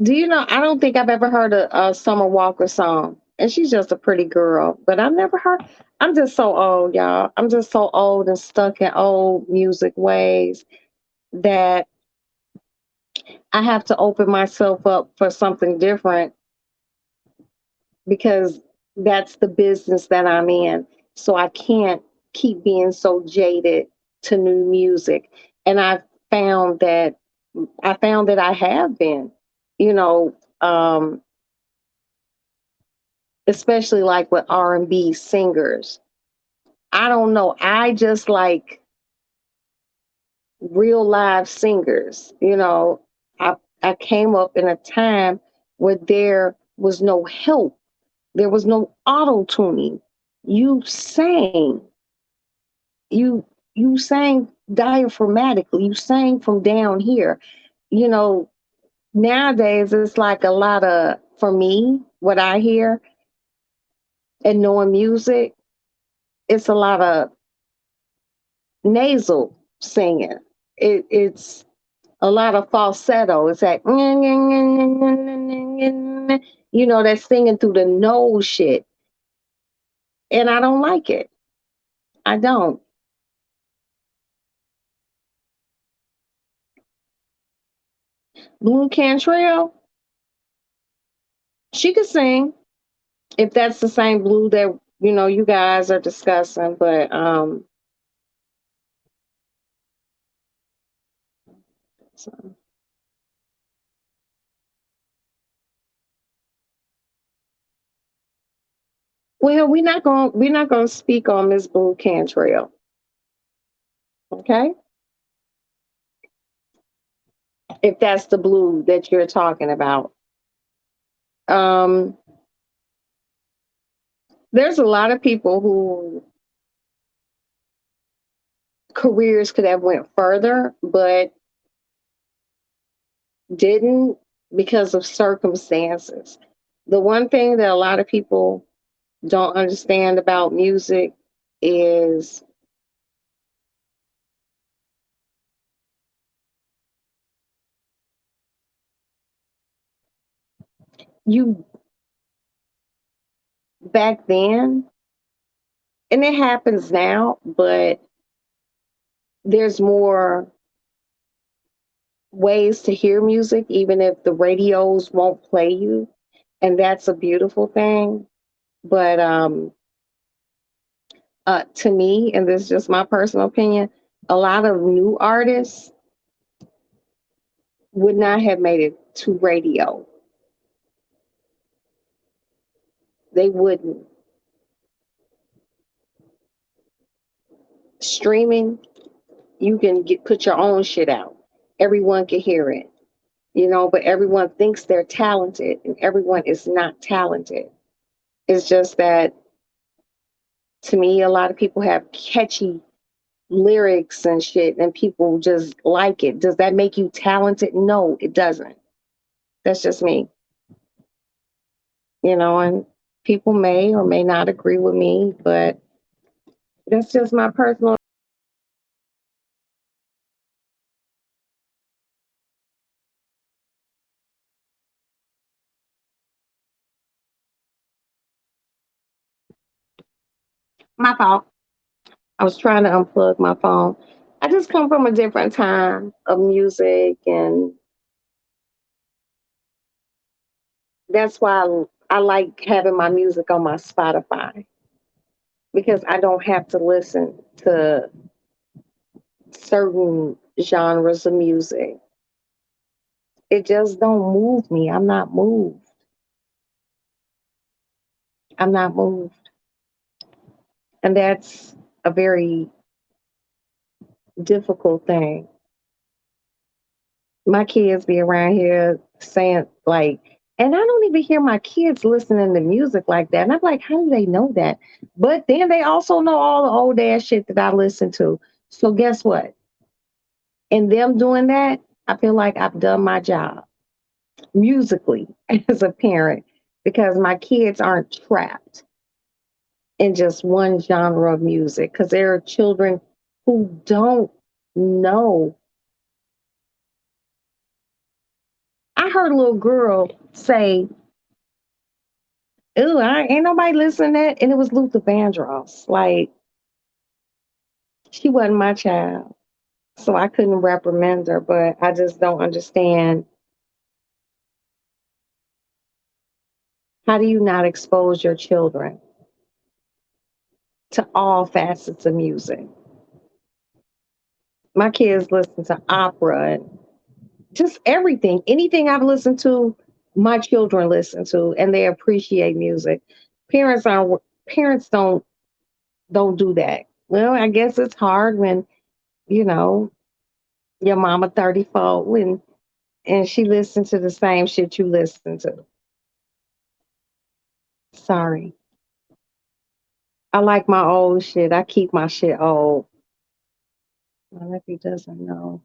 Do you know? I don't think I've ever heard a Summer Walker song, and she's just a pretty girl. But I've never heard. I'm just so old, y'all. I'm just so old and stuck in old music ways that I have to open myself up for something different because that's the business that I'm in. So I can't keep being so jaded to new music. And found that I found that I have been, you know, especially like with R&B singers. I don't know. I just like real live singers. I came up in a time where there was no help. There was no auto tuning. You sang. You you sang diaphragmatically. You sang from down here. You know, nowadays it's like a lot of, for me, what I hear and knowing music, it's a lot of nasal singing. It's a lot of falsetto. It's like that singing through the nose shit, and I don't like it. I don't. Blue Cantrell, she could sing if that's the same blue that you guys are discussing. But so- well, we're not gonna speak on Miss Blue Cantrell, okay? If that's the blue that you're talking about. Um, there's a lot of people who careers could have went further, but didn't because of circumstances. The one thing that a lot of people don't understand about music is you back then, and it happens now, but there's more ways to hear music, even if the radios won't play you. And that's a beautiful thing. But to me, and this is just my personal opinion, a lot of new artists would not have made it to radio. They wouldn't. Streaming, you can put your own shit out. Everyone can hear it, but everyone thinks they're talented and everyone is not talented. It's just that to me, a lot of people have catchy lyrics and shit and people just like it. Does that make you talented? No, it doesn't. That's just me, and people may or may not agree with me, but that's just my personal. My fault. I was trying to unplug my phone. I just come from a different time of music, and That's why I like having my music on my Spotify because I don't have to listen to certain genres of music. It just don't move me. I'm not moved. I'm not moved. And that's a very difficult thing. My kids be around here saying like, and I don't even hear my kids listening to music like that. And I'm like, how do they know that? But then they also know all the old ass shit that I listen to. So guess what? In them doing that, I feel like I've done my job musically as a parent because my kids aren't trapped in just one genre of music because there are children who don't know. I heard a little girl say, "Ooh, I ain't nobody listening to that," and it was Luther Vandross. Like she wasn't my child, so I couldn't reprimand her. But I just don't understand, how do you not expose your children to all facets of music? My kids listen to opera and just everything. Anything I've listened to, my children listen to, and they appreciate music. Parents aren't. Parents don't do that. Well, I guess it's hard when you know your mama 34 and she listened to the same shit you listen to. Sorry. I like my old shit. I keep my shit old. My nephew doesn't know.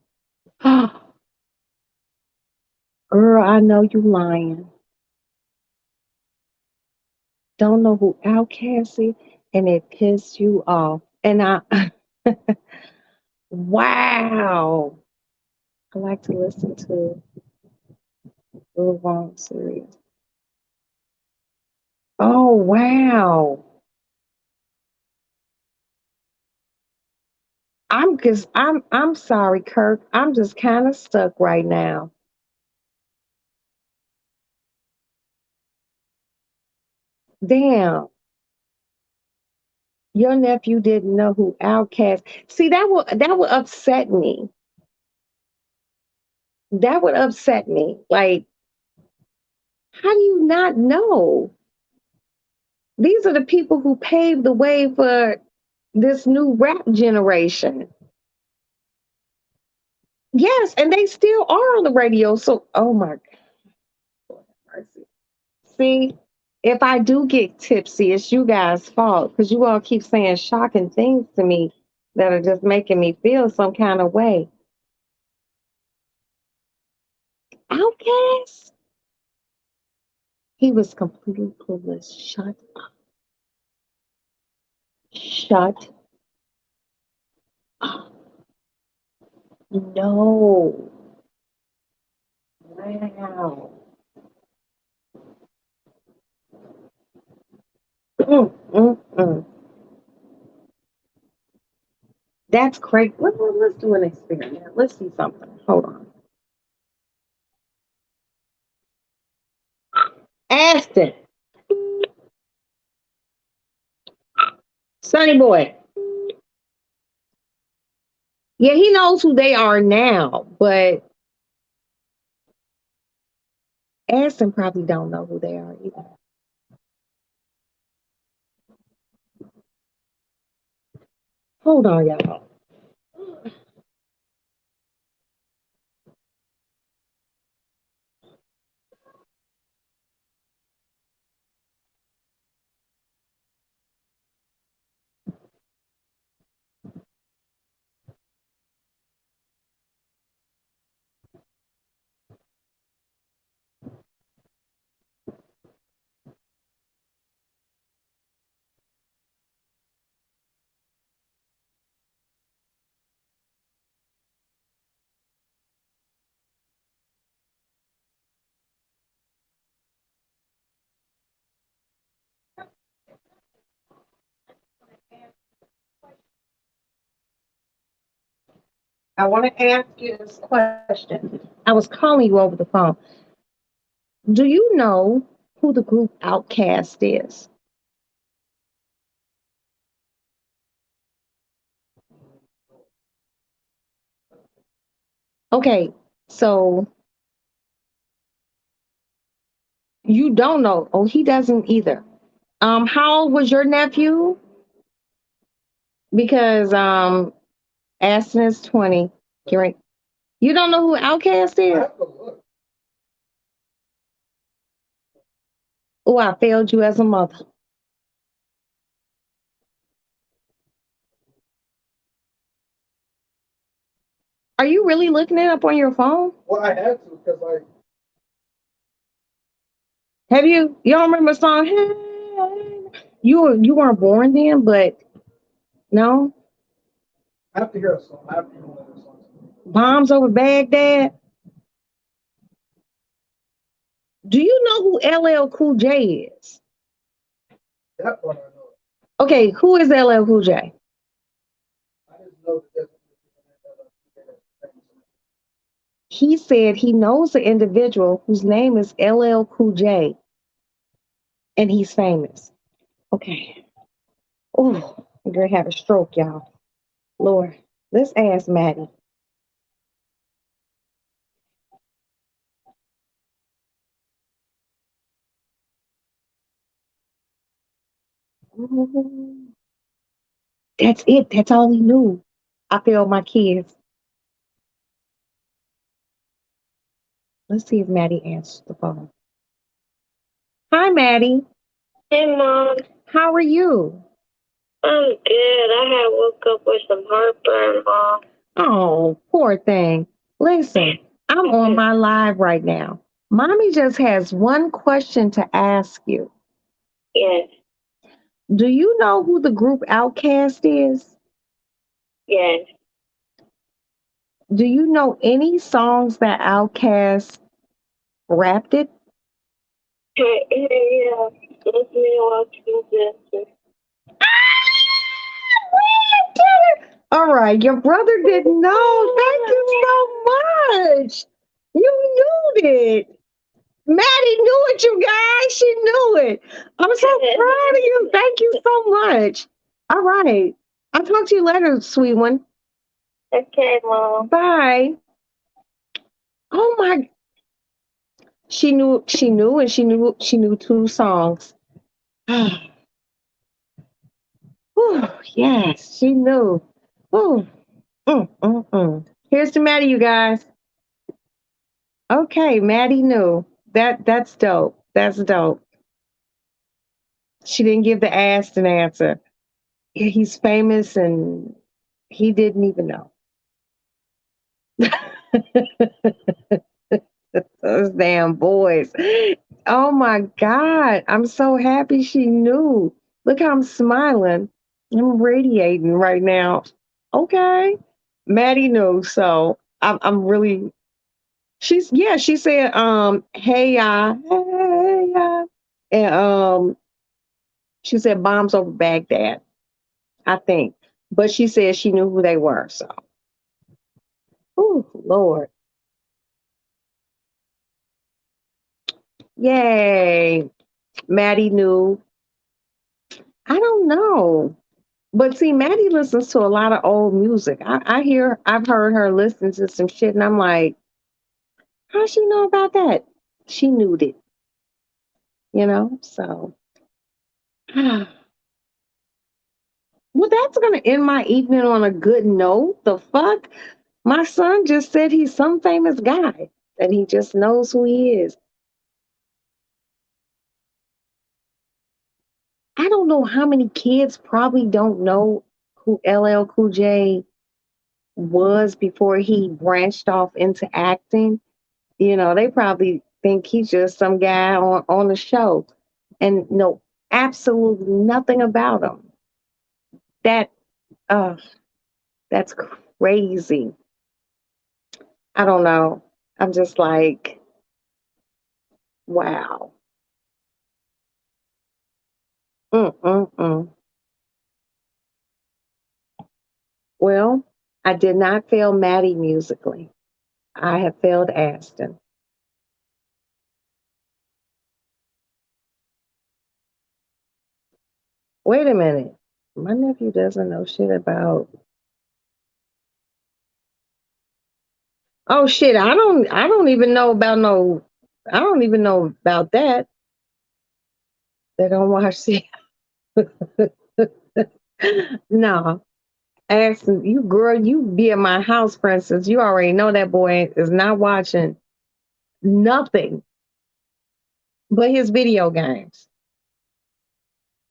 Girl, I know you lying. Don't know who Outcast is, and it pissed you off. And I, wow. I like to listen to Lil Wayne series. Oh wow. I'm sorry, Kirk. I'm just kind of stuck right now. Damn, your nephew didn't know who Outcast. See, that would upset me. That would upset me. Like, how do you not know? These are the people who paved the way for this new rap generation. Yes, and they still are on the radio. So, oh my God. See, if I do get tipsy, it's you guys' fault because you all keep saying shocking things to me that are just making me feel some kind of way. Outcast? He was completely clueless. Shut up. No. Wow. Mm. That's crazy. Let's do an experiment. Let's see something. Hold on. Ashton, Sonny Boy. Yeah, he knows who they are now, but Ashton probably don't know who they are either. Hold on, y'all. I want to ask you this question. I was calling you over the phone. Do you know who the group Outcast is? Okay, so you don't know. Oh, he doesn't either. How old was your nephew? Because Aston is 20. Karen, you don't know who Outcast is? Oh, I failed you as a mother. Are you really looking it up on your phone? Well, I had to because like. Have you? You don't remember the song? Hey, you weren't born then, but no. I have to hear a song. I have to hear one of those songs. Bombs over Baghdad. Do you know who LL Cool J is? That part I know. Okay, who is LL Cool J? I didn't know that. He said he knows an individual whose name is LL Cool J, and he's famous. Okay. Oh, I'm gonna have a stroke, y'all. Lord, let's ask Maddie. Oh, that's it. That's all he knew. I failed my kids. Let's see if Maddie answers the phone. Hi, Maddie. Hey, Mom. How are you? I'm good. I had woke up with some heartburn, Mom. Oh, poor thing. Listen, I'm on my live right now. Mommy just has one question to ask you. Yes, Do you know who the group Outcast is? yes. Do you know any songs that Outcast rapped it? Yeah, let me watch this. All right, your brother didn't know. Thank you so much. You knew it. Maddie knew it, you guys. She knew it. I'm so proud of you. Thank you so much. All right. I'll talk to you later, sweet one. Okay, Mom. Bye. Oh my, she knew two songs. Whew, yes, she knew. Whew, mm. Here's to Maddie, you guys. Okay, Maddie knew. That's dope. That's dope. She didn't give the Aston answer. He's famous and he didn't even know. Those damn boys. Oh my God. I'm so happy she knew. Look how I'm smiling. I'm radiating right now. Okay. Maddie knew. So I'm really she said hey ya. And she said bombs over Baghdad, I think. But she said she knew who they were. So oh Lord. Yay. Maddie knew. I don't know. But see, Maddie listens to a lot of old music. I've heard her listen to some shit, and I'm like, how she know about that? She knew it, you know? So, well, that's going to end my evening on a good note. The fuck? My son just said he's some famous guy, and he just knows who he is. I don't know how many kids probably don't know who LL Cool J was before he branched off into acting. You know, they probably think he's just some guy on the show and know absolutely nothing about him. That uh that's crazy. I don't know. I'm just like, wow. Mm-mm-mm. Well, I did not fail Maddie musically. I have failed Aston. Wait a minute. My nephew doesn't know shit about. Oh shit! I don't even know about no. I don't even know about that. They don't watch. No. Asking you, girl, you be at my house, for instance. You already know that boy is not watching nothing but his video games.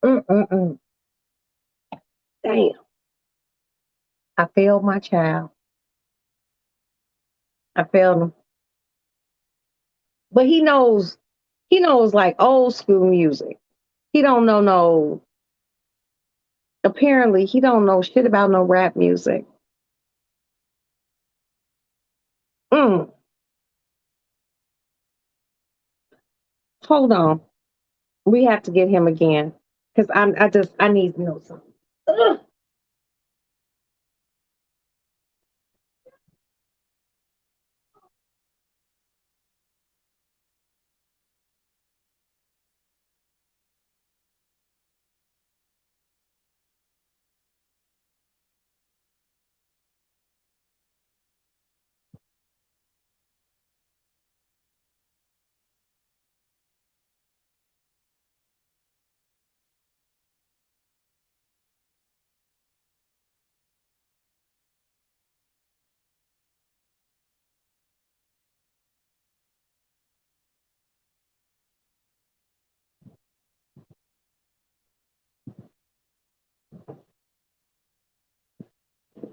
Mm-mm-mm. Damn, I failed my child. I failed him. But he knows like old school music. He don't know no, apparently he don't know shit about no rap music. Mm, hold on. We have to get him again. Because I need to know something. Ugh.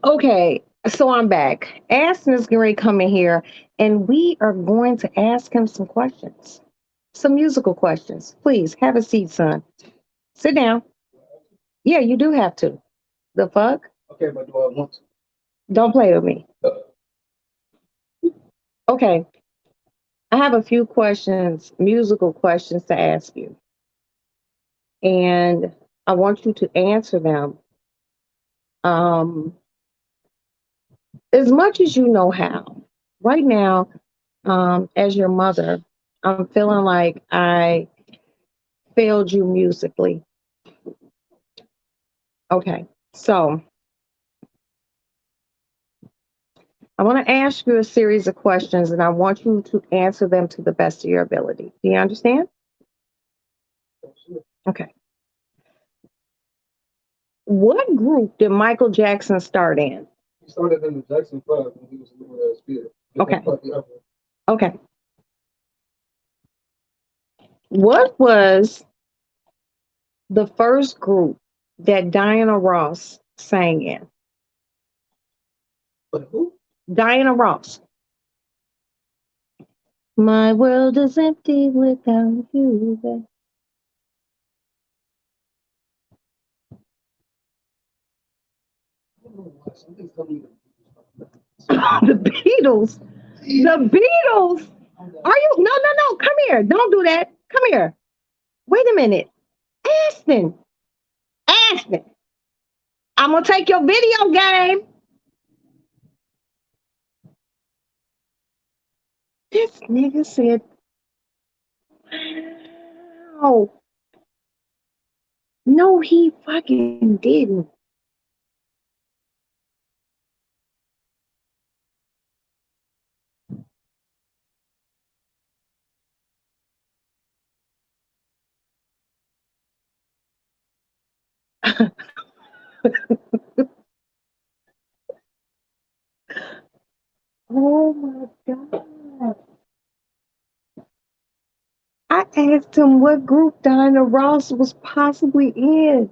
Okay, so I'm back. Aston is going to come in here and we are going to ask him some questions. Some musical questions. Please have a seat, son. Sit down. Yeah, you do have to. The fuck? Okay, but do I want to? Don't play with me. Okay, I have a few questions, musical questions to ask you. And I want you to answer them um, as much as you know how. Right now, as your mother, I'm feeling like I failed you musically. Okay, so I want to ask you a series of questions and I want you to answer them to the best of your ability. Do you understand? Okay. What group did Michael Jackson start in? He started in the Jackson 5 when he was a little ass kid. Okay. Okay. What was the first group that Diana Ross sang in? But who? Diana Ross. My world is empty without you. Babe. Something's telling me The Beatles. The Beatles. Are you? No, no, no. Come here. Don't do that. Come here. Wait a minute. Aston. Aston. I'm going to take your video game. This nigga said, wow. No, he fucking didn't. Oh my God. I asked him what group Diana Ross was possibly in.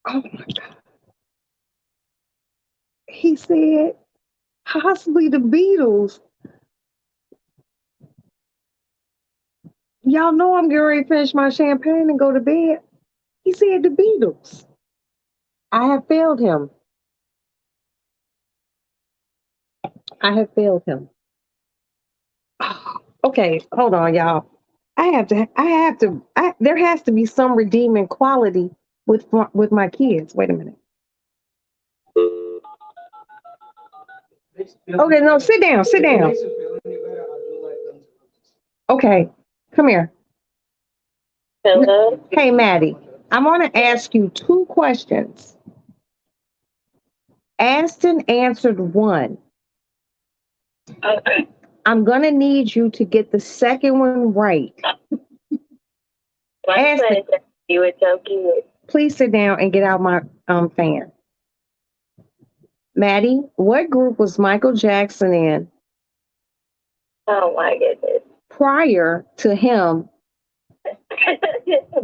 Oh my God. He said, possibly the Beatles. Y'all know I'm getting ready to finish my champagne and go to bed. He said the Beatles. I have failed him. I have failed him. Okay, hold on, y'all. There has to be some redeeming quality with my kids. Wait a minute. Okay, no, sit down, sit down. Okay, come here. Hello? Hey, Maddie. I'm going to ask you two questions. Aston answered one. Okay. I'm going to need you to get the second one right. My Aston, friend said you were so cute. please sit down and get out my fan. Maddie, what group was Michael Jackson in Oh my goodness. prior to him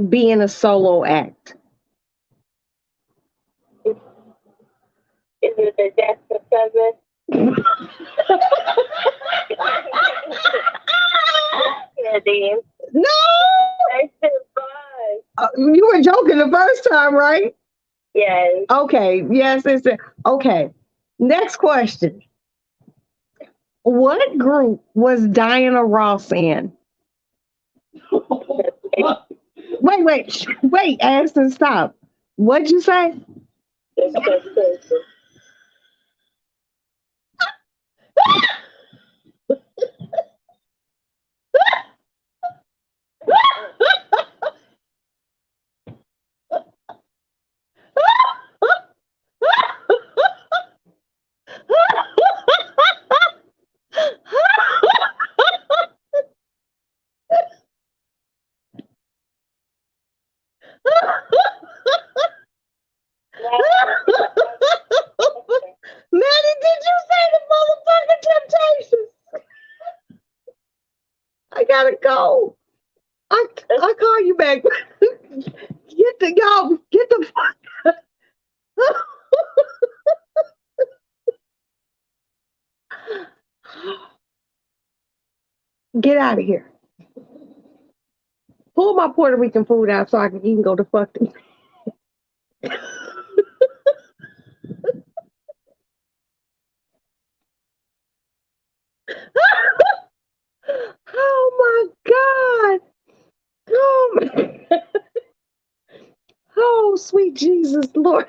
being a solo act? Is it the Jackson cousin? Yeah, Dean. No! I said bye. You were joking the first time, right? Yes. Okay, yes, it's okay. Next question. What group was Diana Ross in? Wait, Ashton, stop. What'd you say? Maddie, did you say the motherfucking Temptations? I gotta go. I call you back. Get the fuck. Get out of here. Pull my Puerto Rican food out so I can eat and go to fuck. Oh my God. Oh, my. Oh, sweet Jesus, Lord.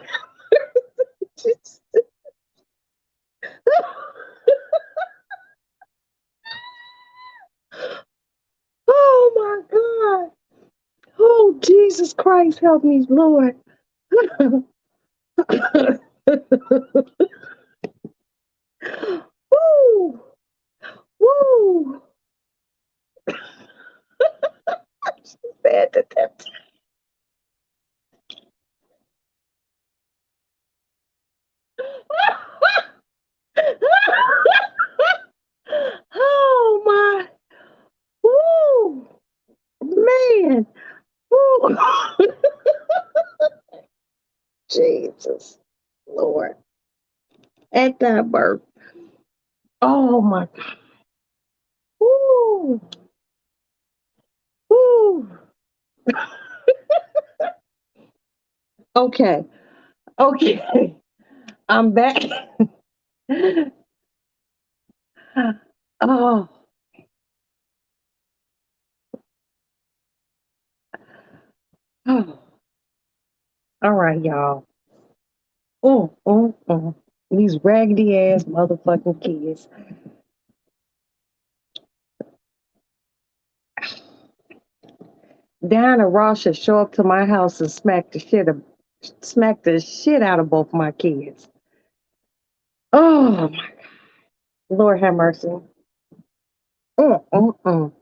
Oh my God. Oh, Jesus Christ, help me, Lord. Woo! Woo! She said the temptation. Oh my. Woo! Man. Woo! Jesus. Lord. At that birth. Oh my God. Woo! Woo! Okay. Okay. I'm back. Oh. Oh. All right, y'all. Oh. These raggedy ass motherfucking kids. Diana Ross should show up to my house and smack the shit out of both my kids. Oh my Lord have mercy. Mm, mm, mm.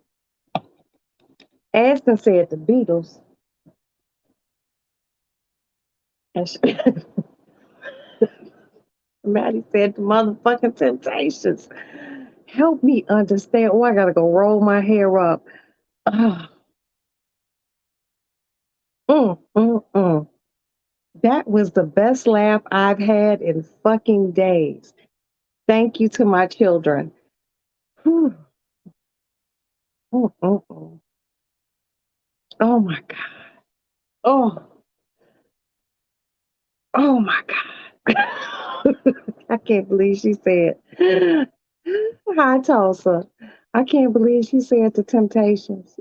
Aston said the Beatles, and Maddie said the motherfucking Temptations. Help me understand. Oh, I gotta go roll my hair up. Ah, mm. That was the best laugh I've had in fucking days. Thank you to my children. Whew. Mm. Oh my God. Oh, oh my God. I can't believe she said, hi, Tulsa. I can't believe she said the Temptations.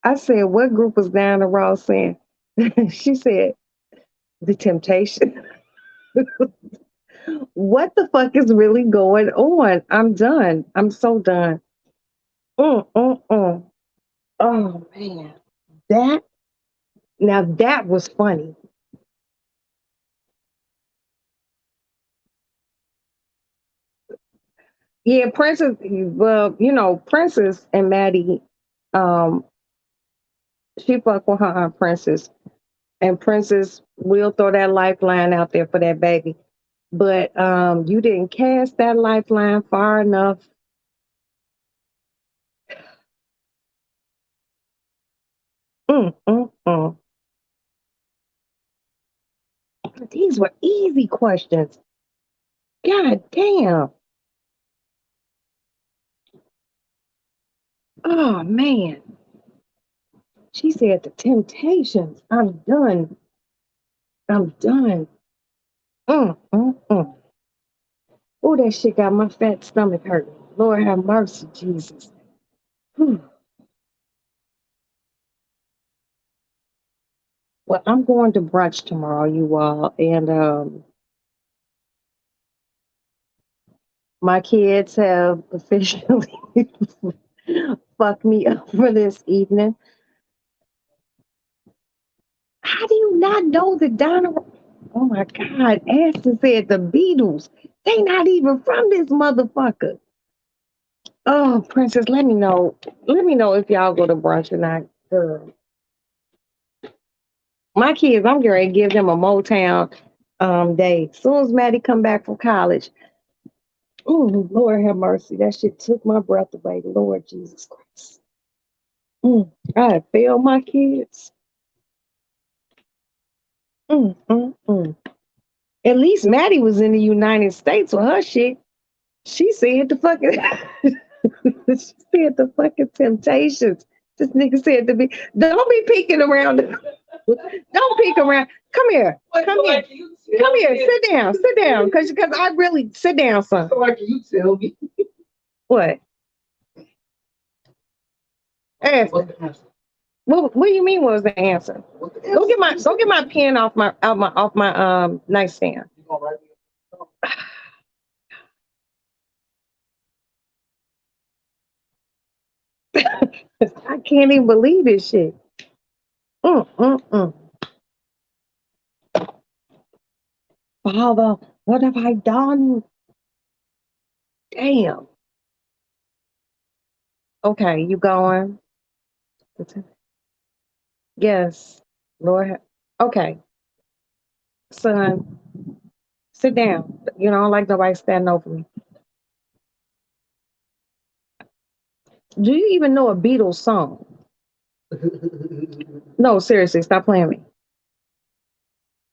I said, what group was Diana Ross in? She said, the Temptation. What the fuck is really going on? I'm done. I'm so done. Mm. Oh man, that Now that was funny. Yeah, Princess. Well, Princess and Maddie. Um, she fucked with her aunt Princess, and Princess will throw that lifeline out there for that baby. But you didn't cast that lifeline far enough. Mm, mm, mm. These were easy questions. God damn. Oh man. She said the Temptations. I'm done. I'm done. Mm, mm, mm. Oh, that shit got my fat stomach hurting. Lord have mercy, Jesus. Whew. Well, I'm going to brunch tomorrow, you all, and my kids have officially fucked me up for this evening. How do you not know the Donna? Oh my God, Ashton said the Beatles. They not even from this motherfucker. Oh, Princess, let me know. Let me know if y'all go to brunch or not. Girl. My kids, I'm going to give them a Motown day. As soon as Maddie come back from college. Oh, Lord have mercy. That shit took my breath away. Lord Jesus Christ. I have failed my kids. Mm, mm, mm. At least Maddie was in the United States with her shit. She said the fucking she said the fucking Temptations. This nigga said to me, don't be peeking around. Don't peek around. Come here. Come here. Come here. Sit down. Sit down. Cause I really sit down, son. So like you tell me. What? Ask. What's the answer? What do you mean? What was the answer? What's the Go answer? get my pen off my nightstand. You gonna write me? I can't even believe this shit. Mm, mm, mm. Father, what have I done? Damn. Okay, you going? Yes, Lord. Okay, son, sit down. You know, I don't like nobody standing over me. Do you even know a Beatles song? No, seriously, stop playing me.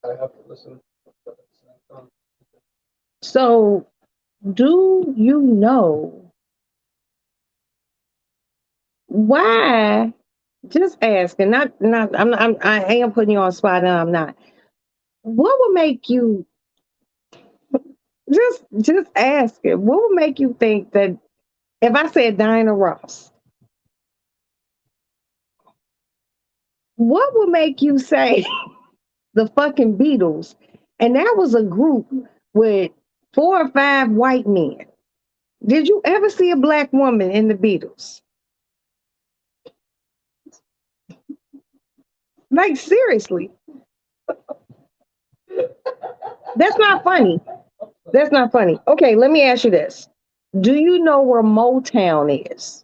I have to listen. So, do you know why? Just asking, not. I am putting you on the spot, and I'm not. What would make you just asking? What would make you think that if I said Diana Ross, what would make you say the fucking Beatles? And that was a group with 4 or 5 white men. Did you ever see a black woman in the Beatles? Like seriously, that's not funny. That's not funny. Okay, let me ask you this. Do you know where Motown is?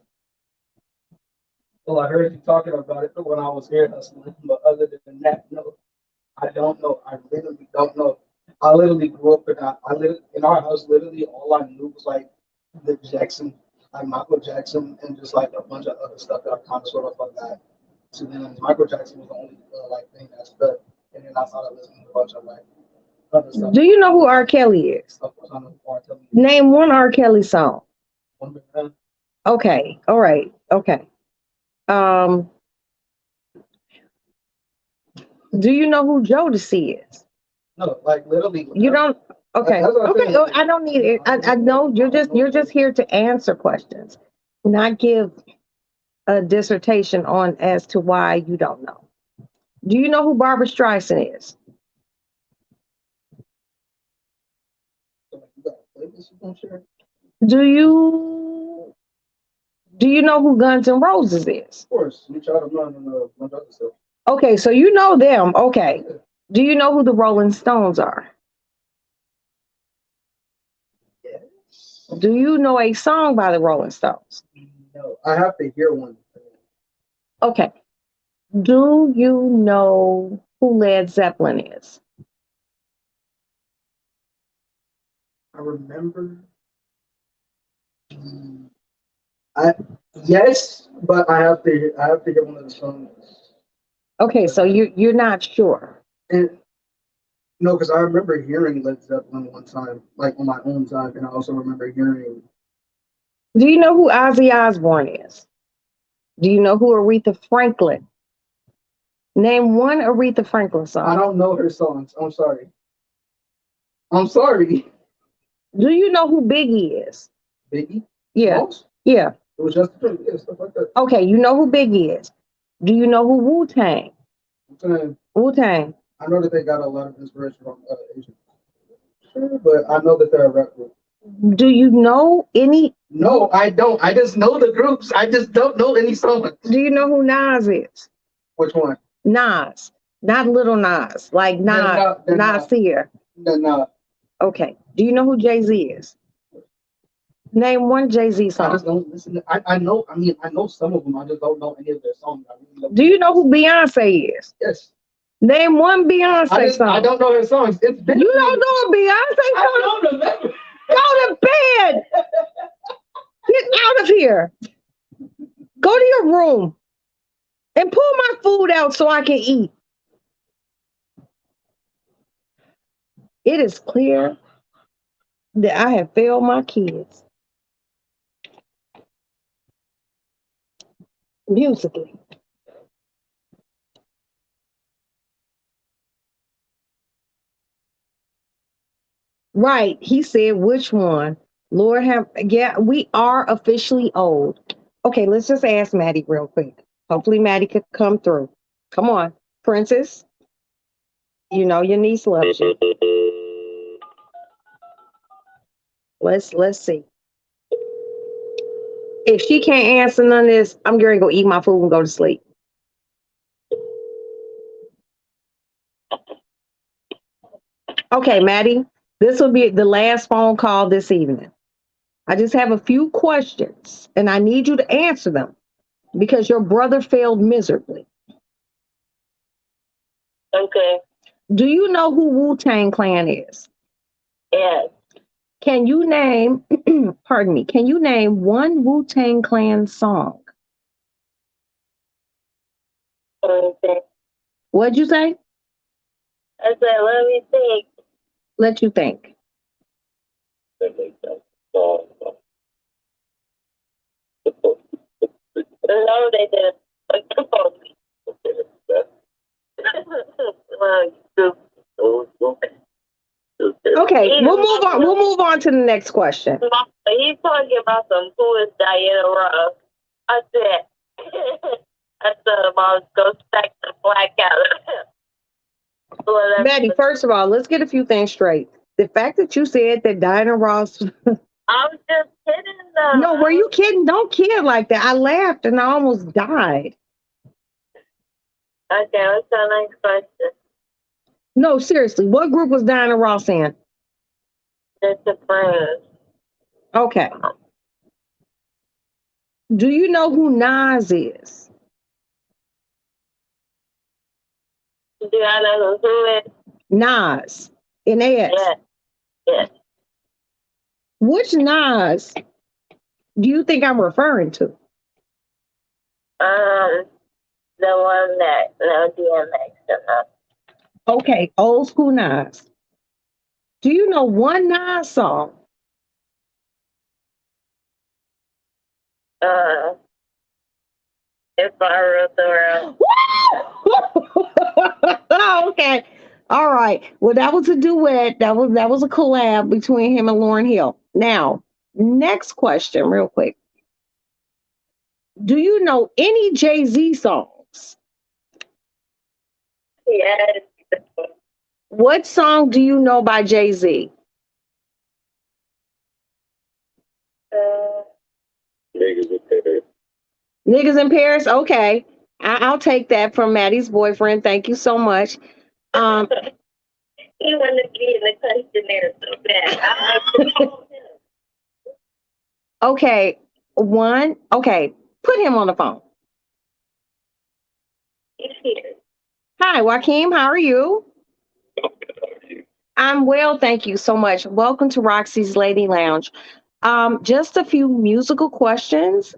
Well, I heard you talking about it when I was here hustling, but other than that, no, I don't know. I literally don't know. I literally grew up in in our house. Literally, all I knew was like the Jackson, like Michael Jackson, and just like a bunch of other stuff that I kind of sort of forgot. So then Michael Jackson was the only like thing that stuck, and then I started listening to a bunch of like other stuff. Do you know who R. Kelly is? Of course, I know who R. Kelly is. Name one R. Kelly song. One Big Man. Okay, all right, okay. Um, do you know who Jodeci is? No, like literally. You don't. Okay, That's what I'm okay. saying. Oh, I don't need it. I know you're just here to answer questions, not give a dissertation on as to why you don't know. Do you know who Barbara Streisand is? You gotta play this, you gonna share? Do you know who Guns N' Roses is? Of course, we try to run and a bunch of other stuff. Okay, so you know them. Okay. Do you know who the Rolling Stones are? Yes. Do you know a song by the Rolling Stones? No, I have to hear one. Okay. Do you know who Led Zeppelin is? I remember. I yes, but I have to hear one of the songs. Okay, so you're not sure. And no, because I remember hearing Led Zeppelin one time, like on my own time, and I also remember hearing. Do you know who Ozzy Osbourne is? Do you know who Aretha Franklin? Name one Aretha Franklin I song. don't know her songs. I'm sorry. I'm sorry. Do you know who Biggie is? Biggie, Yeah, Smalls. yeah. It was just yeah, stuff like that. Okay, you know who Biggie is. Do you know who Wu Tang? I'm saying, Wu Tang. I know that they got a lot of inspiration from Asian, sure, but I know that they're a rap group. Do you know any? No, I don't. I just know the groups. I just don't know any songs. Do you know who Nas is? Which one? Nas, not Little Nas, like Nas, They're not. Nasir. They're not. Okay. Do you know who Jay Z is? Name one Jay Z I just song. don't listen. I know. I mean, I know some of them. I just don't know any of their songs. I really don't Do you know who Beyonce is? Yes. Name one Beyonce I song. don't know her songs. It's been. You don't know a Beyonce I song? don't remember. Go to bed. Get out of here. Go to your room and pull my food out so I can eat. It is clear that I have failed my kids musically. Right. He said, which one? Lord have, yeah, we are officially old. Okay, let's just ask Maddie real quick. Hopefully Maddie could come through. Come on, Princess. You know your niece loves you. Let's see. If she can't answer none of this, I'm going to go eat my food and go to sleep. Okay, Maddie, this will be the last phone call this evening. I just have a few questions and I need you to answer them because your brother failed miserably. Okay. Do you know who Wu Tang Clan is? Yes. Can you name, pardon me, can you name one Wu Tang Clan song? Okay. What'd you say? I said, let me think. Let you think. No, they didn't. Okay, we'll move on. We'll move on to the next question. He's talking about some foolish Diana Ross. I said, I said, Mom, go stack the black out. Maddie, first of all, let's get a few things straight. The fact that you said that Diana Ross. I was just kidding, though. No, were you kidding? Don't kid like that. I laughed and I almost died. Okay, what's the next question? No, seriously, what group was Diana Ross in? It's a friend. Okay. Do you know who Nas is? Do I know who it is? Nas. N-A-S. Yes, yes. Which Nas do you think I'm referring to? The one that no DMX enough. Okay, old school Nas. Do you know one Nas song? If I rule the world. Okay. All right. Well, that was a duet. That was a collab between him and Lauryn Hill. Now, next question, real quick. Do you know any Jay-Z songs? Yes. What song do you know by Jay-Z? Niggas in Paris. Niggas in Paris? Okay. I'll take that from Maddie's boyfriend. Thank you so much. Um, He wanted to be in the questionnaire so bad. I told him. okay, okay, put him on the phone. He's here. Hi, Joaquin, how are you? I'm well, thank you so much. Welcome to Roxy's Lady Lounge. Just a few musical questions,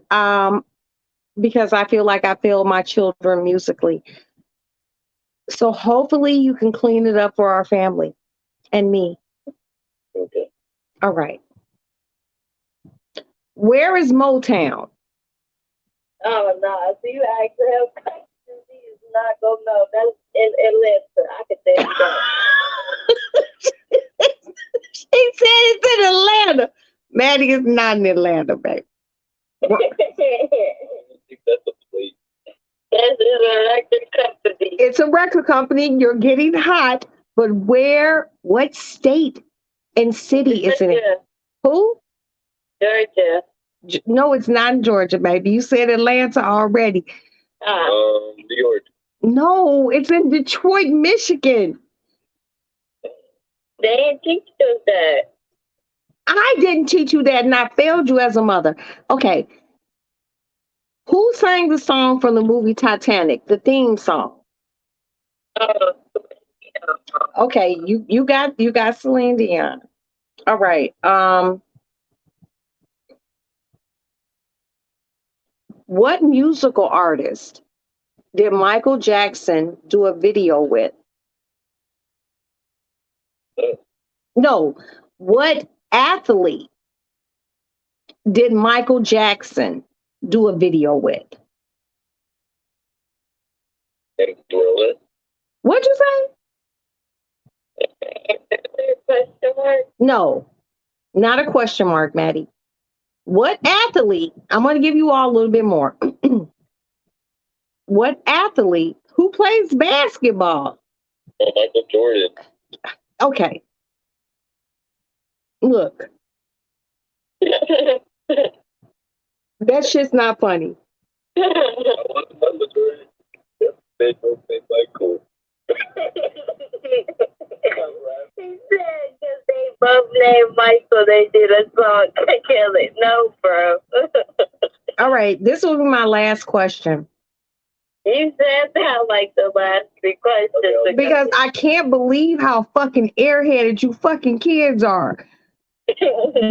because I feel like I failed my children musically. So hopefully you can clean it up for our family and me. Okay. All right. Where is Motown? Oh no! So you actually have questions? He is not gonna know. That's in Atlanta. I can tell you that. He said it's in Atlanta. Maddie is not in Atlanta, babe. That's an electric company. It's a record company. You're getting hot, but what state and city is it in? Georgia. Who? Georgia. No, it's not in Georgia, baby. You said Atlanta already. New York. No, it's in Detroit, Michigan. They didn't teach us that. I didn't teach you that, and I failed you as a mother. Okay. Who sang the song from the movie Titanic, the theme song? Oh, Okay, you got Celine Dion. All right. What musical artist did Michael Jackson do a video with? No. What athlete did Michael Jackson do a video with? What'd you say? question mark? No, not a question mark, Maddie. What athlete? I'm going to give you all a little bit more. What athlete who plays basketball? Michael Jordan. Okay, look, that shit's not funny. I want Michael Jordan. They both say Michael. He said because they both named Michael, they did a song together. No, bro. All right, this will be my last question You said that like the last three questions. because I can't believe how fucking airheaded you fucking kids are.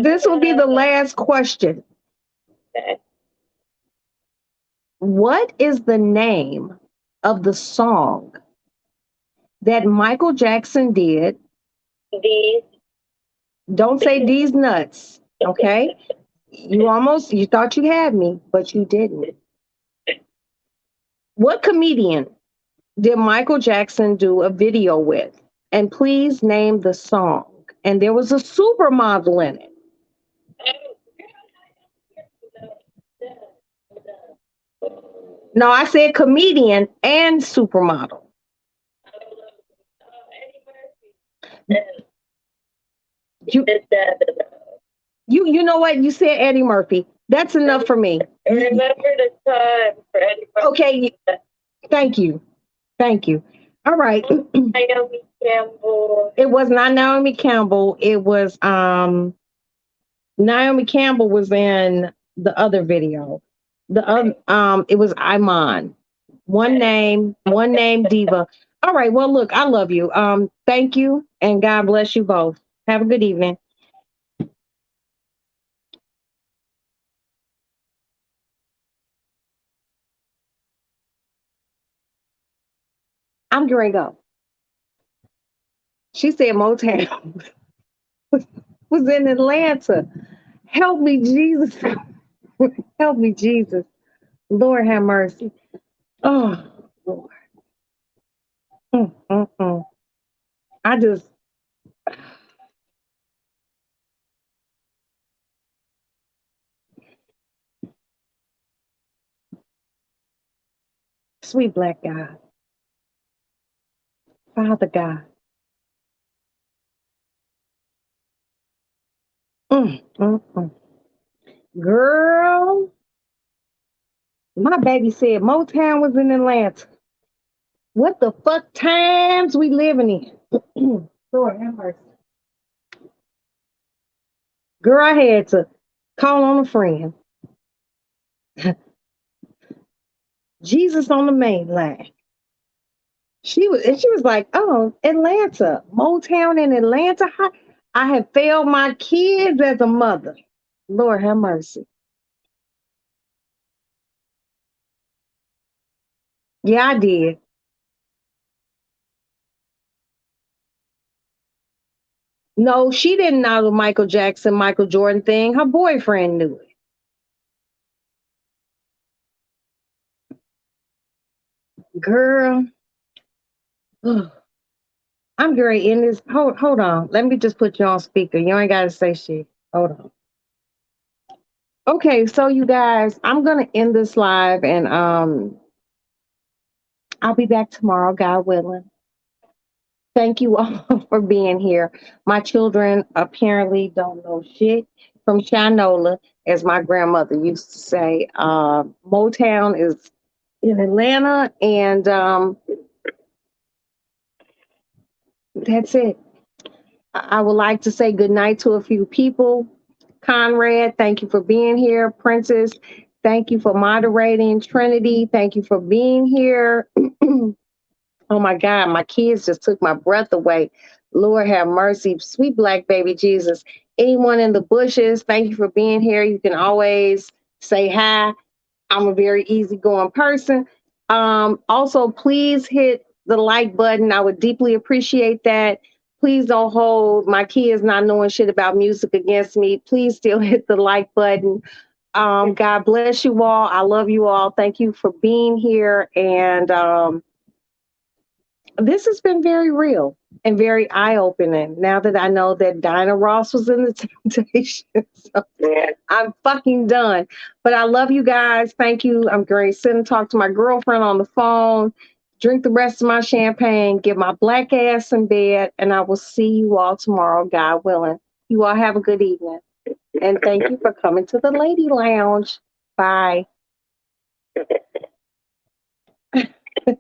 This will be the last question. Okay. What is the name of the song that Michael Jackson did? These. Don't say these nuts, okay? You thought you had me, but you didn't. What comedian did Michael Jackson do a video with? And please name the song. And there was a supermodel in it. No, I said comedian and supermodel. You, you know what? You said Eddie Murphy. That's enough for me. Remember the time for Eddie Murphy. Okay, thank you. Thank you. All right. Naomi Campbell. It was not Naomi Campbell. It was Naomi Campbell was in the other video. It was Iman. One name diva. All right. Well, look, I love you. Thank you and God bless you both. Have a good evening. I'm going to go. She said Motown was in Atlanta. Help me, Jesus. Help me, Jesus. Lord have mercy. Oh, Lord. Mm, mm, mm. I just, sweet black God, Father God. Mm, mm, mm. Girl, My baby said Motown was in Atlanta. What the fuck times we living in? Lord have mercy. Girl, I had to call on a friend. Jesus on the main line. She was like, "Oh, Atlanta, Motown in Atlanta. I have failed my kids as a mother. Lord have mercy." Yeah, I did. No, she didn't know the Michael Jackson, Michael Jordan thing. Her boyfriend knew it. Girl, I'm great in this. Hold on. Let me just put you on speaker. You ain't gotta say shit. Hold on. Okay, so you guys, I'm gonna end this live and I'll be back tomorrow, God willing. Thank you all for being here. My children apparently don't know shit from Shinola, as my grandmother used to say. Motown is in Atlanta, and that's it. I would like to say good night to a few people. Conrad, thank you for being here. Princess, thank you for moderating. Trinity, thank you for being here. Oh my God, my kids just took my breath away. Lord have mercy. Sweet black baby Jesus. Anyone in the bushes, thank you for being here. You can always say hi. I'm a very easygoing person. Also, please hit the like button. I would deeply appreciate that. Please don't hold my kids not knowing shit about music against me. Please still hit the like button. God bless you all. I love you all. Thank you for being here. And this has been very real and very eye-opening now that I know that Dinah Ross was in the Temptation. So I'm fucking done. But I love you guys. Thank you. I'm going to sit and talk to my girlfriend on the phone, drink the rest of my champagne, get my black ass in bed, and I will see you all tomorrow, God willing. You all have a good evening. And thank you for coming to the Lady Lounge. Bye.